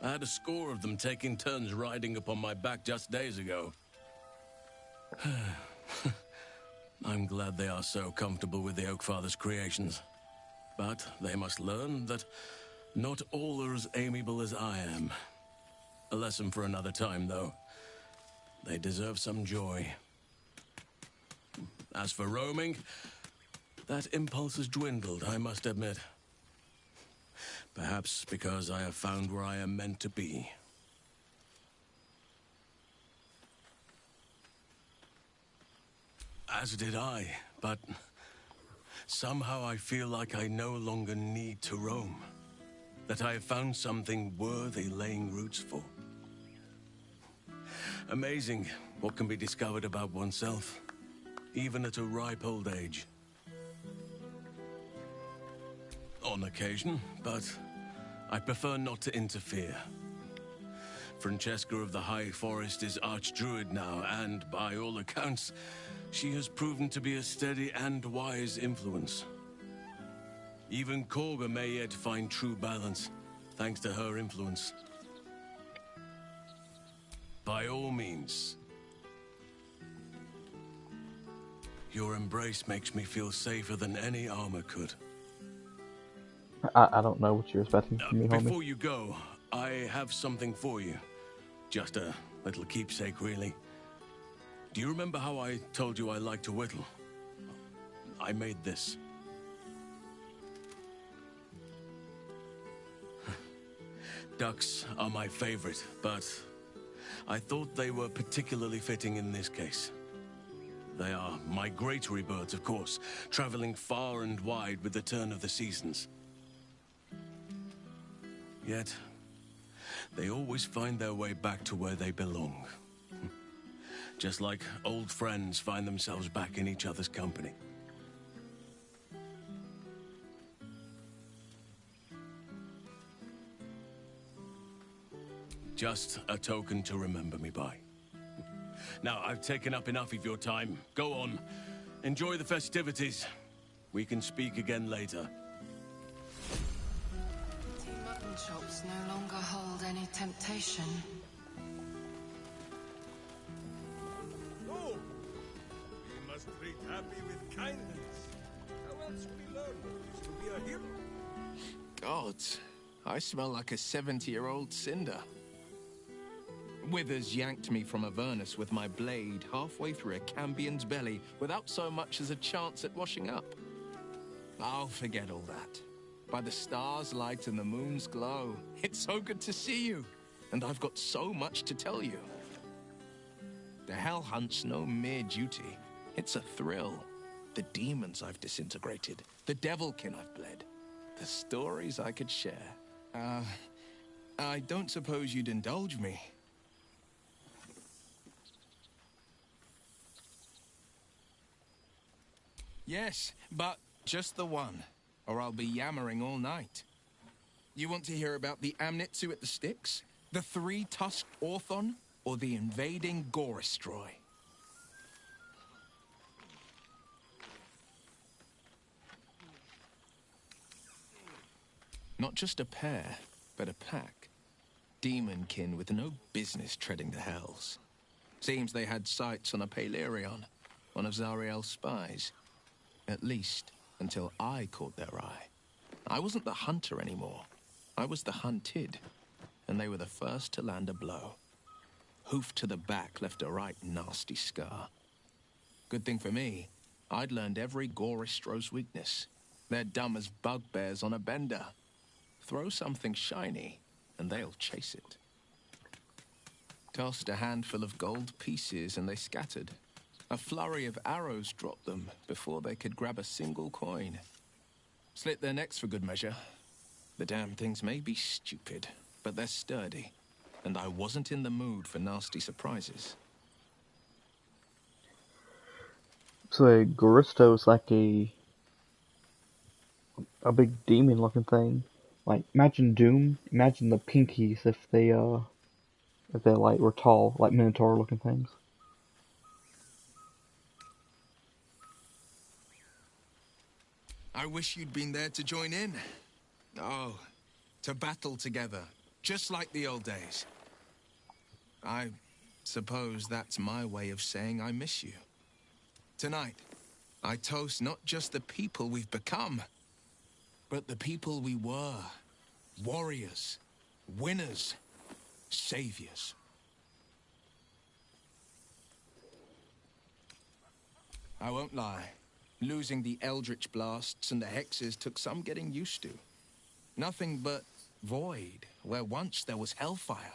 I had a score of them taking turns riding upon my back just days ago. I'm glad they are so comfortable with the Oakfather's creations. But they must learn that not all are as amiable as I am. A lesson for another time, though. They deserve some joy. As for roaming, that impulse has dwindled, I must admit. Perhaps because I have found where I am meant to be. As did I, but somehow I feel like I no longer need to roam. That I have found something worthy laying roots for. Amazing what can be discovered about oneself, even at a ripe old age. On occasion, but I prefer not to interfere. Francesca of the High Forest is Archdruid now, and by all accounts, she has proven to be a steady and wise influence. Even Korga may yet find true balance, thanks to her influence. By all means. Your embrace makes me feel safer than any armor could. I don't know what you're expecting from me, homie. Before you go, I have something for you. Just a little keepsake, really. Do you remember how I told you I like to whittle? I made this. Ducks are my favorite, but I thought they were particularly fitting in this case. They are migratory birds, of course, traveling far and wide with the turn of the seasons. Yet, they always find their way back to where they belong. Just like old friends find themselves back in each other's company. Just a token to remember me by. Now, I've taken up enough of your time. Go on. Enjoy the festivities. We can speak again later. Tea mutton chops no longer hold any temptation. No! We must treat Happy with kindness. How else will he learn what it is to be a hero? Gods, I smell like a 70-year-old cinder. Withers yanked me from Avernus with my blade halfway through a Cambion's belly without so much as a chance at washing up. I'll forget all that. By the stars' light and the moon's glow, it's so good to see you, and I've got so much to tell you. The Hell Hunt's no mere duty. It's a thrill. The demons I've disintegrated, the devilkin I've bled, the stories I could share. I don't suppose you'd indulge me. Yes, but just the one, or I'll be yammering all night. You want to hear about the Amnitsu at the Styx, the three-tusked Orthon, or the invading Goristroy? Not just a pair, but a pack. Demonkin with no business treading the hells. Seems they had sights on a Palerion, one of Zariel's spies. At least, until I caught their eye. I wasn't the hunter anymore. I was the hunted, and they were the first to land a blow. Hoof to the back left a right nasty scar. Good thing for me, I'd learned every Goristro's weakness. They're dumb as bugbears on a bender. Throw something shiny, and they'll chase it. Tossed a handful of gold pieces, and they scattered. A flurry of arrows dropped them before they could grab a single coin. Slit their necks for good measure. The damn things may be stupid, but they're sturdy, and I wasn't in the mood for nasty surprises. So Goristo is like a big demon-looking thing. Like, imagine Doom. Imagine the Pinkies if they like were tall, like Minotaur-looking things. I wish you'd been there to join in. Oh, to battle together, just like the old days. I suppose that's my way of saying I miss you. Tonight, I toast not just the people we've become, but the people we were. Warriors, winners, saviors. I won't lie. Losing the eldritch blasts and the hexes took some getting used to. Nothing but void, where once there was hellfire.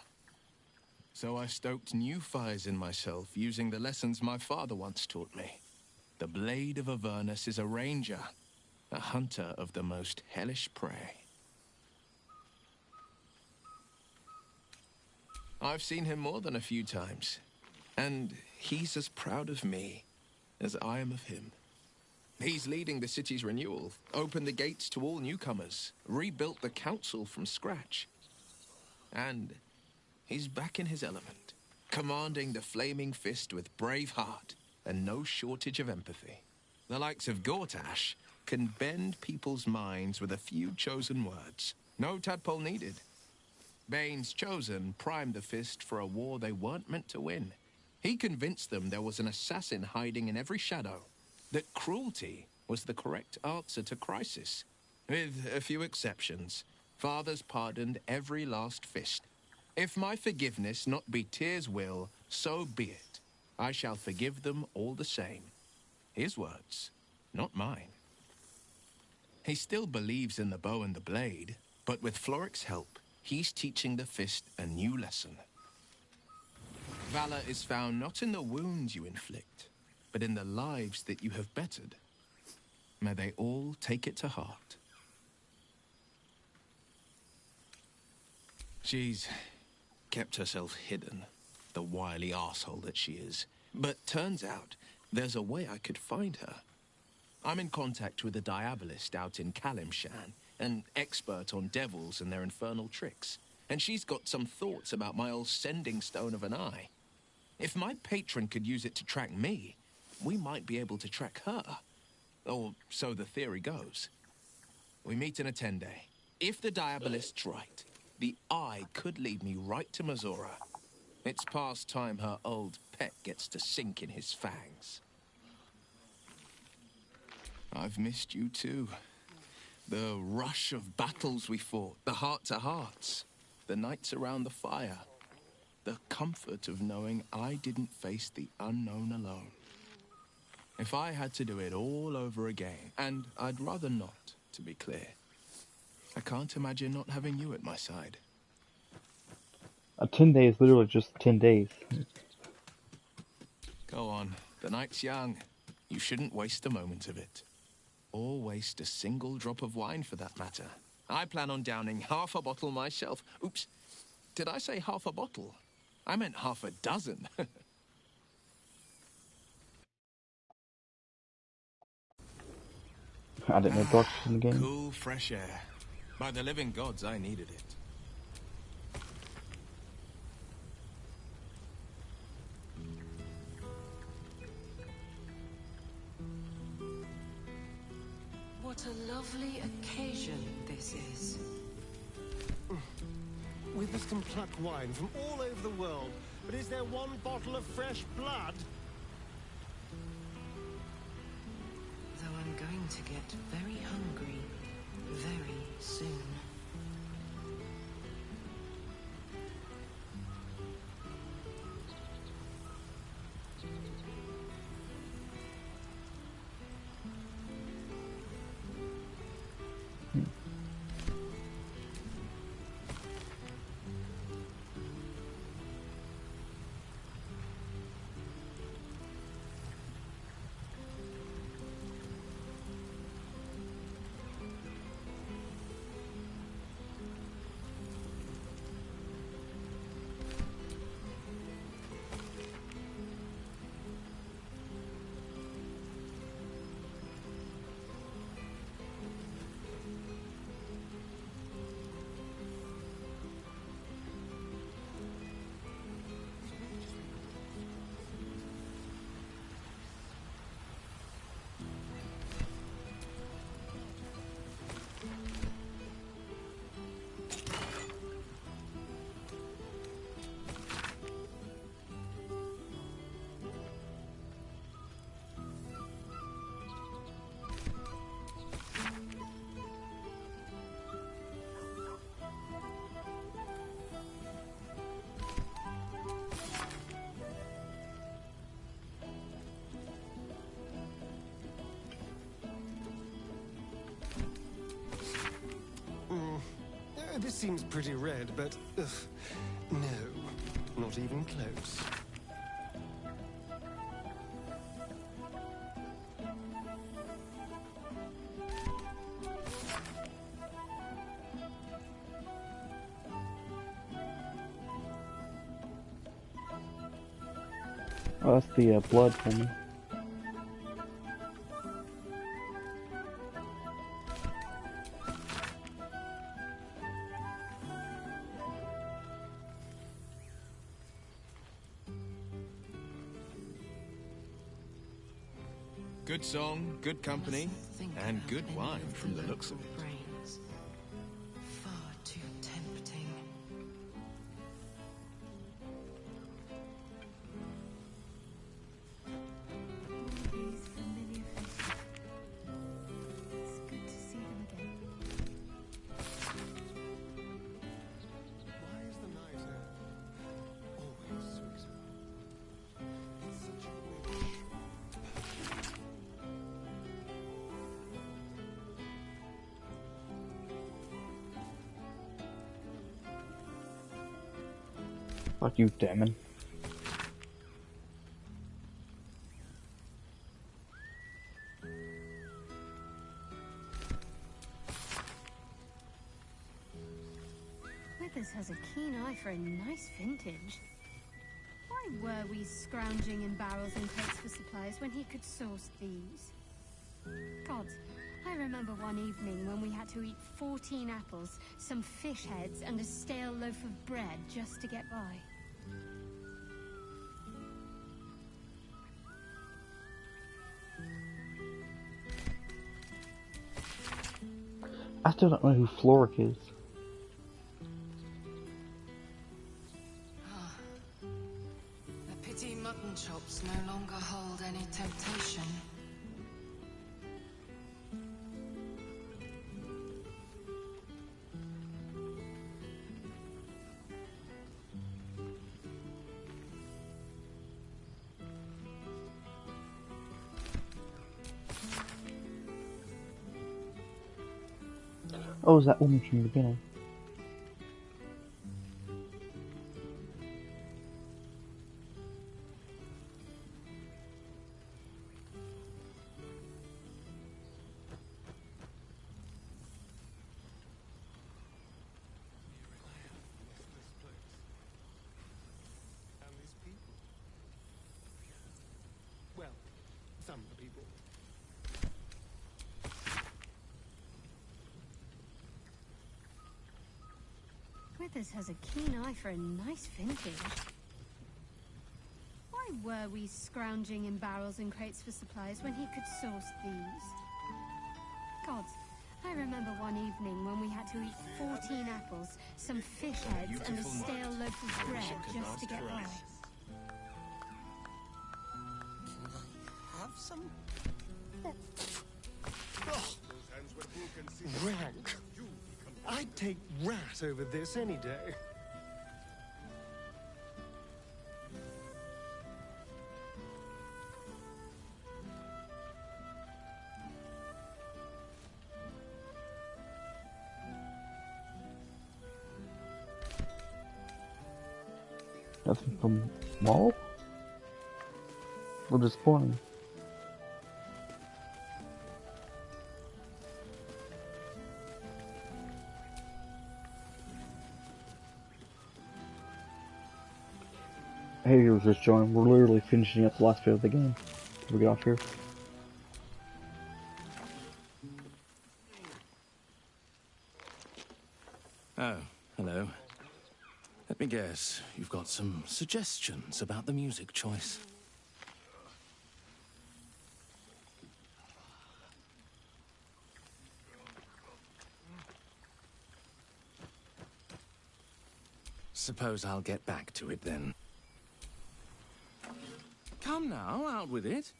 So I stoked new fires in myself, using the lessons my father once taught me. The Blade of Avernus is a ranger, a hunter of the most hellish prey. I've seen him more than a few times, and he's as proud of me as I am of him. He's leading the city's renewal, opened the gates to all newcomers, rebuilt the council from scratch. And he's back in his element, commanding the Flaming Fist with brave heart and no shortage of empathy. The likes of Gortash can bend people's minds with a few chosen words. No tadpole needed. Bane's Chosen primed the Fist for a war they weren't meant to win. He convinced them there was an assassin hiding in every shadow, that cruelty was the correct answer to crisis. With a few exceptions, fathers pardoned every last Fist. If my forgiveness not be Tyr's will, so be it. I shall forgive them all the same. His words, not mine. He still believes in the bow and the blade, but with Floric's help, he's teaching the Fist a new lesson. Valor is found not in the wounds you inflict, but in the lives that you have bettered. May they all take it to heart. She's kept herself hidden, the wily arsehole that she is. But turns out, there's a way I could find her. I'm in contact with a diabolist out in Kalimshan, an expert on devils and their infernal tricks. And she's got some thoughts about my old sending stone of an eye. If my patron could use it to track me, we might be able to track her. Or so the theory goes. We meet in a 10-day. If the diabolist's right, the eye could lead me right to Mazora. It's past time her old pet gets to sink in his fangs. I've missed you too. The rush of battles we fought, the heart-to-hearts, the nights around the fire, the comfort of knowing I didn't face the unknown alone. If I had to do it all over again, and I'd rather not, to be clear, I can't imagine not having you at my side. A 10-day is literally just 10 days. Go on, the night's young. You shouldn't waste a moment of it. Or waste a single drop of wine for that matter. I plan on downing half a bottle myself. Oops, did I say half a bottle? I meant half a dozen. I didn't know dark was in the game. Cool, fresh air. By the living gods, I needed it. What a lovely occasion this is. We must pluck wine from all over the world, but is there one bottle of fresh blood? Though I'm going to get very hungry very soon. This seems pretty red, but... no, not even close. Oh, that's the blood for me. Good song, good company, and good wine from the looks of it. Brains. Far too tempting. These familiar faces. It's good to see them again. Why is the night always sweeter? It's such a wish. Fuck you, Damon. Withers has a keen eye for a nice vintage. Why were we scrounging in barrels and crates for supplies when he could source these? God, I remember one evening when we had to eat 14 apples, some fish heads, and a stale loaf of bread just to get by. I still don't know who Floric is. The pity mutton chops no longer hold any temptation. Oh, is that woman from the beginning? Well, some of the people. Withers has a keen eye for a nice vintage. Why were we scrounging in barrels and crates for supplies when he could source these? God, I remember one evening when we had to eat 14 apples, some fish heads, and a stale loaf of bread just to get by. Can I have some? Rank. I'd take rat over this any day. Nothing from Mall? Or disappointing? Hey, viewers just joined. We're literally finishing up the last bit of the game. Can we get off here? Oh, hello. Let me guess, you've got some suggestions about the music choice. Suppose I'll get back to it then. Come now, out with it.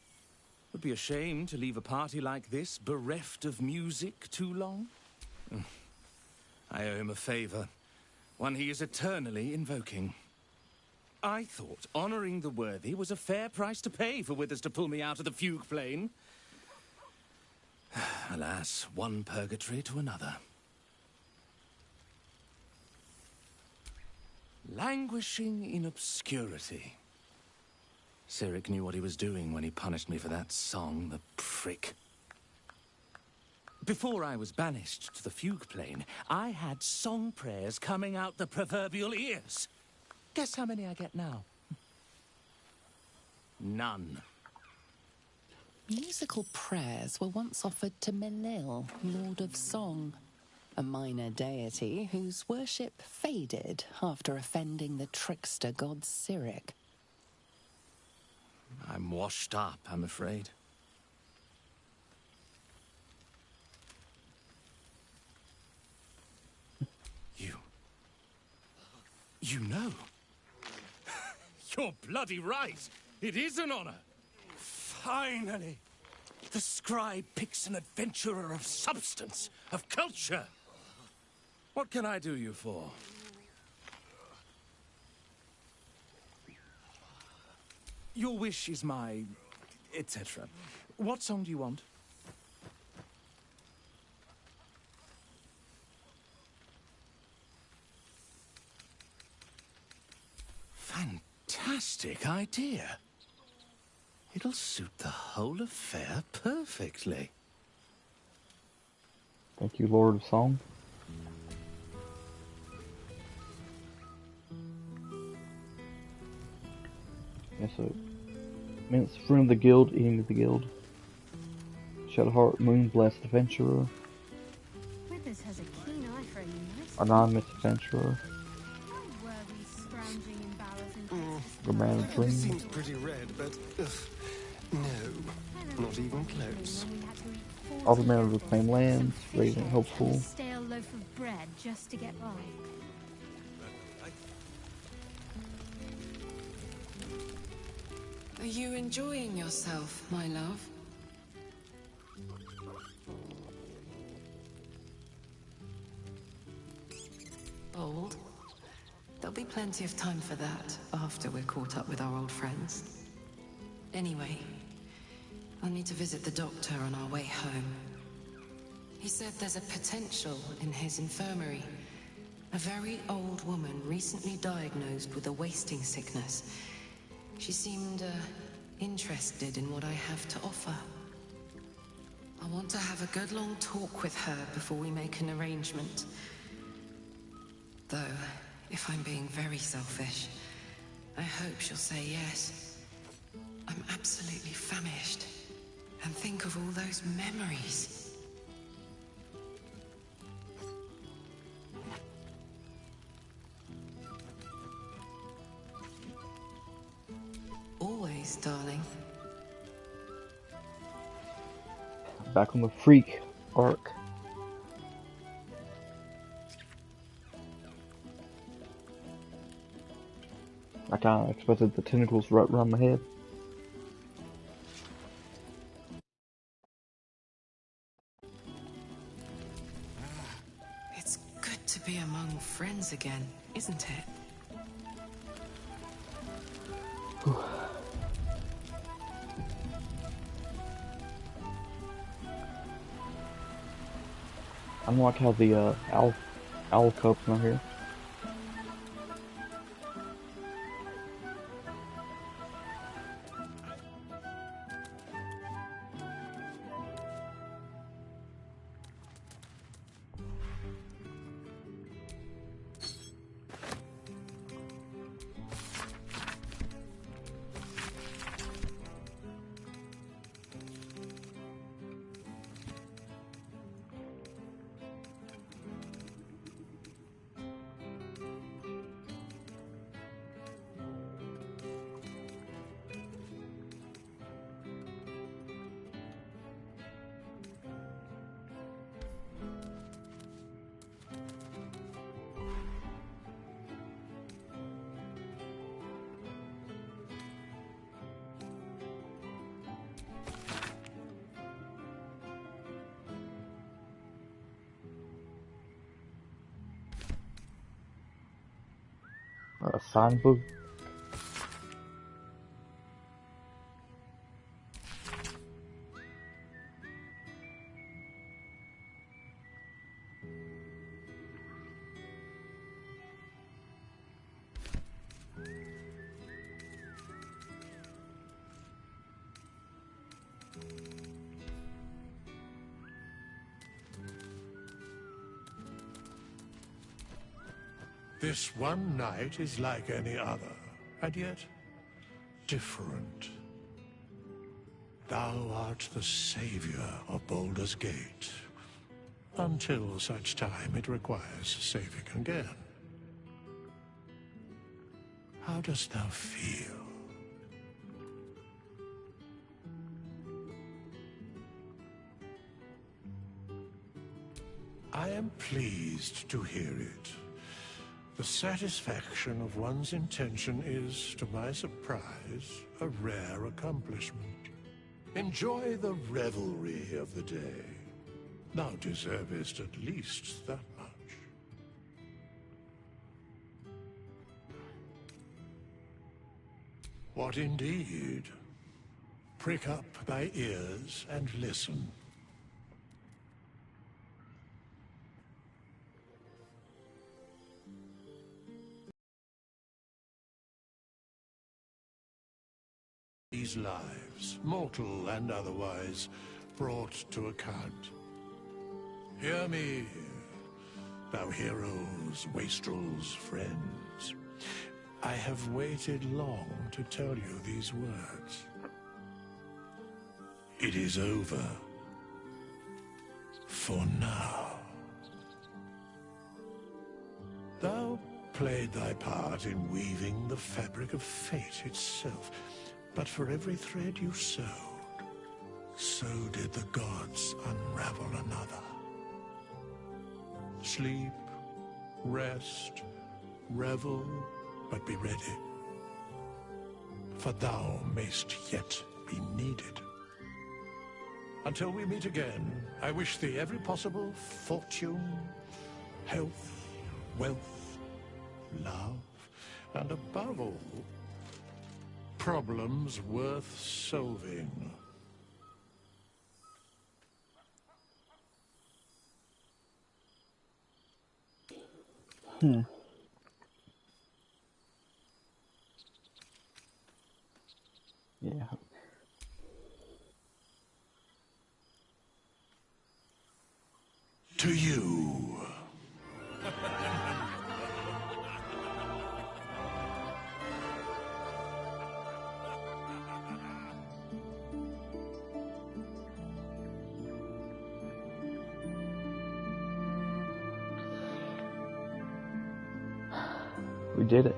Would be a shame to leave a party like this bereft of music too long. I owe him a favor, one he is eternally invoking. I thought honoring the worthy was a fair price to pay for Withers to pull me out of the fugue plane. Alas, one purgatory to another. Languishing in obscurity. Cyric knew what he was doing when he punished me for that song, the prick. Before I was banished to the fugue plane, I had song prayers coming out the proverbial ears. Guess how many I get now? None. Musical prayers were once offered to Menil, Lord of Song, a minor deity whose worship faded after offending the trickster god Cyric. I'm washed up, I'm afraid. You know. You're bloody right. It is an honor. Finally. The scribe picks an adventurer of substance, of culture. What can I do you for? Your wish is my... etc. What song do you want? Fantastic idea. It'll suit the whole affair perfectly. Thank you, Lord of Song. Yeah, so mince friend of the guild, eating of the guild. Shadowheart, Moon, Blessed Adventurer. Withers has a keen eye for a nice Anonymous Adventurer. worthy scrounging in barrels and The Man of This Dreams. seems pretty red, but no, not even close. All the men of reclaimed lands, Radiant Hopeful. stale loaf of bread just to get by. Are you enjoying yourself, my love? Old? There'll be plenty of time for that after we're caught up with our old friends. Anyway, I'll need to visit the doctor on our way home. He said there's a potential in his infirmary. A very old woman recently diagnosed with a wasting sickness. She seemed, interested in what I have to offer. I want to have a good long talk with her before we make an arrangement. Though, if I'm being very selfish, I hope she'll say yes. I'm absolutely famished. And think of all those memories. Always, darling. Back on the Freak arc. I kinda expected the tentacles right around my head. It's good to be among friends again, isn't it? I don't like how the owl cub's not here. A sign book. This one night is like any other, and yet different. Thou art the savior of Baldur's Gate, until such time it requires saving again. How dost thou feel? I am pleased to hear it. The satisfaction of one's intention is, to my surprise, a rare accomplishment. Enjoy the revelry of the day. Thou deservest at least that much. What indeed? Prick up thy ears and listen. These lives, mortal and otherwise, brought to account. Hear me, thou heroes, wastrels, friends. I have waited long to tell you these words. It is over. For now. Thou played thy part in weaving the fabric of fate itself. But for every thread you sewed, so did the gods unravel another. Sleep, rest, revel, but be ready. For thou mayst yet be needed. Until we meet again, I wish thee every possible fortune, health, wealth, love, and above all, problems worth solving. Yeah. To you. We did it.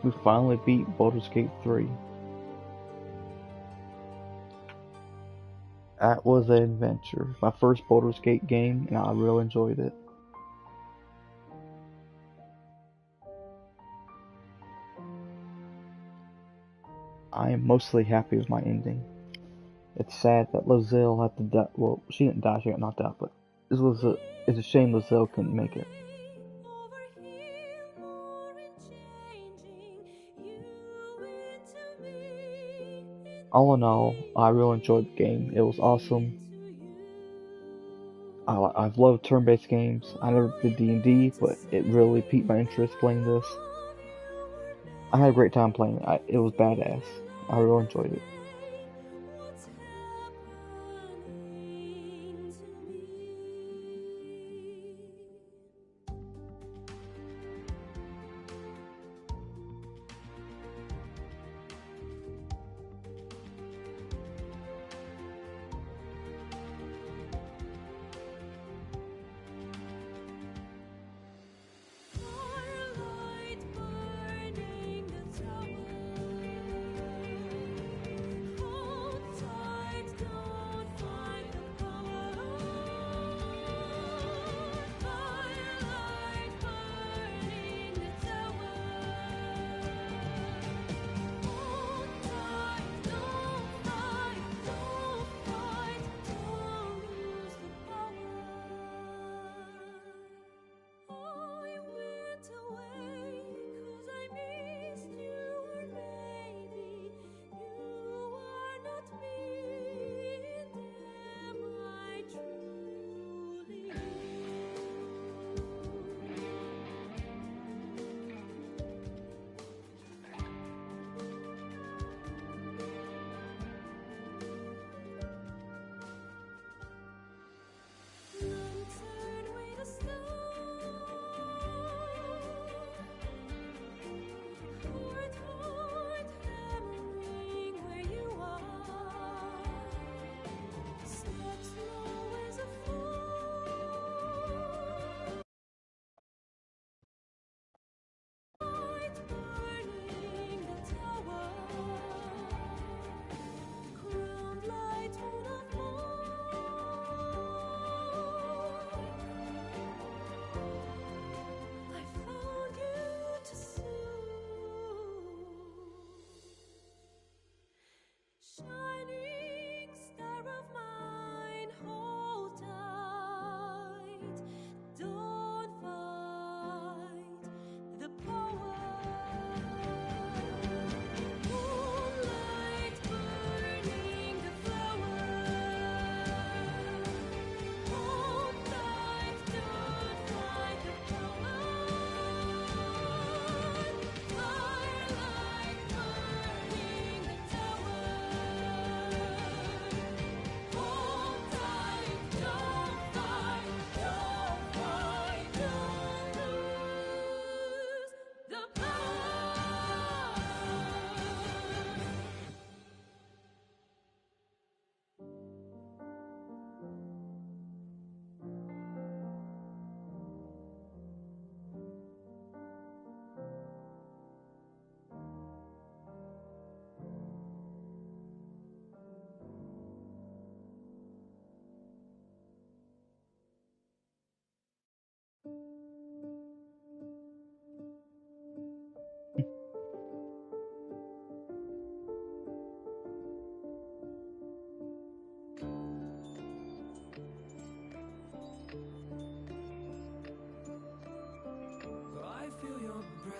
We finally beat Baldur's Gate 3. That was an adventure. My first Baldur's Gate game, and I really enjoyed it. I am mostly happy with my ending. It's sad that Lozelle had to die. Well, she didn't die, she got knocked out, but it's a shame Lozelle couldn't make it. All in all, I really enjoyed the game. It was awesome. I've loved turn-based games. I never did D&D, but it really piqued my interest playing this. I had a great time playing it. It was badass. I really enjoyed it.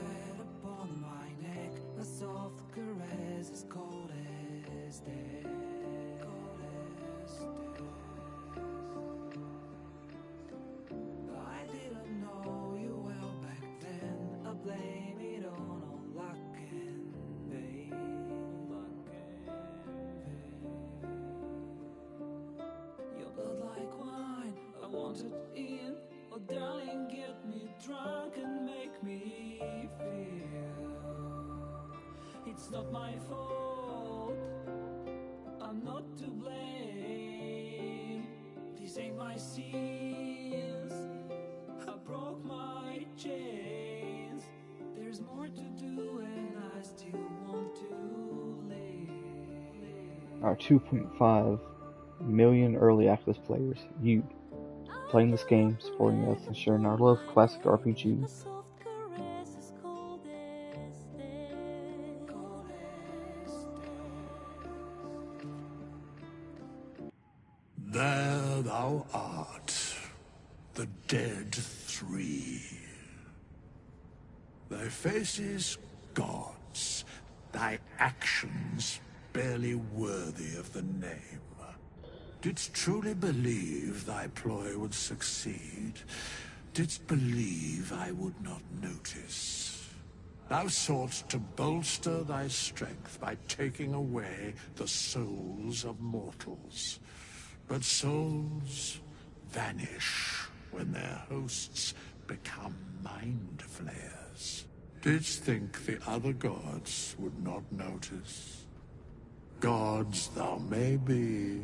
head upon my neck, a soft caress as cold as death. Cold as death. I didn't know you well back then. I blame it on all luck and vain. Luck and vain. Your blood like wine, I wanted in. Oh darling, get me drunk and make me feel it's not my fault, I'm not to blame. These ain't my sins, I broke my chains. There's more to do and I still want to live. Our 2.5 million early access players, you, playing this game, supporting us, and sharing our love of classic RPG. There thou art, the dead three. Thy faces gods, thy actions barely worthy of the name. Didst truly believe thy ploy would succeed? Didst believe I would not notice? Thou soughtst to bolster thy strength by taking away the souls of mortals. But souls vanish when their hosts become mind flayers. Didst think the other gods would not notice? Gods thou may be,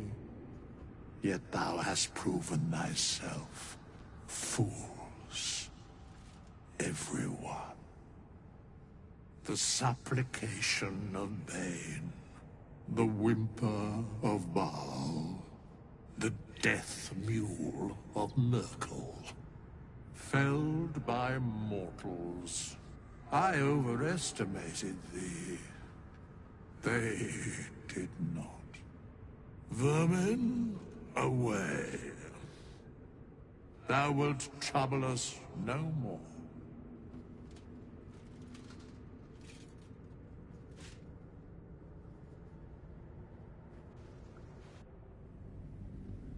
yet thou hast proven thyself fools, everyone. The supplication of Bane, the whimper of Baal, the death mule of Merkel. Felled by mortals, I overestimated thee. They did not. Vermin, away. Thou wilt trouble us no more.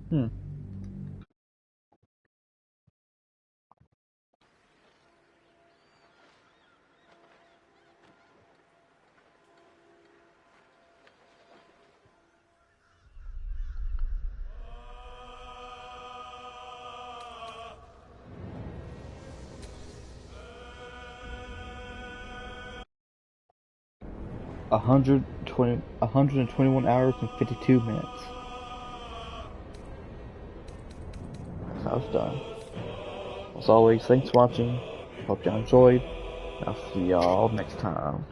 Hmm. A 121 hours and 52 minutes. So I was done. As always, thanks for watching. Hope y'all enjoyed. I'll see y'all next time.